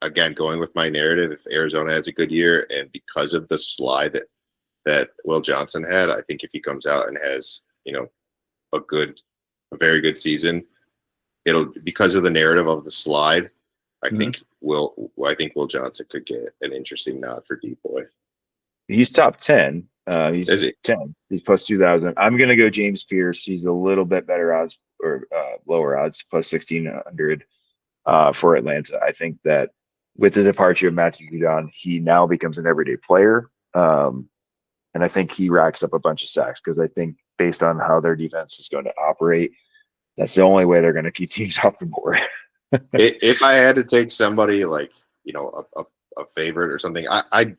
again, going with my narrative, if Arizona has a good year, and because of the slide that Will Johnson had, I think if he comes out and has a very good season, because of the narrative of the slide. I think Will Johnson could get an interesting nod for Depoy.
He's top 10. He's
Is he?
10. He's plus 2,000. I'm going to go James Pierce. He's a little bit better odds, or lower odds, plus 1,600 for Atlanta. I think that with the departure of Matthew Judon, he now becomes an everyday player. And I think he racks up a bunch of sacks, because I think based on how their defense is going to operate, that's the only way they're going to keep teams off the board.
If I had to take somebody like, a favorite or something, I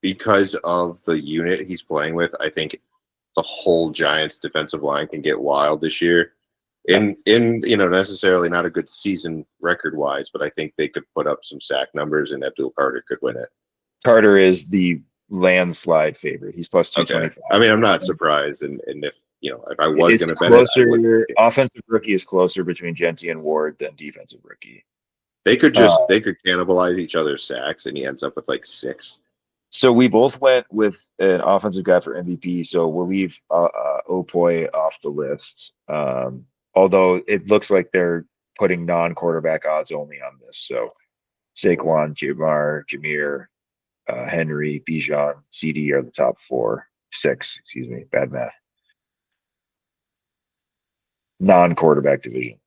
because of the unit he's playing with, I think the whole Giants defensive line can get wild this year. In necessarily not a good season record wise, but I think they could put up some sack numbers, and Abdul Carter could win it.
Carter is the landslide favorite. He's plus 225.
I mean, I'm not surprised, and if I was going to bet
it, offensive rookie is closer between Genty and Ward than defensive rookie.
They could cannibalize each other's sacks, and he ends up with like 6.
So we both went with an offensive guy for MVP. So we'll leave Opoy off the list. Although it looks like they're putting non-quarterback odds only on this. So Saquon, Jameer, Henry, Bijan, CD are the top 6. Excuse me, bad math. Non-quarterback division.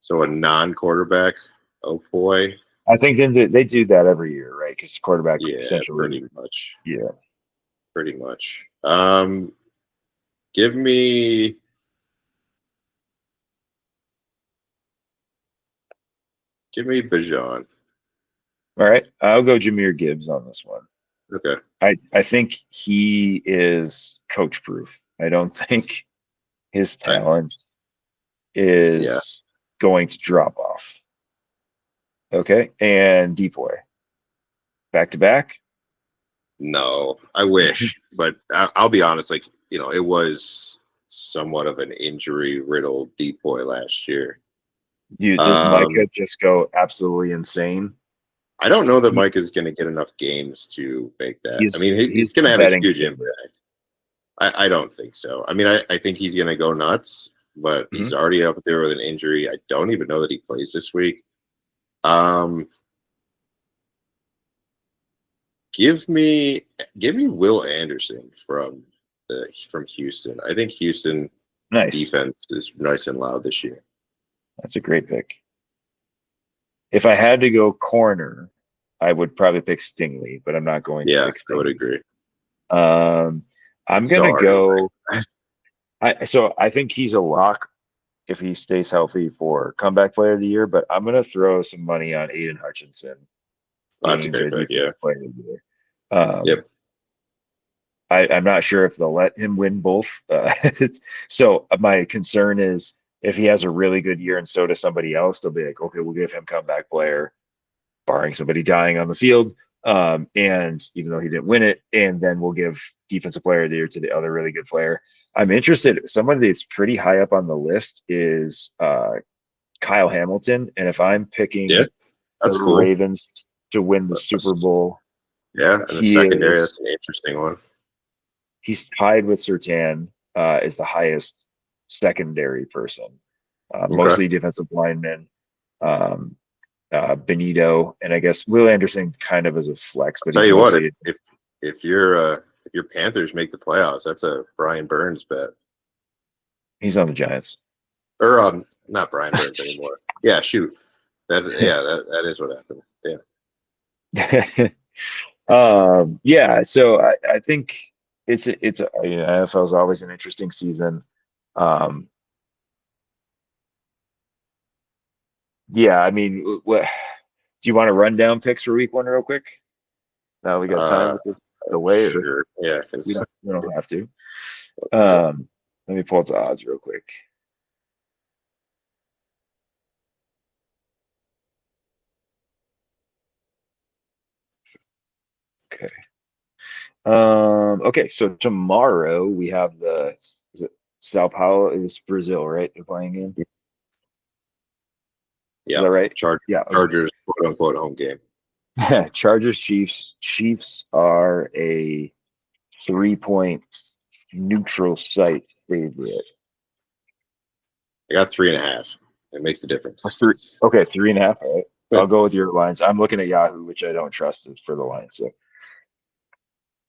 So a non-quarterback. Oh boy.
I think they do that every year, right? Because quarterback
Yeah,
essentially, yeah.
pretty much. Give me Bijan.
All right, I'll go Jameer Gibbs on this one.
Okay.
I think he is coach proof. I don't think his talent
Yeah.
is going to drop off. Okay, and Depoy back to back.
No, I wish, but I'll be honest. Like, it was somewhat of an injury-riddled Depoy last year.
Does Micah just go absolutely insane?
I don't know that Mike is going to get enough games to make that. I mean, he's going to have a huge impact. I don't think so. I mean, I think he's going to go nuts, but he's already up there with an injury. I don't even know that he plays this week. Give me Will Anderson from Houston. I think Houston defense is nice and loud this year.
That's a great pick. If I had to go corner, I would probably pick Stingley, but I'm not going to pick Stingley.
I would agree.
I'm gonna go. I think he's a lock if he stays healthy for comeback player of the year, but I'm gonna throw some money on Aiden Hutchinson.
That's a great pick, yeah.
Player of the year. Yep. I'm not sure if they'll let him win both. So my concern is if he has a really good year and so does somebody else, they'll be like, okay, we'll give him comeback player, barring somebody dying on the field. And even though he didn't win it, and then we'll give defensive player of the year to the other really good player. I'm interested. Somebody that's pretty high up on the list is Kyle Hamilton. And if I'm picking the Ravens to win the Super Bowl,
and the secondary, that's an interesting one.
He's tied with Surtain as the highest secondary person. Mostly defensive linemen. Benito, and I guess Will Anderson kind of as a flex. But
I'll tell you what, if your Panthers make the playoffs, that's a Brian Burns bet.
He's on the Giants.
Or not Brian Burns anymore. Yeah, shoot. That is what happened. Yeah.
Yeah. So I think it's NFL is always an interesting season. Yeah, I mean, do you want to run down picks for week 1 real quick? Now we got time with this away.
Sure. Yeah,
we don't have to. Let me pull up the odds real quick. Okay. Okay, so tomorrow we have is it Sao Paulo? Is Brazil, right? They're playing in.
Yeah.
Is that right?
Chargers, quote unquote, home game.
Chargers, Chiefs. Chiefs are a 3-point neutral site favorite.
I got 3.5. It makes a difference.
3.5. All right. I'll go with your lines. I'm looking at Yahoo, which I don't trust for the line. So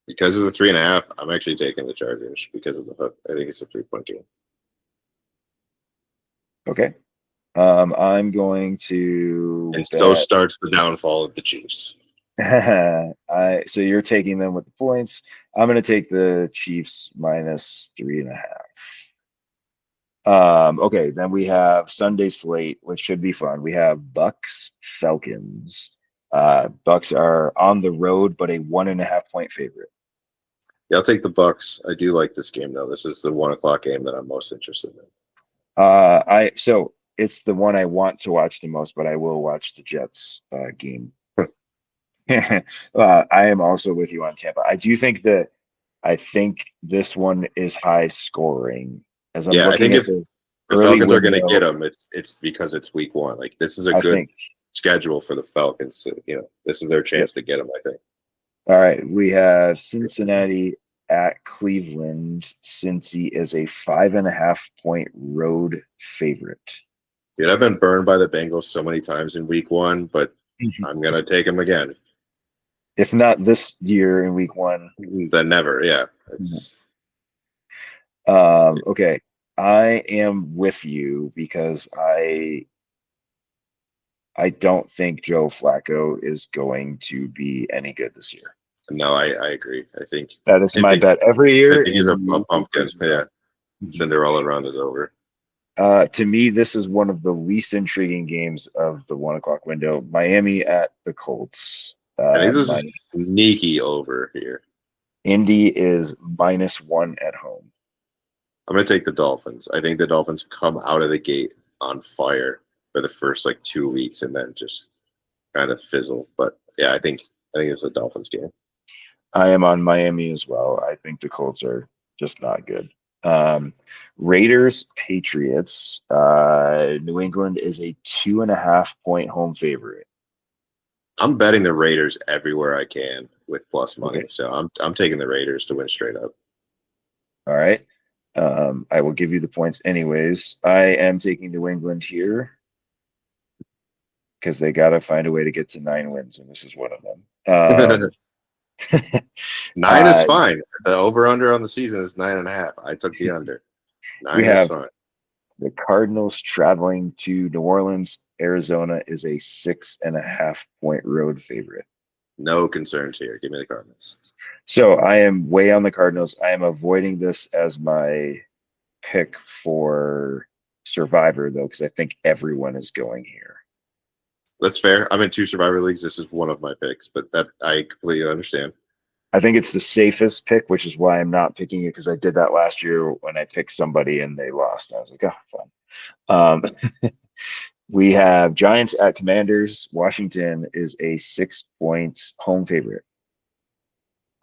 because of the 3.5, I'm actually taking the Chargers because of the hook. I think it's a 3-point game.
Okay. I'm going to.
And so starts the downfall of the Chiefs.
So you're taking them with the points. I'm going to take the Chiefs minus 3.5. Okay, then we have Sunday slate, which should be fun. We have Bucks Falcons. Bucks are on the road, but a 1.5-point favorite.
Yeah, I'll take the Bucks. I do like this game though. This is the 1:00 game that I'm most interested in.
So it's the one I want to watch the most, but I will watch the Jets game. I am also with you on Tampa. I think this one is high scoring. As I'm looking at the
Falcons are going to get them, it's because it's week 1. Like this is a good schedule for the Falcons. This is their chance to get them. I think.
All right, we have Cincinnati at Cleveland. Cincy is a 5.5-point road favorite.
Dude, I've been burned by the Bengals so many times in week 1, but I'm gonna take him again.
If not this year in week 1.
Then never. Yeah. It's
Okay. I am with you because I don't think Joe Flacco is going to be any good this year.
no, I agree.
That is
I
my
think
bet every
I
year.
think he's a
And you
pumpkin.
as
Yeah.
well.
Cinderella run is over.
To me, this is one of the least intriguing games of the 1 o'clock window. Miami at the Colts.
I think this is
Minus
sneaky over here.
Indy is -1 at home.
I'm gonna take the Dolphins. I think the Dolphins come out of the gate on fire for the first like 2 weeks and then just kind of fizzle. But yeah, I think it's a Dolphins game.
I am on Miami as well. I think the Colts are just not good. Um, Raiders, Patriots. New England is a 2.5 point home favorite.
I'm betting the Raiders everywhere I can with plus money.
Okay.
So I'm taking the Raiders to win straight up.
All right. I will give you the points anyways. I am taking New England here because they got to find a way to get to 9 wins, and this is one of them.
9 is
uh,
fine. The over under on the season is 9.5. I took the under.
we
9 is
have
fine.
the Cardinals traveling to New Orleans. Arizona is a 6.5 point road favorite.
No concerns here. Give me the Cardinals.
So I am way on the Cardinals. I am avoiding this as my pick for Survivor, though, because I think everyone is going here.
That's fair. I'm in 2 Survivor leagues. This is one of my picks, but that I completely understand.
I think it's the safest pick, which is why I'm not picking it because I did that last year when I picked somebody and they lost. I was like, oh, fun. We have Giants at Commanders. Washington is a 6 point home favorite.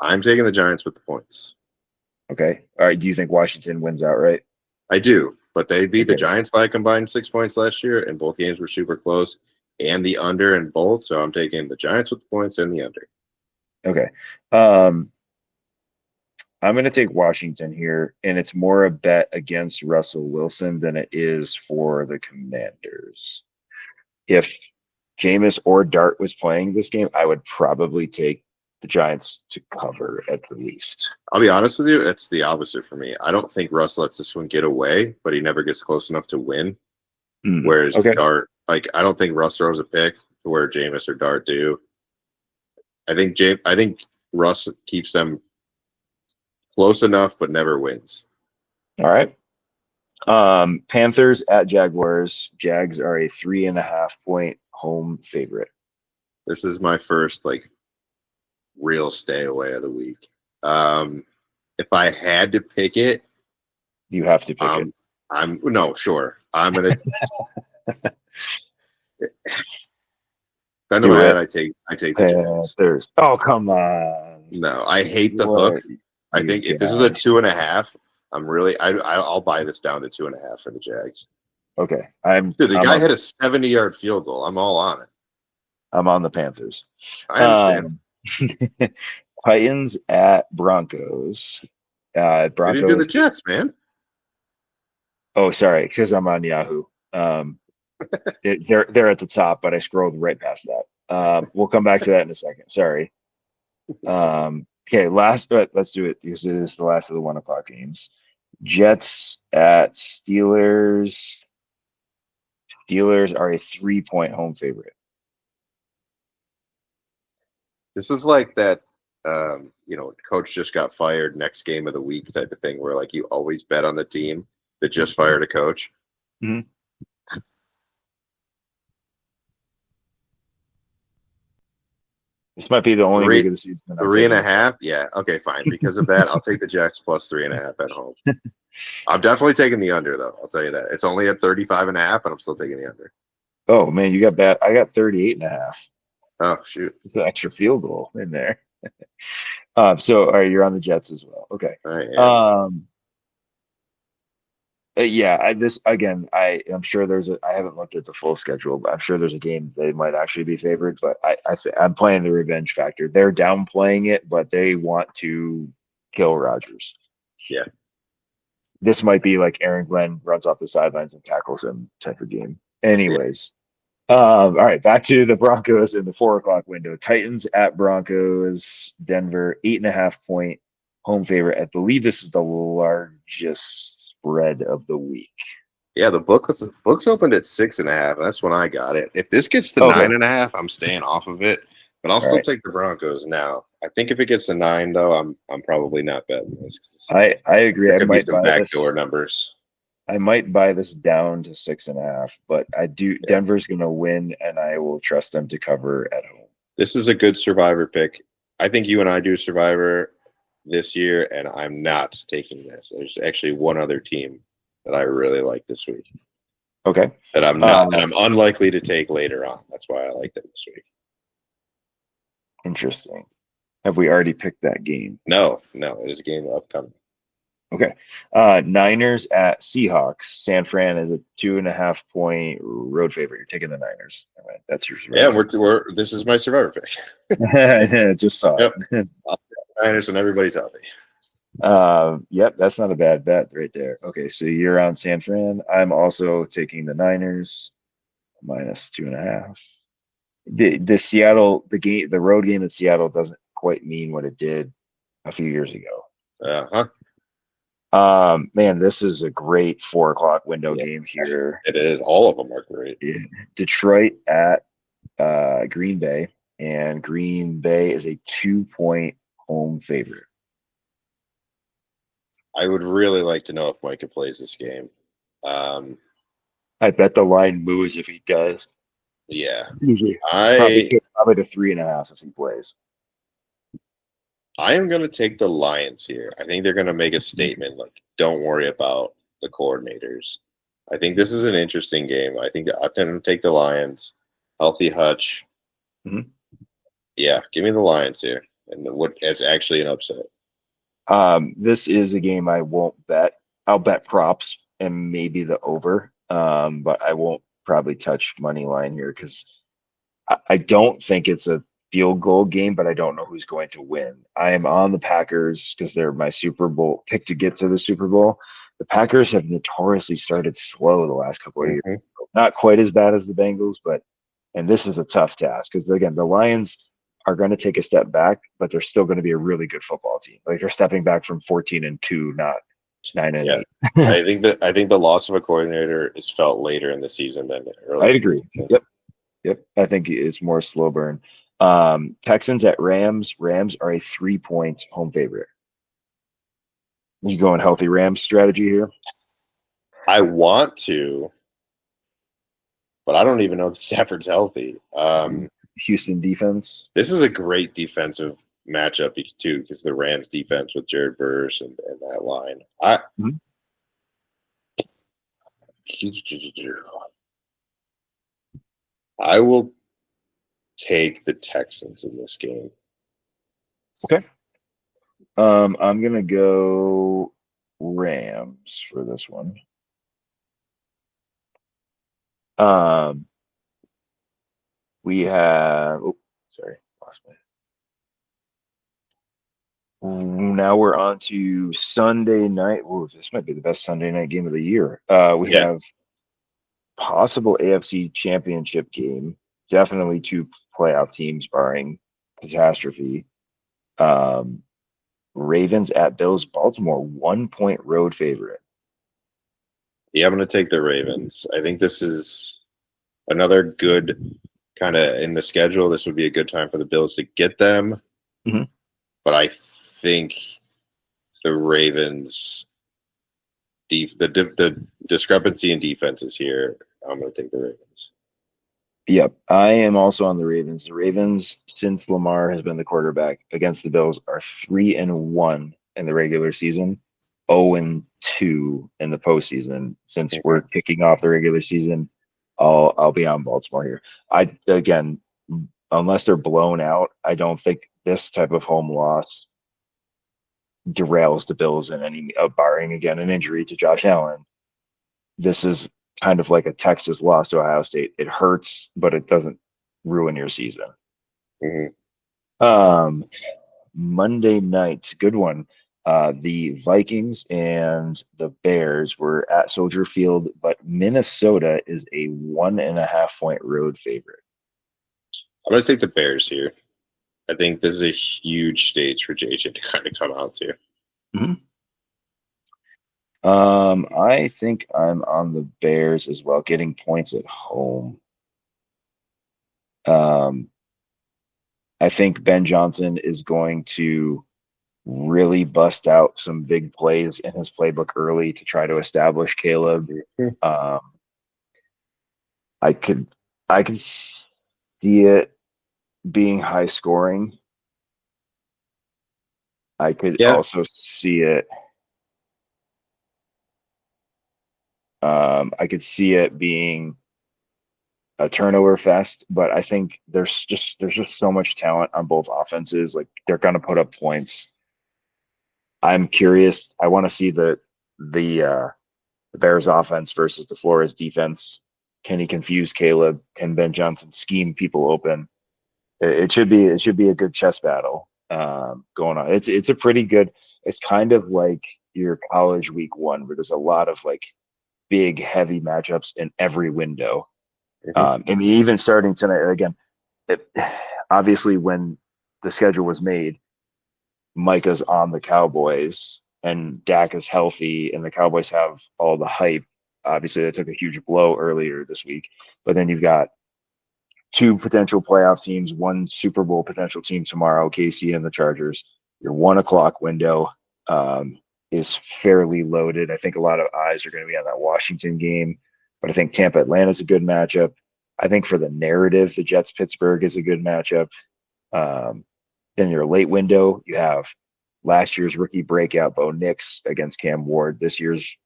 I'm taking the Giants with the points.
Okay. All right. Do you think Washington wins outright?
I do, but they beat the
Okay.
Giants by a combined 6 points last year, and both games were super close, and the under in both. So I'm taking the Giants with the points and the under.
Okay. I'm going to take Washington here, and it's more a bet against Russell Wilson than it is for the Commanders. If Jameis or Dart was playing this game, I would probably take the Giants to cover at the least.
I'll be honest with you, it's the opposite for me. I don't think Russ lets this one get away, but he never gets close enough to win. Whereas
Okay.
Dart, like I don't think Russ throws a pick to where Jameis or Dart do. I think Russ keeps them close enough, but never wins.
All right. Panthers at Jaguars. Jags are a 3.5 point home favorite.
This is my first like real stay away of the week. If I had to pick it,
You have to pick it.
I'm no sure. I'm gonna. Gun to
Do
my head,
it.
I take the Jags.
Panthers. Oh, come on.
No, I hate the hook. I
You
think if this is a
guys.
2.5, I'll buy this down to 2.5 for the Jags.
Okay.
Dude, the guy hit a 70-yard field goal. I'm all on it.
I'm on the Panthers.
I understand.
Titans at Broncos.
What do you do
Broncos.
the Jets, man?
Oh, sorry, because I'm on Yahoo. They're at the top, but I scrolled right past that. We'll come back to that in a second. Sorry. Okay, let's do it because it is the last of the 1 o'clock games. Jets at Steelers. Steelers are a 3 point home favorite.
This is like that, coach just got fired, next game of the week type of thing, where like you always bet on the team that just fired a coach.
Mm-hmm. This might be the only week of the season.
3.5. Yeah. Okay, fine. Because of that, I'll take the Jacks plus 3.5 at home. I'm definitely taking the under, though. I'll tell you that. It's only at 35.5, but I'm still taking the under.
Oh man, you got bad. I got 38.5.
Oh shoot!
It's an extra field goal in there. So all right, you're on the Jets as well. Okay. This again. I'm sure I haven't looked at the full schedule, but I'm sure there's a game they might actually be favored. But I'm playing the revenge factor. They're downplaying it, but they want to kill Rodgers.
Yeah.
This might be like Aaron Glenn runs off the sidelines and tackles him type of game. Anyways, All right, back to the Broncos in the 4 o'clock window. Titans at Broncos. Denver 8.5 point home favorite. I believe this is the largest spread of the week.
Yeah, the book's opened at 6.5. That's when I got it. If this gets to
Okay.
9.5, I'm staying off of it. But I'll
All
still
right.
take the Broncos now. I think if it gets to 9, though, I'm probably not betting this 'cause
I agree.
there
I
could be
might
some
buy
backdoor
this.
numbers.
I might buy this down to 6.5, but I do.
Yeah,
Denver's going to win, and I will trust them to cover at home.
this is a good Survivor pick. I think you and I do Survivor this year, and I'm not taking this. There's actually one other team that I really like this week
Okay.
that I'm not that I'm unlikely to take later on. That's why I like them this week.
Interesting. Have we already picked that game?
No, it is a game upcoming.
Okay. Niners at Seahawks. San Fran is a 2.5 point road favorite. You're taking the Niners. All right. That's your
Yeah,
survivor.
we're this is my Survivor pick.
Just saw
Yep,
it.
Niners and everybody's healthy.
Yep, that's not a bad bet right there. Okay, so you're on San Fran. I'm also taking the Niners minus 2.5. The Seattle the road game in Seattle doesn't quite mean what it did a few years ago.
Uh-huh.
Man, this is a great 4 o'clock window
Yeah,
game here.
it is. All of them are great.
Detroit at Green Bay, and Green Bay is a 2 point home favorite.
I would really like to know if Micah plays this game.
I bet the line moves if he does.
Yeah,
Usually,
I
probably to 3.5 if he plays.
I am going to take the Lions here. I think they're going to make a statement like, "Don't worry about the coordinators." I think this is an interesting game. I think I'm going to take the Lions. Healthy Hutch.
Mhm.
Yeah, give me the Lions here, and what is actually an upset.
This is a game I won't bet. I'll bet props and maybe the over, but I won't probably touch money line here because I don't think it's a field goal game, but I don't know who's going to win. I am on the Packers because they're my Super Bowl pick to get to the Super Bowl. The Packers have notoriously started slow the last couple of years.
Mhm.
Not quite as bad as the Bengals, and this is a tough task because again, the Lions are going to take a step back, but they're still going to be a really good football team. Like they're stepping back from 14-2, not 9-8.
Yeah, I think the loss of a coordinator is felt later in the season than
I
early.
agree. Yep. I think it's more slow burn. Texans at Rams. Rams are a 3 point home favorite. You going healthy Rams strategy here?
I want to, but I don't even know if Stafford's healthy.
Houston defense.
This is a great defensive matchup too, because the Rams defense with Jared Verse and that line.
Mhm.
I will take the Texans in this game.
Okay. I'm gonna go Rams for this one. We have. Oh, sorry, lost my. Now we're on to Sunday night. Oh, this might be the best Sunday night game of the year. We
Yeah.
have possible AFC Championship game. Definitely two playoff teams, barring catastrophe. Um, Ravens at Bills. Baltimore 1 point road favorite.
Yeah, I'm going to take the Ravens. I think this is another good kind of in the schedule. This would be a good time for the Bills to get them.
Mhm.
But I think the Ravens, the discrepancy in defenses here, I'm going to take the Ravens.
Yep, I am also on the Ravens. The Ravens, since Lamar has been the quarterback against the Bills, are 3-1 in the regular season, 0-2 in the postseason. Since we're kicking off the regular season, I'll be on Baltimore here. Again, unless they're blown out, I don't think this type of home loss derails the Bills in any, barring again an injury to Josh Allen. This is kind of like a Texas loss to Ohio State. It hurts, but it doesn't ruin your season.
Mhm.
Monday night, good one. The Vikings and the Bears were at Soldier Field, but Minnesota is a 1.5 point road favorite.
I'm going to take the Bears here. I think this is a huge stage for JJ to kind of come out to.
I think I'm on the Bears as well, getting points at home. I think Ben Johnson is going to really bust out some big plays in his playbook early to try to establish Caleb. Um, I could see it being high scoring. I could also see it. I could see it being a turnover fest, but I think there's just so much talent on both offenses. Like they're gonna put up points. I'm curious. I want to see the Bears offense versus the Flores defense. Can he confuse Caleb? Can Ben Johnson scheme people open? It should be a good chess battle going on. It's a pretty good. It's kind of like your college week one, where there's a lot of like big heavy matchups in every window. And even starting tonight again, obviously when the schedule was made, Micah's on the Cowboys and Dak is healthy and the Cowboys have all the hype. Obviously, they took a huge blow earlier this week, but then you've got two potential playoff teams, one Super Bowl potential team tomorrow, KC and the Chargers. Your 1 o'clock window is fairly loaded. I think a lot of eyes are going to be on that Washington game, but I think Tampa Atlanta is a good matchup. I think for the narrative, the Jets Pittsburgh is a good matchup. Then your late window, you have last year's rookie breakout Bo Nix against Cam Ward. This year's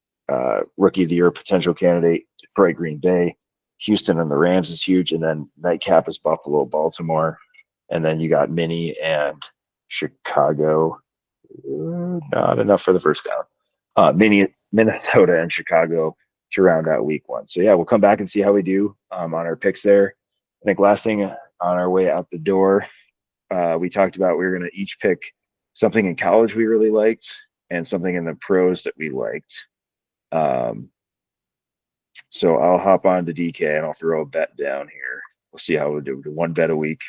rookie of the year potential candidate Detroit Green Bay. Houston and the Rams is huge, and then nightcap is Buffalo, Baltimore, and then you got Minnie and Chicago. Not enough for the first down. Minnesota and Chicago to round out week one. So yeah, we'll come back and see how we do on our picks there. I think last thing on our way out the door, we talked about we were going to each pick something in college we really liked and something in the pros that we liked. So I'll hop on to DK and I'll throw a bet down here. We'll see how we do. One bet a week,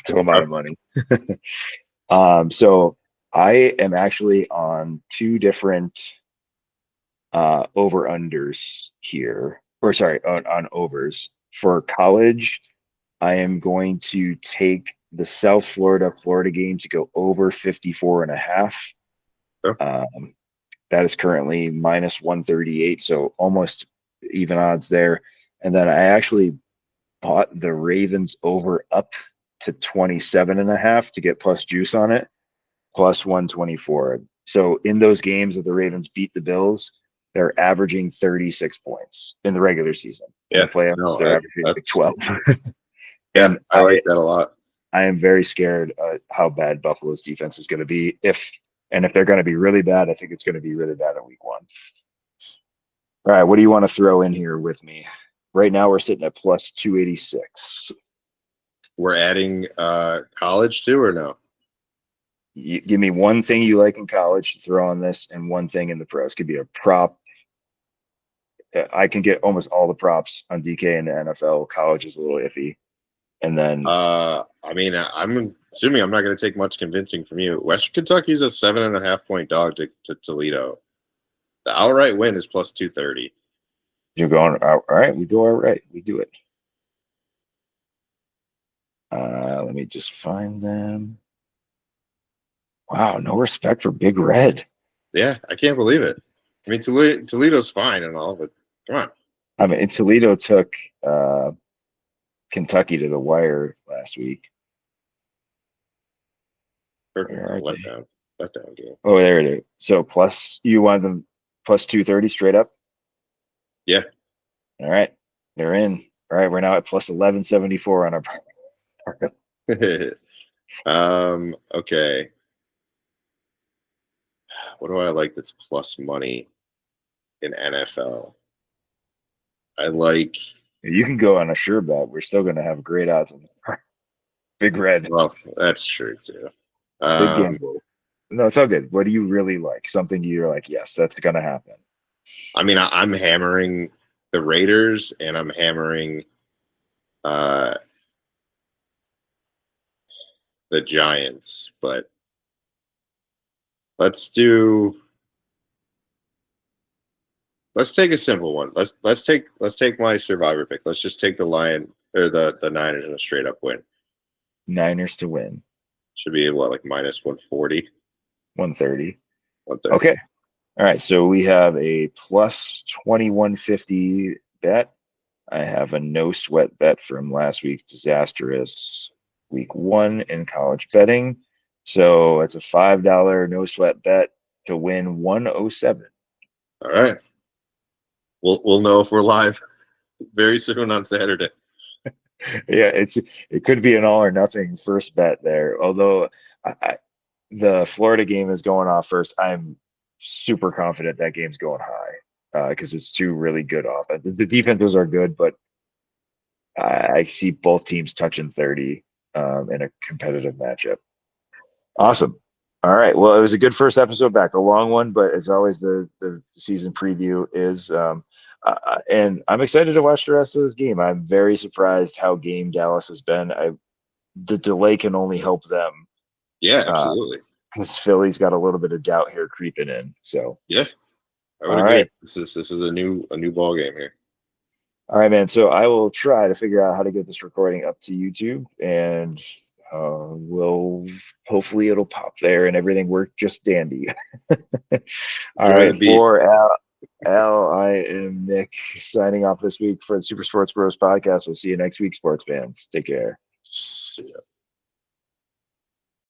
throw a lot of money. So I am actually on two different over unders here, or sorry, on overs for college. I am going to take the South Florida game to go over 54.5.
Sure.
That is currently minus 138, so almost even odds there. And then I actually bought the Ravens over up to 27.5 to get plus juice on it, plus 124. So in those games that the Ravens beat the Bills, they're averaging 36 points in the regular season.
Yeah,
in the playoffs, they're averaging like 12.
Yeah, I like that a lot.
I am very scared how bad Buffalo's defense is going to be. If they're going to be really bad, I think it's going to be really bad in week one. All right, what do you want to throw in here with me? Right now, we're sitting at plus 286.
We're adding college too, or no?
You give me one thing you like in college to throw on this, and one thing in the pros. Could be a prop. I can get almost all the props on DK in the NFL. College is a little iffy. And then,
I mean, I'm assuming I'm not going to take much convincing from you. Western Kentucky's a 7.5-point dog to Toledo. The outright win is plus 230.
You're going all right. We go all right. We do it. Let me just find them. Wow, no respect for Big Red.
Yeah, I can't believe it. I mean, Toledo's fine and all, but come on.
I mean, Toledo took Kentucky to the wire last week.
Letdown game.
Oh, there it is. So you want them plus 230 straight up?
Yeah.
All right, they're in. All right, we're now at plus 1174 on our.
Okay. What do I like that's plus money in NFL? I like.
You can go on a sure bet. We're still going to have great odds on Big Red.
Well, that's true too.
Big gamble. No, it's all good. What do you really like? Something you're like, yes, that's gonna happen.
I mean, I'm hammering the Raiders, and I'm hammering uh, the Giants. But let's do. Let's take a simple one. Let's take my survivor pick. Let's just take the Lion or the Niners in a straight up win.
Niners to win.
Should be what, like minus 140,
130.
130.
Okay. All right. So we have a plus 2150 bet. I have a no sweat bet from last week's disastrous week 1 in college betting. So it's a $5 no sweat bet to win 107.
All right. We'll know if we're live very soon on Saturday.
Yeah, it could be an all or nothing first bet there. Although the Florida game is going off first, I'm super confident that game's going high because it's two really good offenses. The defenses are good, but I see both teams touching 30 in a competitive matchup. Awesome. All right. Well, it was a good first episode back, a long one, but as always, the season preview is. And I'm excited to watch the rest of this game. I'm very surprised how game Dallas has been. The delay can only help them
Yeah, absolutely.
because Philly's got a little bit of doubt here creeping in. So
Yeah, I would
all
agree.
right.
This is a new ball game here.
All right, man. So I will try to figure out how to get this recording up to YouTube, and we'll hopefully it'll pop there and everything work just dandy. All
Enjoy the
right,
beat.
for Al, I am Nick signing off this week for the Super Sports Bros podcast. We'll see you next week, sports fans. Take care.
See ya.